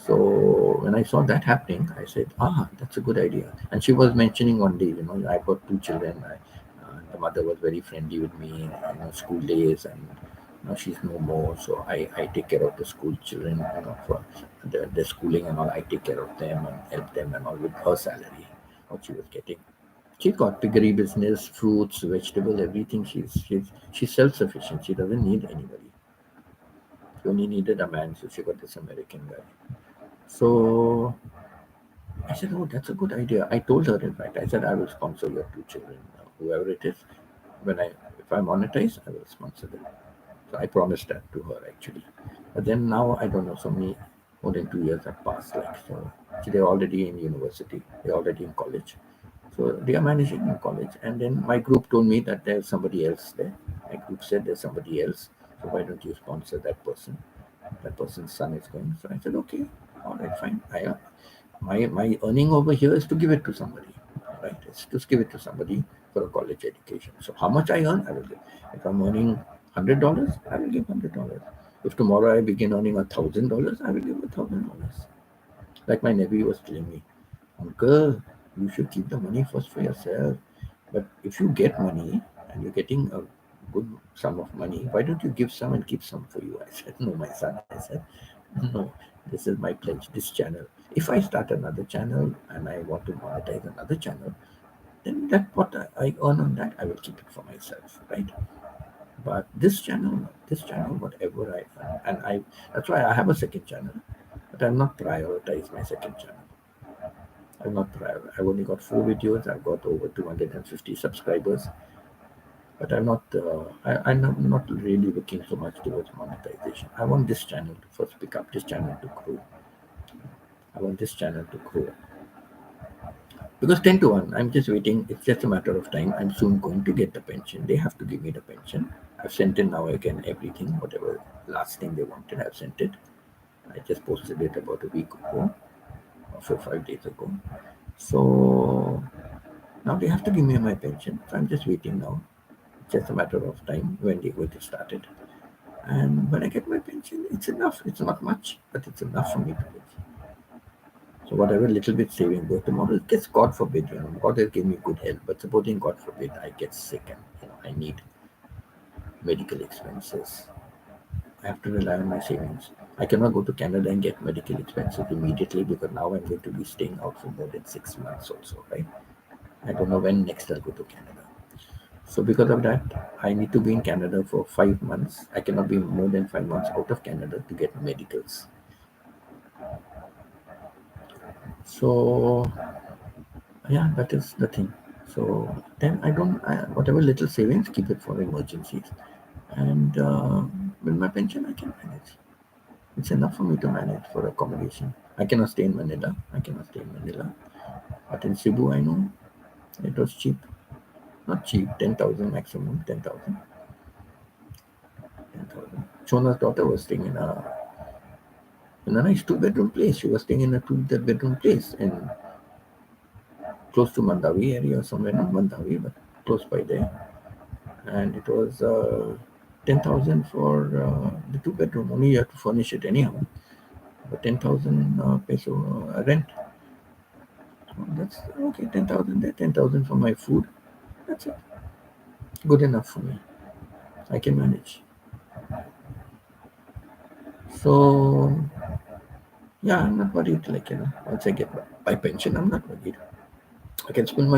S1: So when I saw that happening, I said, that's a good idea. And she was mentioning one day, I've got two children. The mother was very friendly with me, school days, and she's no more. So I take care of the school children, for the schooling and all. I take care of them and help them and all with her salary, what she was getting. She got piggery business, fruits, vegetable, everything. She's self-sufficient. She doesn't need anybody. She only needed a man, so she got this American guy. So I said, "Oh, that's a good idea." I told her, in fact, I said, "I will sponsor your two children, whoever it is. If I monetize, I will sponsor them." So I promised that to her actually. But then now I don't know. So many more than 2 years have passed. They're already in university. They're already in college. So they are managing in college. And then my group told me that there's somebody else there. My group said there's somebody else. So why don't you sponsor that person? That person's son is going. So I said, okay, all right, fine. My earning over here is to give it to somebody, right? It's to give it to somebody for a college education. So how much I earn, I will give. If I'm earning $100, I will give $100. If tomorrow I begin earning $1,000, I will give $1,000. Like my nephew was telling me, Uncle, you should keep the money first for yourself. But if you get money and you're getting a good sum of money, why don't you give some and keep some for you? I said, no, my son. I said, no, this is my pledge, this channel. If I start another channel and I want to monetize another channel, then that what I earn on that, I will keep it for myself, right? But this channel, whatever I earn, and that's why I have a second channel, but I've not prioritized my second channel. I've only got 4 videos. I've got over 250 subscribers, but I'm not really looking so much towards monetization. I want this channel to first pick up, this channel to grow. I want this channel to grow. Because 10 to 1, I'm just waiting. It's just a matter of time. I'm soon going to get the pension. They have to give me the pension. I've sent in now again everything, whatever last thing they wanted, I've sent it. I just posted it about a week ago, or 4 or 5 days ago. So now they have to give me my pension. So I'm just waiting now. It's just a matter of time when they're going to start it. And when I get my pension, it's enough. It's not much, but it's enough for me to live. So whatever little bit saving goes tomorrow, it gets, God forbid, God has given me good health, but supposing God forbid I get sick and I need medical expenses, I have to rely on my savings. I cannot go to Canada and get medical expenses immediately because now I'm going to be staying out for more than 6 months also, right? I don't know when next I'll go to Canada. So because of that, I need to be in Canada for 5 months. I cannot be more than 5 months out of Canada to get medicals. So yeah, that is the thing. So then whatever little savings, keep it for emergencies. And with my pension, I can manage. It's enough for me to manage for accommodation. I cannot stay in Manila. But in Cebu, I know it was cheap. Not cheap, 10,000 maximum, 10,000. 10,000. Chona's daughter was staying in a nice 2-bedroom place. She was staying in a 2-bedroom place in close to Mandavi area, somewhere, not Mandavi, but close by there. And it was 10,000 for the 2-bedroom. Only you have to furnish it anyhow. But 10,000 peso rent. So that's okay. 10,000 there, 10,000 for my food. That's it. Good enough for me. I can manage. So yeah, I'm not worried. Like, once I get my pension, I'm not worried. I can spend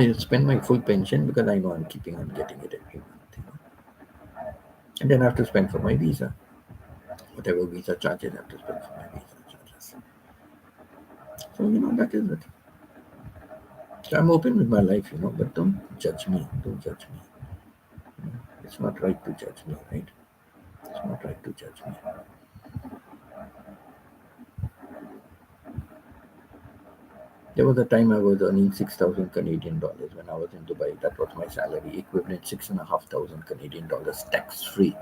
S1: my full pension because I know I'm keeping on getting it every month. And then I have to spend for my visa. Whatever visa charges, I have to spend for my visa charges. So that is it. So I'm open with my life, but don't judge me. Don't judge me. It's not right to judge me, right? It's not right to judge me. There was a time I was earning 6,000 Canadian dollars when I was in Dubai. That was my salary, equivalent 6,500 Canadian dollars, tax free.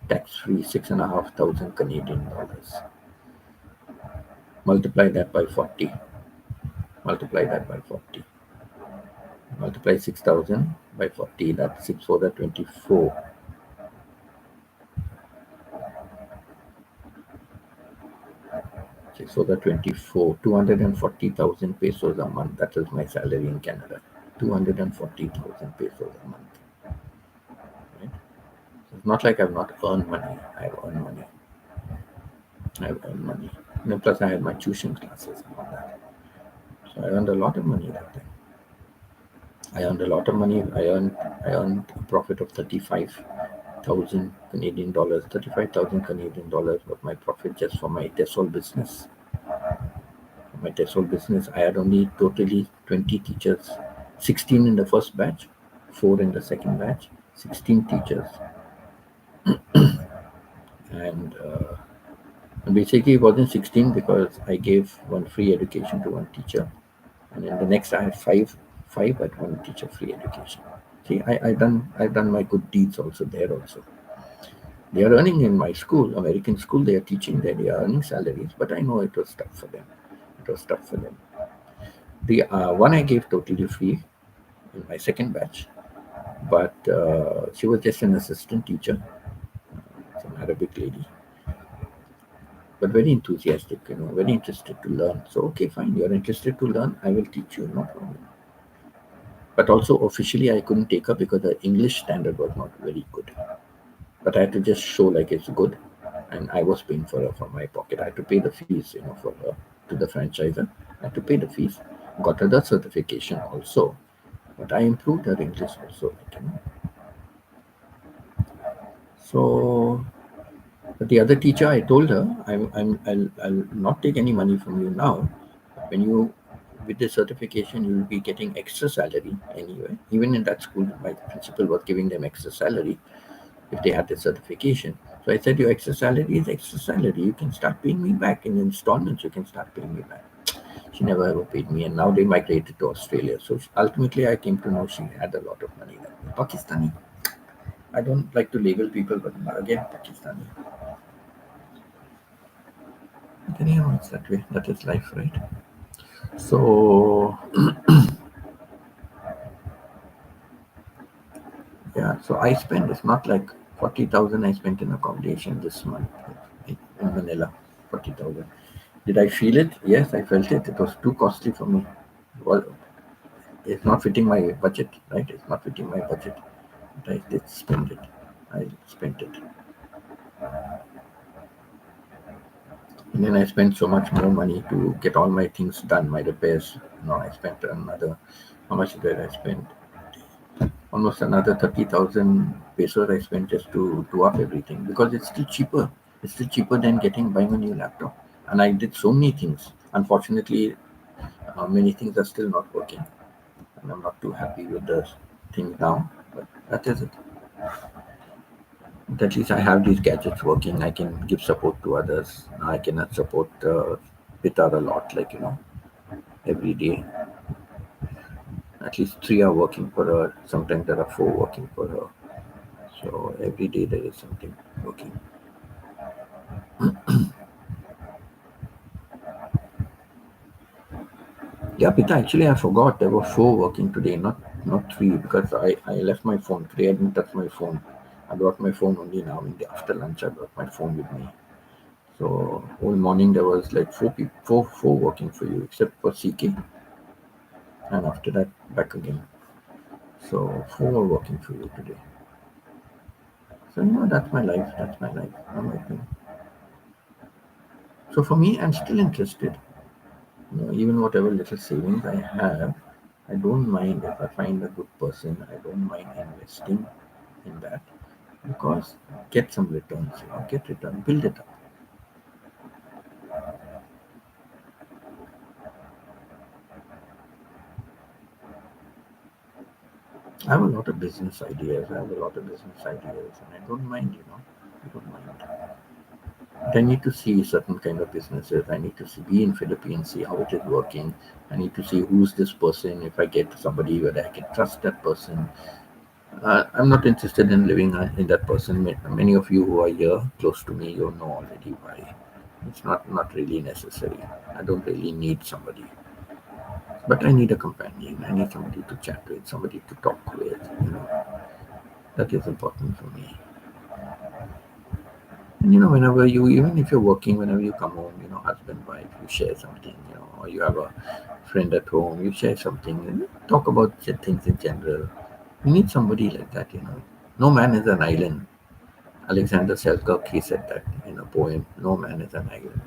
S1: Tax free, 6,500 Canadian dollars. Multiply that by 40. Multiply that by 40. Multiply 6,000 by 40. That's 6 for the 24. So the 24, 240,000 pesos a month. That is my salary in Canada. 240,000 pesos a month. Right? So it's not like I've not earned money. I've earned money. I've earned money. And plus I had my tuition classes and all that. So I earned a lot of money that time. I earned a lot of money. I earned a profit of 35,000 Canadian dollars. 35,000 Canadian dollars was my profit just for my Tesol business. My Tesol business, I had only totally 20 teachers, 16 in the first batch, 4 in the second batch, 16 teachers. And basically it wasn't 16 because I gave one free education to one teacher. And then the next I had five but one teacher free education. See, I've done my good deeds also there also. They are earning in my school, American school, they are teaching there, they are earning salaries, but I know it was tough for them. It was tough for them. The one I gave totally free in my second batch, but she was just an assistant teacher, some Arabic lady, but very enthusiastic, very interested to learn. So, okay, fine, you're interested to learn, I will teach you, no problem. But also officially I couldn't take her because the English standard was not very good. But I had to just show like it's good, and I was paying for her from my pocket. I had to pay the fees, for her to the franchisor. I had to pay the fees. Got her the certification also, but I improved her English also. So, but the other teacher, I told her, I'll not take any money from you now. When you, with the certification, you will be getting extra salary anyway. Even in that school, my principal was giving them extra salary if they had the certification. So I said, your extra salary is extra salary. You can start paying me back in installments. You can start paying me back. She never ever paid me, and now they migrated to Australia. So ultimately, I came to know she had a lot of money. Pakistani. I don't like to label people, but again, Pakistani. But anyhow, it's that way. That is life, right? So yeah. So I spend. It's not like 40,000 I spent in accommodation this month in Manila. 40,000. Did I feel it? Yes, I felt it. It was too costly for me. Well, it's not fitting my budget, right? It's not fitting my budget. But I did spend it. I spent it. And then I spent so much more money to get all my things done, my repairs. I spent another, how much did I spend? Almost another 30,000 pesos I spent just to do up everything because it's still cheaper. It's still cheaper than buying a new laptop. And I did so many things. Unfortunately, many things are still not working. And I'm not too happy with the thing now. But that is it. But at least I have these gadgets working. I can give support to others. I cannot support Pitar a lot, every day. At least 3 are working for her. Sometimes there are 4 working for her. So every day there is something working. Yeah, Pita, actually, I forgot there were four working today, not three, because I left my phone today. I didn't touch my phone. I brought my phone only now in the after lunch. I brought my phone with me. So whole morning there was like four working for you, except for CK, and after that back again. So four were working for you today. So that's my life. That's my life. I'm open. So for me, I'm still interested. Even whatever little savings I have, I don't mind if I find a good person. I don't mind investing in that because get some returns. Get return, build it up. I have a lot of business ideas. And I don't mind. I don't mind. But I need to see certain kind of businesses. I need to be in Philippines, see how it is working. I need to see who's this person. If I get somebody where I can trust that person, I'm not interested in living in that person. Many of you who are here close to me, you know already why. It's not really necessary. I don't really need somebody, but I need a companion. I need somebody to chat with, somebody to talk with. That is important for me. And whenever you, even if you're working, whenever you come home, husband, wife, you share something, or you have a friend at home, you share something, and talk about things in general. You need somebody like that. No man is an island. Alexander Selkirk, he said that in a poem, no man is an island.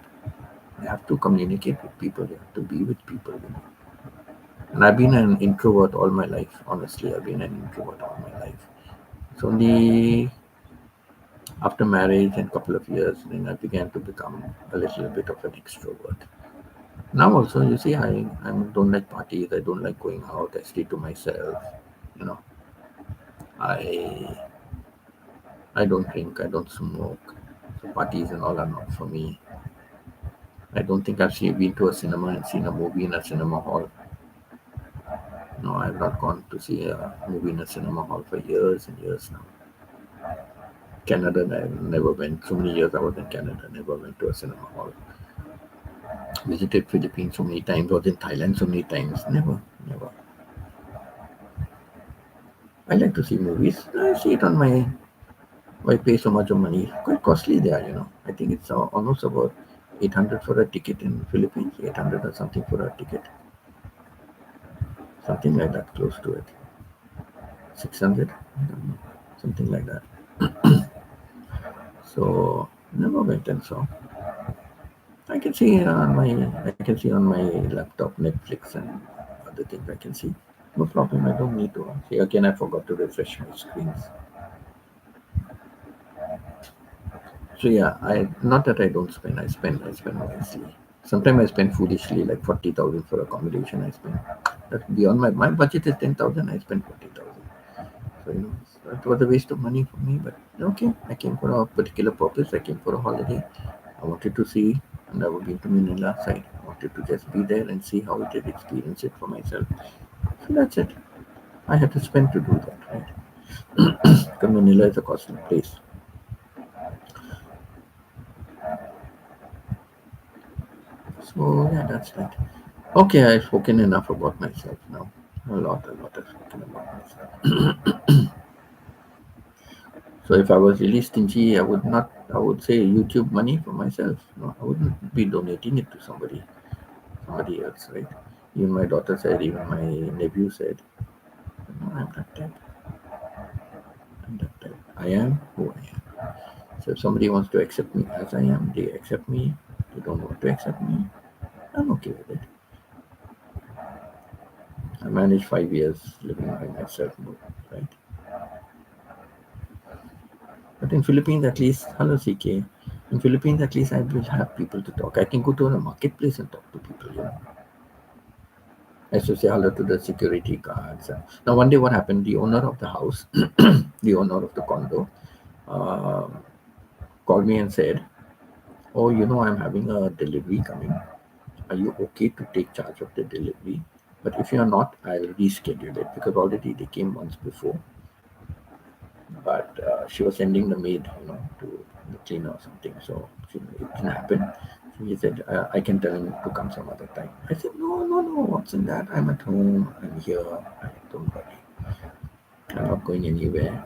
S1: You have to communicate with people, you have to be with people. And I've been an introvert all my life, honestly, I've been an introvert all my life. It's only after marriage and a couple of years, then I began to become a little bit of an extrovert. Now also, you see, I don't like parties, I don't like going out, I stay to myself, you know. I I don't drink, I don't smoke. So parties and all are not for me. I don't think been to a cinema and seen a movie in a cinema hall. No, I've not gone to see a movie in a cinema hall for years and years now. Canada, I never went. So many years I was in Canada, never went to a cinema hall. Visited Philippines so many times, was in Thailand so many times. Never. I like to see movies. I see it on my. Why pay so much of money? Quite costly there. I think it's almost about 800 for a ticket in Philippines. 800 or something for a ticket. Something like that, close to it. 600, something like that. So never went and saw. I can see on my laptop Netflix and other things I can see. No problem. I don't need to see again. I forgot to refresh my screens. So yeah, I not that I don't spend. I spend wisely. Sometimes I spend foolishly, like 40,000 for accommodation. I spend that's beyond my budget is 10,000. I spend 40,000. So it was a waste of money for me. But okay, I came for a particular purpose. I came for a holiday. I wanted to see, and I've been to Manila side. I wanted to just be there and see how it is, experience it for myself. So that's it. I had to spend to do that, right? Because Manila is a costly place. So yeah, that's that. Okay, I've spoken enough about myself now. A lot I've spoken about myself. So if I was really stingy, I would not. I would say YouTube money for myself. No, I wouldn't be donating it to somebody else, right? Even my daughter said, even my nephew said, no, I'm not that. I'm that type. I am who I am. So if somebody wants to accept me as I am, they accept me. They don't want to accept me. I'm okay with it. I managed 5 years living by myself, right? But in Philippines, at least, hello CK. In Philippines, at least I will have people to talk. I can go to a marketplace and talk to people. I used to say hello to the security guards. Now, one day, what happened? The owner of the house, the owner of the condo, uh, called me and said, "Oh, I'm having a delivery coming. Are you okay to take charge of the delivery? But if you're not, I'll reschedule it because already they came once before. But she was sending the maid, to the cleaner or something. So it didn't happen. He said, I can tell him to come some other time. I said, no, what's in that? I'm at home, I'm here, don't worry. I'm not going anywhere.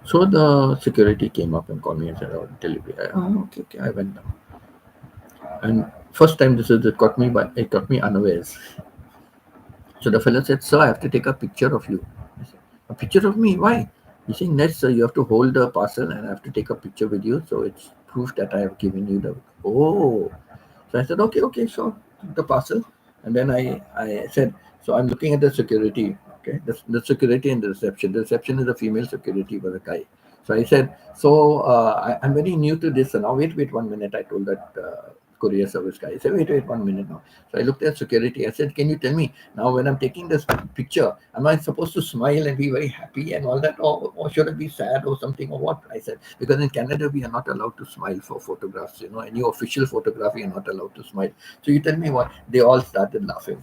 S1: So the security came up and called me and said, oh, delivery. Okay, I went down. And first time it caught me unawares. So the fellow said, sir, I have to take a picture of you. I said, a picture of me? Why? He's saying, next, sir, you have to hold the parcel and I have to take a picture with you. So it's proof that I have given you the. Oh. So I said, okay, sure. Took the parcel. And then I said, so I'm looking at the security. Okay. The security and the reception. The reception is a female security was a guy. So I said, so I'm very new to this. And now, wait 1 minute. I told that courier service guy. I said, wait 1 minute now. So I looked at security. I said, can you tell me now when I'm taking this picture, am I supposed to smile and be very happy and all that? Or should I be sad or something or what? I said, because in Canada, we are not allowed to smile for photographs. Any official photograph, you're not allowed to smile. So you tell me what? They all started laughing.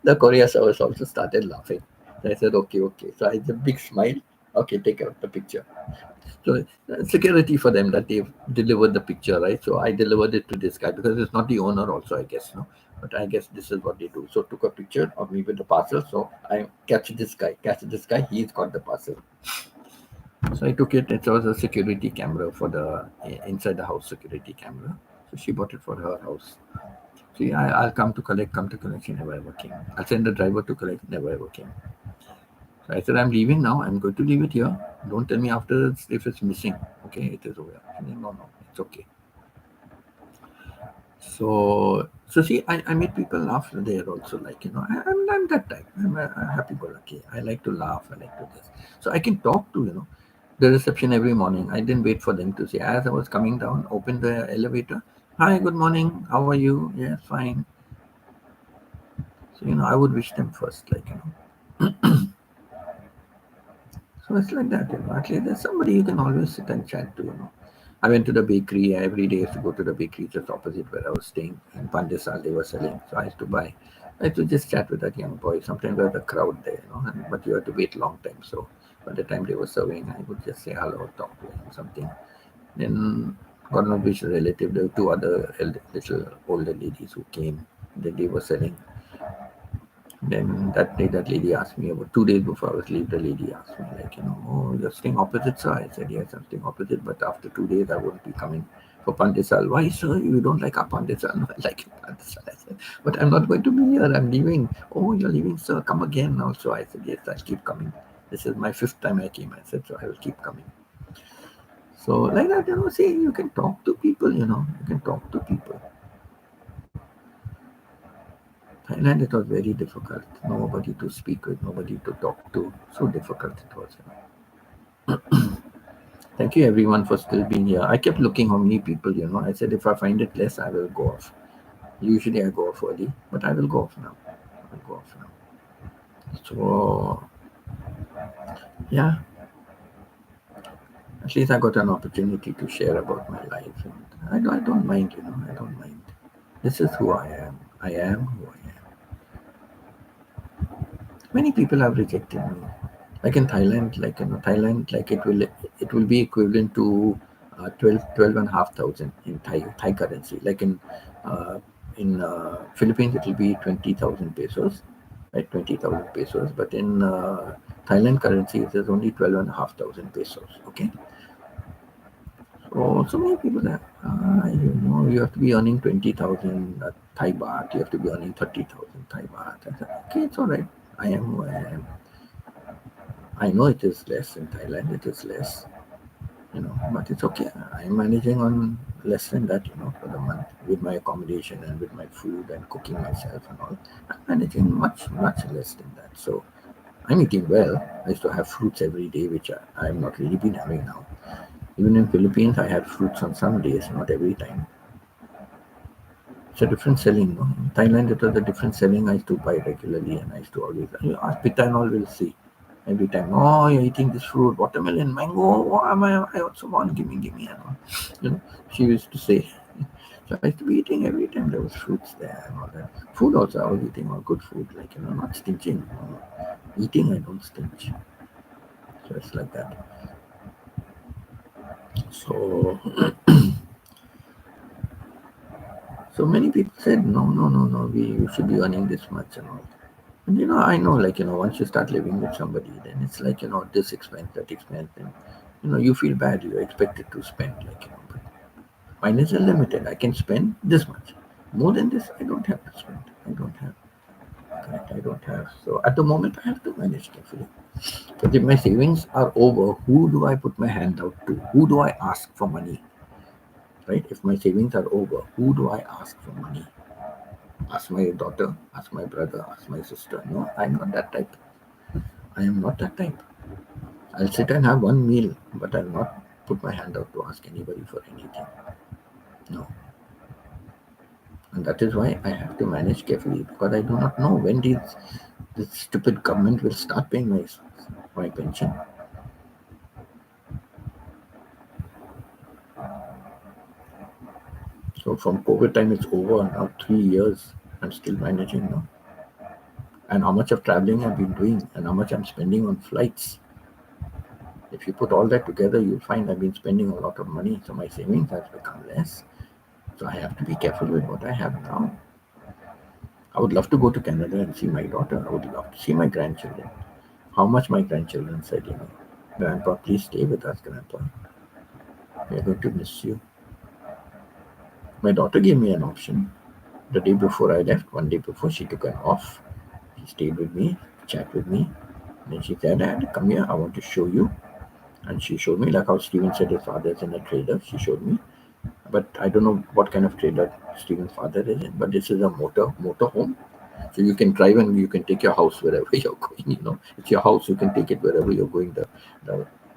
S1: The courier service also started laughing. So I said, okay. So I had a big smile. Okay, take out the picture. So security for them that they've delivered the picture, right? So I delivered it to this guy because it's not the owner also, I guess, no. But I guess this is what they do. So took a picture of me with the parcel. So I catch this guy. He's got the parcel. So I took it. It was a security camera for the inside the house security camera. So she bought it for her house. See, I'll come to collect. She never ever came. I'll send the driver to collect. Never ever came. So I said, I'm leaving now. I'm going to leave it here. Don't tell me afterwards if it's missing. Okay, it is over. I said, no, it's okay. So see, I make people laugh there also. Like, I'm that type. I'm a happy-go-lucky. I like to laugh. I like to this. So I can talk to, the reception every morning. I didn't wait for them to say. As I was coming down, open the elevator. Hi, good morning. How are you? Yes, fine. So, I would wish them first, like, So it's like that, At least there's somebody you can always sit and chat to. I went to the bakery. Every day I used to go to the bakery just opposite where I was staying. In Pandesal, they were selling. So I used to buy. I used to just chat with that young boy. Sometimes there was a crowd there, but you had to wait a long time. So by the time they were serving, I would just say hello, talk to him, something. Then, God knows which relative, there were two other little older ladies who came. Then they were selling. Then that day, that lady asked me about 2 days before I was leave. The lady asked me, like, oh, you're staying opposite, sir. I said, yes, I'm staying opposite, but after 2 days, I won't be coming for Pandesal. Why, sir? You don't like our Pandesal? No, I like Pandesal. I said, but I'm not going to be here. I'm leaving. Oh, you're leaving, sir. Come again also. I said, yes, I'll keep coming. This is my 5th time I came. I said, so I will keep coming. So, like that, see, you can talk to people, you can talk to people. Thailand, it was very difficult. Nobody to speak with, nobody to talk to. So difficult it was. Thank you everyone for still being here. I kept looking how many people, I said if I find it less, I will go off. Usually I go off early, but I will go off now. So, yeah. At least I got an opportunity to share about my life. And I don't mind, I don't mind. This is who I am. I am who I am. Many people have rejected me. Like in Thailand, it will be equivalent to 12 and a half thousand in Thai currency. Like in Philippines, it will be 20,000 pesos, right? 20,000 pesos. But in Thailand currency, it is only 12 and a half thousand pesos. Okay. So many people have, you have to be earning 20,000 Thai baht. You have to be earning 30,000 Thai baht. I said, okay, it's all right. I am who I am. I know it is less in Thailand. It is less, but it's okay. I'm managing on less than that, for the month with my accommodation and with my food and cooking myself and all. I'm managing much, much less than that. So I'm eating well. I used to have fruits every day, which I have not really been having now. Even in Philippines, I had fruits on some days, not every time. It's a different selling. No? In Thailand, it was a different selling. I used to buy regularly, and I used to always ask Pita and all will see every time. Oh, you're eating this fruit, watermelon, mango. Oh, I also want. Give me, and all. She used to say. So I used to be eating every time there was fruits there and all that. Food also, I was eating all good food, like not stinching. Eating, I don't stinch. So it's like that. So. So many people said, no, no, no, no, you should be earning this much and all. And I know, like, once you start living with somebody, then it's like, this expense, that expense, and, you feel bad. You're expected to spend, like, but mine is unlimited. I can spend this much. More than this, I don't have to spend. I don't have. Correct, I don't have. So at the moment, I have to manage carefully. But if my savings are over, who do I put my hand out to? Who do I ask for money? Right? If my savings are over, who do I ask for money? Ask my daughter, ask my brother, ask my sister. No, I'm not that type. I am not that type. I'll sit and have one meal, but I'll not put my hand out to ask anybody for anything. No. And that is why I have to manage carefully, because I do not know when this stupid government will start paying my pension. So from COVID time, it's over now. 3 years, I'm still managing now. And how much of traveling I've been doing, and how much I'm spending on flights. If you put all that together, you'll find I've been spending a lot of money. So my savings has become less. So I have to be careful with what I have now. I would love to go to Canada and see my daughter. I would love to see my grandchildren. How much my grandchildren said, Grandpa, please stay with us, Grandpa. We are going to miss you. My daughter gave me an option. The day before I left, one day before, she took an off. She stayed with me, chat with me. And then she said, Dad, come here, I want to show you. And she showed me, like how Steven said his father is in a trader. She showed me. But I don't know what kind of trader Steven's father is in. But this is a motor home. So you can drive and you can take your house wherever you're going. It's your house. You can take it wherever you're going. The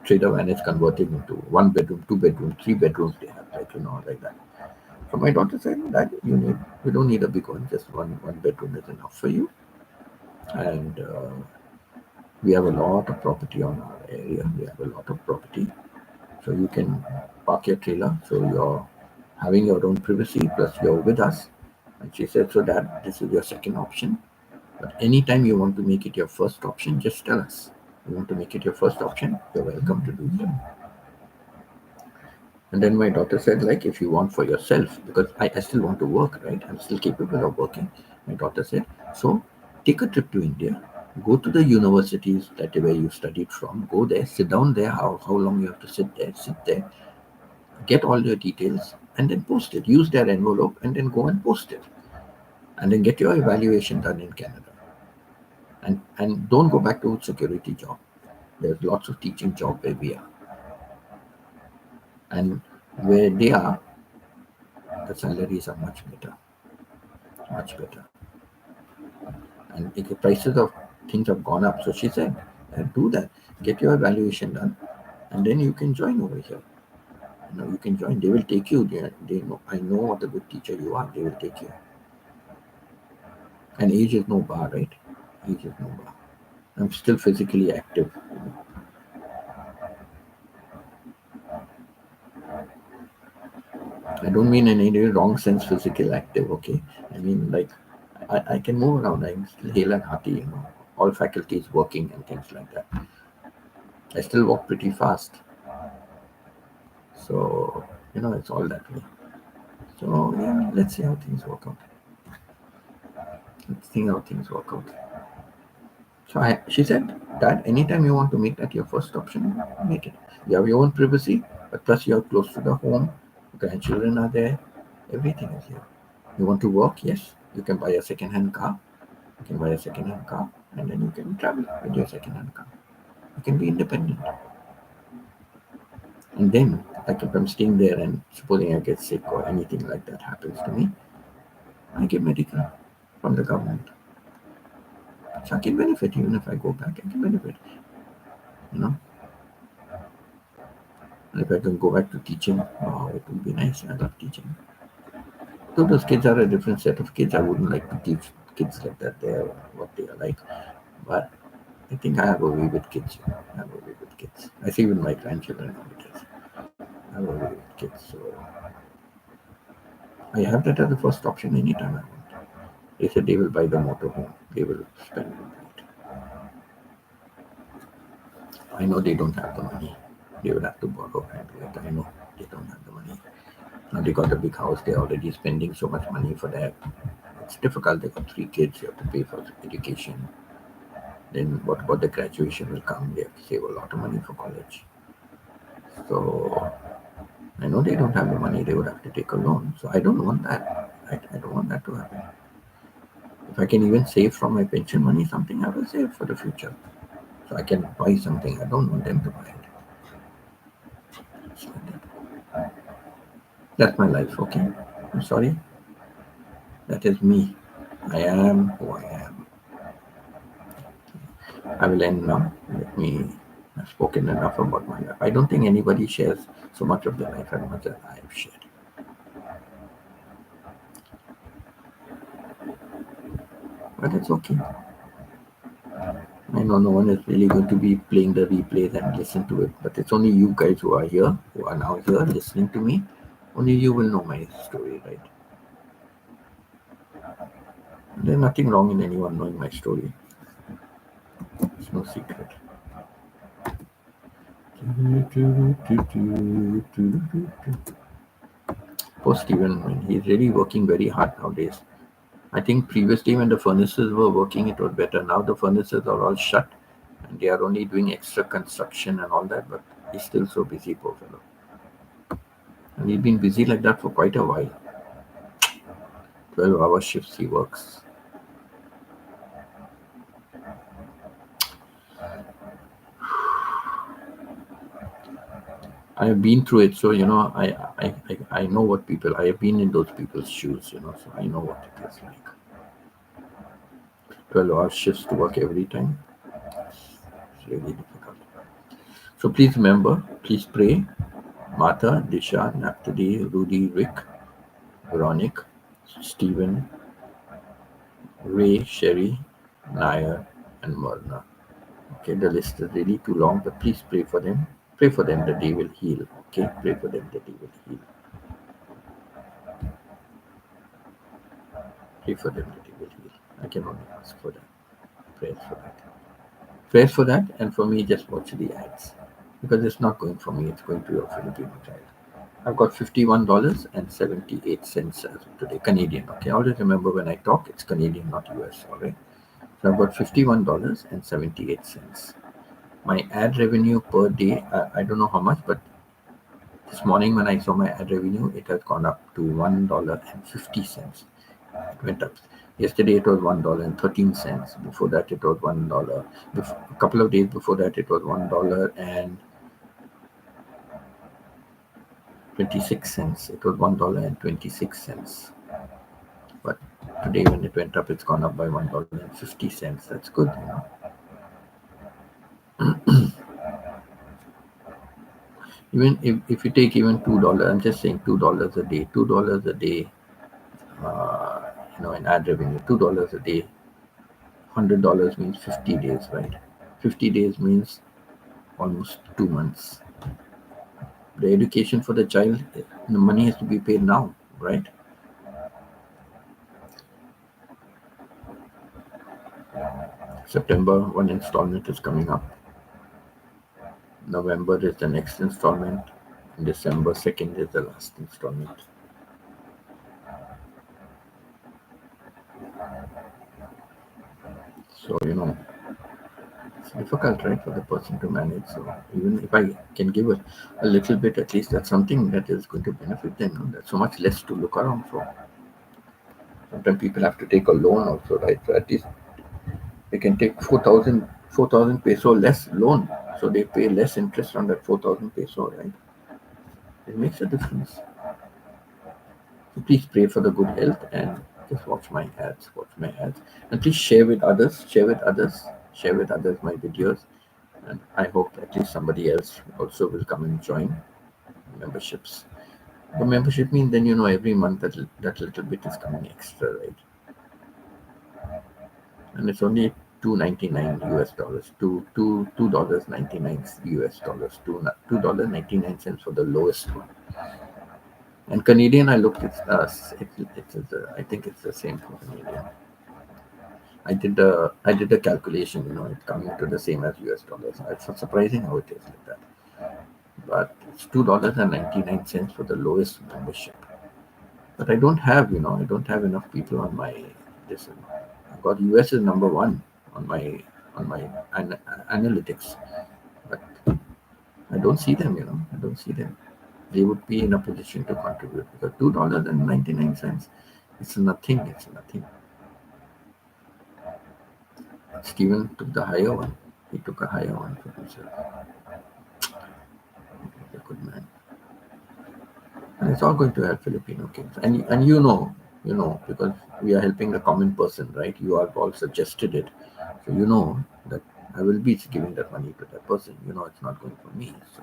S1: trader van is converted into 1 bedroom, 2 bedroom, 3 bedrooms. They have like that. So my daughter said that you don't need a big one. Just one bedroom is enough for you. And we have a lot of property on our area. We have a lot of property. So you can park your trailer. So you're having your own privacy, plus you're with us. And she said, so that this is your second option. But anytime you want to make it your first option, just tell us. You want to make it your first option, you're welcome to do so. And then my daughter said, like, if you want for yourself, because I still want to work, right? I'm still capable of working. My daughter said, so take a trip to India, go to the universities where you studied from, go there, sit down there, how long you have to sit there, get all your details, and then post it. Use their envelope and then go and post it. And then get your evaluation done in Canada. And don't go back to security job. There's lots of teaching job where we are. And where they are, the salaries are much better. Much better. And the prices of things have gone up. So she said, do that. Get your evaluation done. And then you can join over here. You can join. They will take you. They know. I know what a good teacher you are. They will take you. And age is no bar, right? Age is no bar. I'm still physically active. I don't mean in any wrong sense physical active, okay? I mean, like, I can move around. I'm still hale and hearty, all faculties working and things like that. I still walk pretty fast. So, it's all that way. So, yeah, let's see how things work out. Let's see how things work out. So she said that anytime you want to make that your first option, make it. You have your own privacy, but plus you're close to the home, grandchildren are there, everything is here. You want to work? Yes. You can buy a second-hand car. You can buy a second-hand car, and then you can travel with your second-hand car. You can be independent. And then, like if I'm staying there and supposing I get sick or anything like that happens to me, I get medical from the government. So I can benefit even if I go back. I can benefit. And if I can go back to teaching, wow, it would be nice. I love teaching. So those kids are a different set of kids. I wouldn't like to teach kids like that. They're what they are like. But I think I have a way with kids. I have a way with kids. I see with my grandchildren nowadays. I have a way with kids. So I have that as the first option anytime I want. They said they will buy the motorhome. They will spend it. I know they don't have the money. They will have to borrow and do it. I know they don't have the money. Now they got a big house. They're already spending so much money for that. It's difficult. They got 3 kids. You have to pay for education. Then what about the graduation will come? They have to save a lot of money for college. So I know they don't have the money. They would have to take a loan. So I don't want that. I don't want that to happen. If I can even save from my pension money something, I will save for the future. So I can buy something. I don't want them to buy it. That's my life, okay? I'm sorry. That is me. I am who I am. I will end now. Let me. I've spoken enough about my life. I don't think anybody shares so much of their life as much as I have shared. But it's okay. I know no one is really going to be playing the replays and listen to it, but it's only you guys who are here, who are now here listening to me. Only you will know my story, right? There's nothing wrong in anyone knowing my story. It's no secret. Poor Stephen, he's really working very hard nowadays. I think previously when the furnaces were working, it was better. Now the furnaces are all shut and they are only doing extra construction and all that, but he's still so busy, poor fellow. And he's been busy like that for quite a while. 12-hour shifts he works. I have been through it, so I know what people. I have been in those people's shoes, so I know what it is like. 12-hour shifts to work every time. It's really difficult. So please remember, please pray. Martha, Disha, Naphtali, Rudy, Rick, Veronic, Stephen, Ray, Sherry, Nair, and Myrna. Okay, the list is really too long, but please pray for them. Pray for them that they will heal. Okay, pray for them that they will heal. Pray for them that they will heal. I can only ask for that. Prayers for that. Prayers for that, and for me, just watch the ads. Because it's not going for me, it's going to your Filipino child. I've got $51.78 as of today, Canadian. Okay, always remember when I talk, it's Canadian, not US. All right. So I've got $51.78. My ad revenue per day, I don't know how much, but this morning when I saw my ad revenue, it has gone up to $1.50. It went up. Yesterday it was $1.13. Before that it was $1. A couple of days before that it was $1.26. It was $1.26. But today when it went up, it's gone up by $1.50. That's good, Even if you take even $2, I'm just saying $2 a day, $2 a day, in ad revenue, $2 a day, $100 means 50 days, right? 50 days means almost 2 months. The education for the child, the money has to be paid now, right? September, one installment is coming up. November is the next installment. December 2nd is the last installment. So, it's difficult, right, for the person to manage. So even if I can give a little bit, at least that's something that is going to benefit them. There's so much less to look around for. Sometimes people have to take a loan also, right? So at least they can take 4,000 peso less loan. So they pay less interest on that 4,000 peso, right? It makes a difference. So please pray for the good health and just watch my ads. And please share with others my videos. And I hope at least somebody else also will come and join memberships. The membership means then every month that little bit is coming extra, right? And it's only $2.99 US dollars, $2.99 US dollars, $2.99 for the lowest one. And Canadian, I looked, I think it's the same for Canadian. I did the calculation, it's coming to the same as US dollars. It's surprising how it is like that. but it's $2.99 for the lowest membership. But I don't have, I don't have enough people on my this. I got US is number one on my analytics, but I don't see them. I don't see them. They would be in a position to contribute because $2.99. It's nothing. It's nothing. Steven took the higher one. He took a higher one for himself. He's a good man. And it's all going to help Filipino kids. And because we are helping the common person, right? You have all suggested it. So that I will be giving that money to that person. It's not going for me. So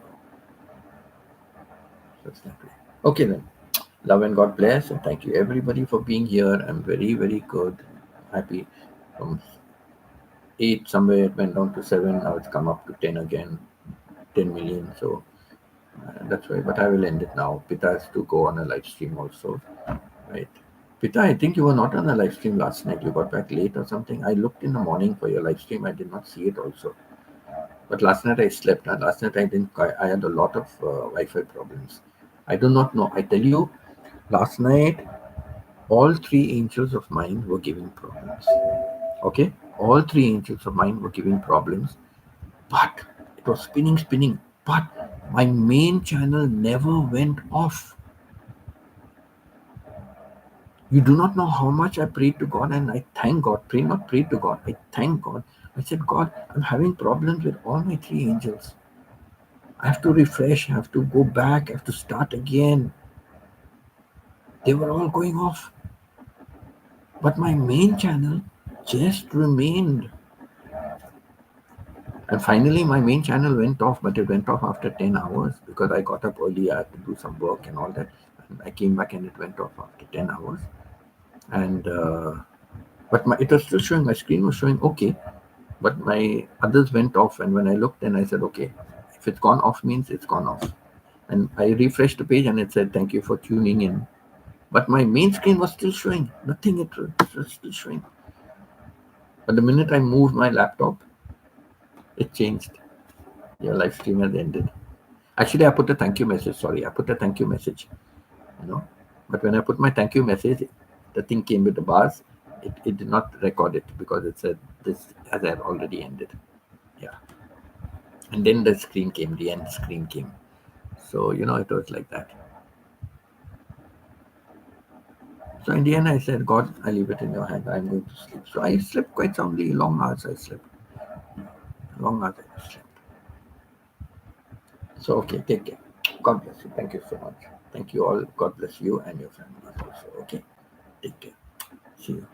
S1: it's that way. Okay then. Love and God bless, and thank you everybody for being here. I'm very, very good. Happy. From 8 somewhere it went down to 7. Now it's come up to 10 again. 10 million. So that's why. But I will end it now. Pita has to go on a live stream also. Right. Pita, I think you were not on a live stream last night. You got back late or something. I looked in the morning for your live stream. I did not see it also. But last night I slept. And last night I didn't. I had a lot of Wi-Fi problems. I do not know. I tell you, last night all 3 angels of mine were giving problems. Okay, all 3 angels of mine were giving problems, but it was spinning. But my main channel never went off. You do not know how much I prayed to God, and I thank God. Not pray to God. I thank God. I said, God, I'm having problems with all my 3 angels. I have to refresh. I have to go back. I have to start again. They were all going off. But my main channel just remained. And finally, my main channel went off, but it went off after 10 hours because I got up early. I had to do some work and all that. And I came back and it went off after 10 hours. And but it was still showing. My screen was showing okay, but my others went off. And when I looked, and I said, okay, if it's gone off means it's gone off. And I refreshed the page and it said, thank you for tuning in. But my main screen was still showing. Nothing, it was still showing. But the minute I moved my laptop, it changed. Your live stream has ended. Actually, I put a thank you message. Sorry, I put a thank you message. But when I put my thank you message, the thing came with the bars. It did not record it because it said this has already ended. Yeah. And then the screen came, the end screen came. So, it was like that. So in the end, I said, God, I leave it in your hand. I'm going to sleep. So I slept quite soundly. Long hours I slept. Long hours I slept. So, okay, take care. God bless you. Thank you so much. Thank you all. God bless you and your families also. Okay. Take care. See you.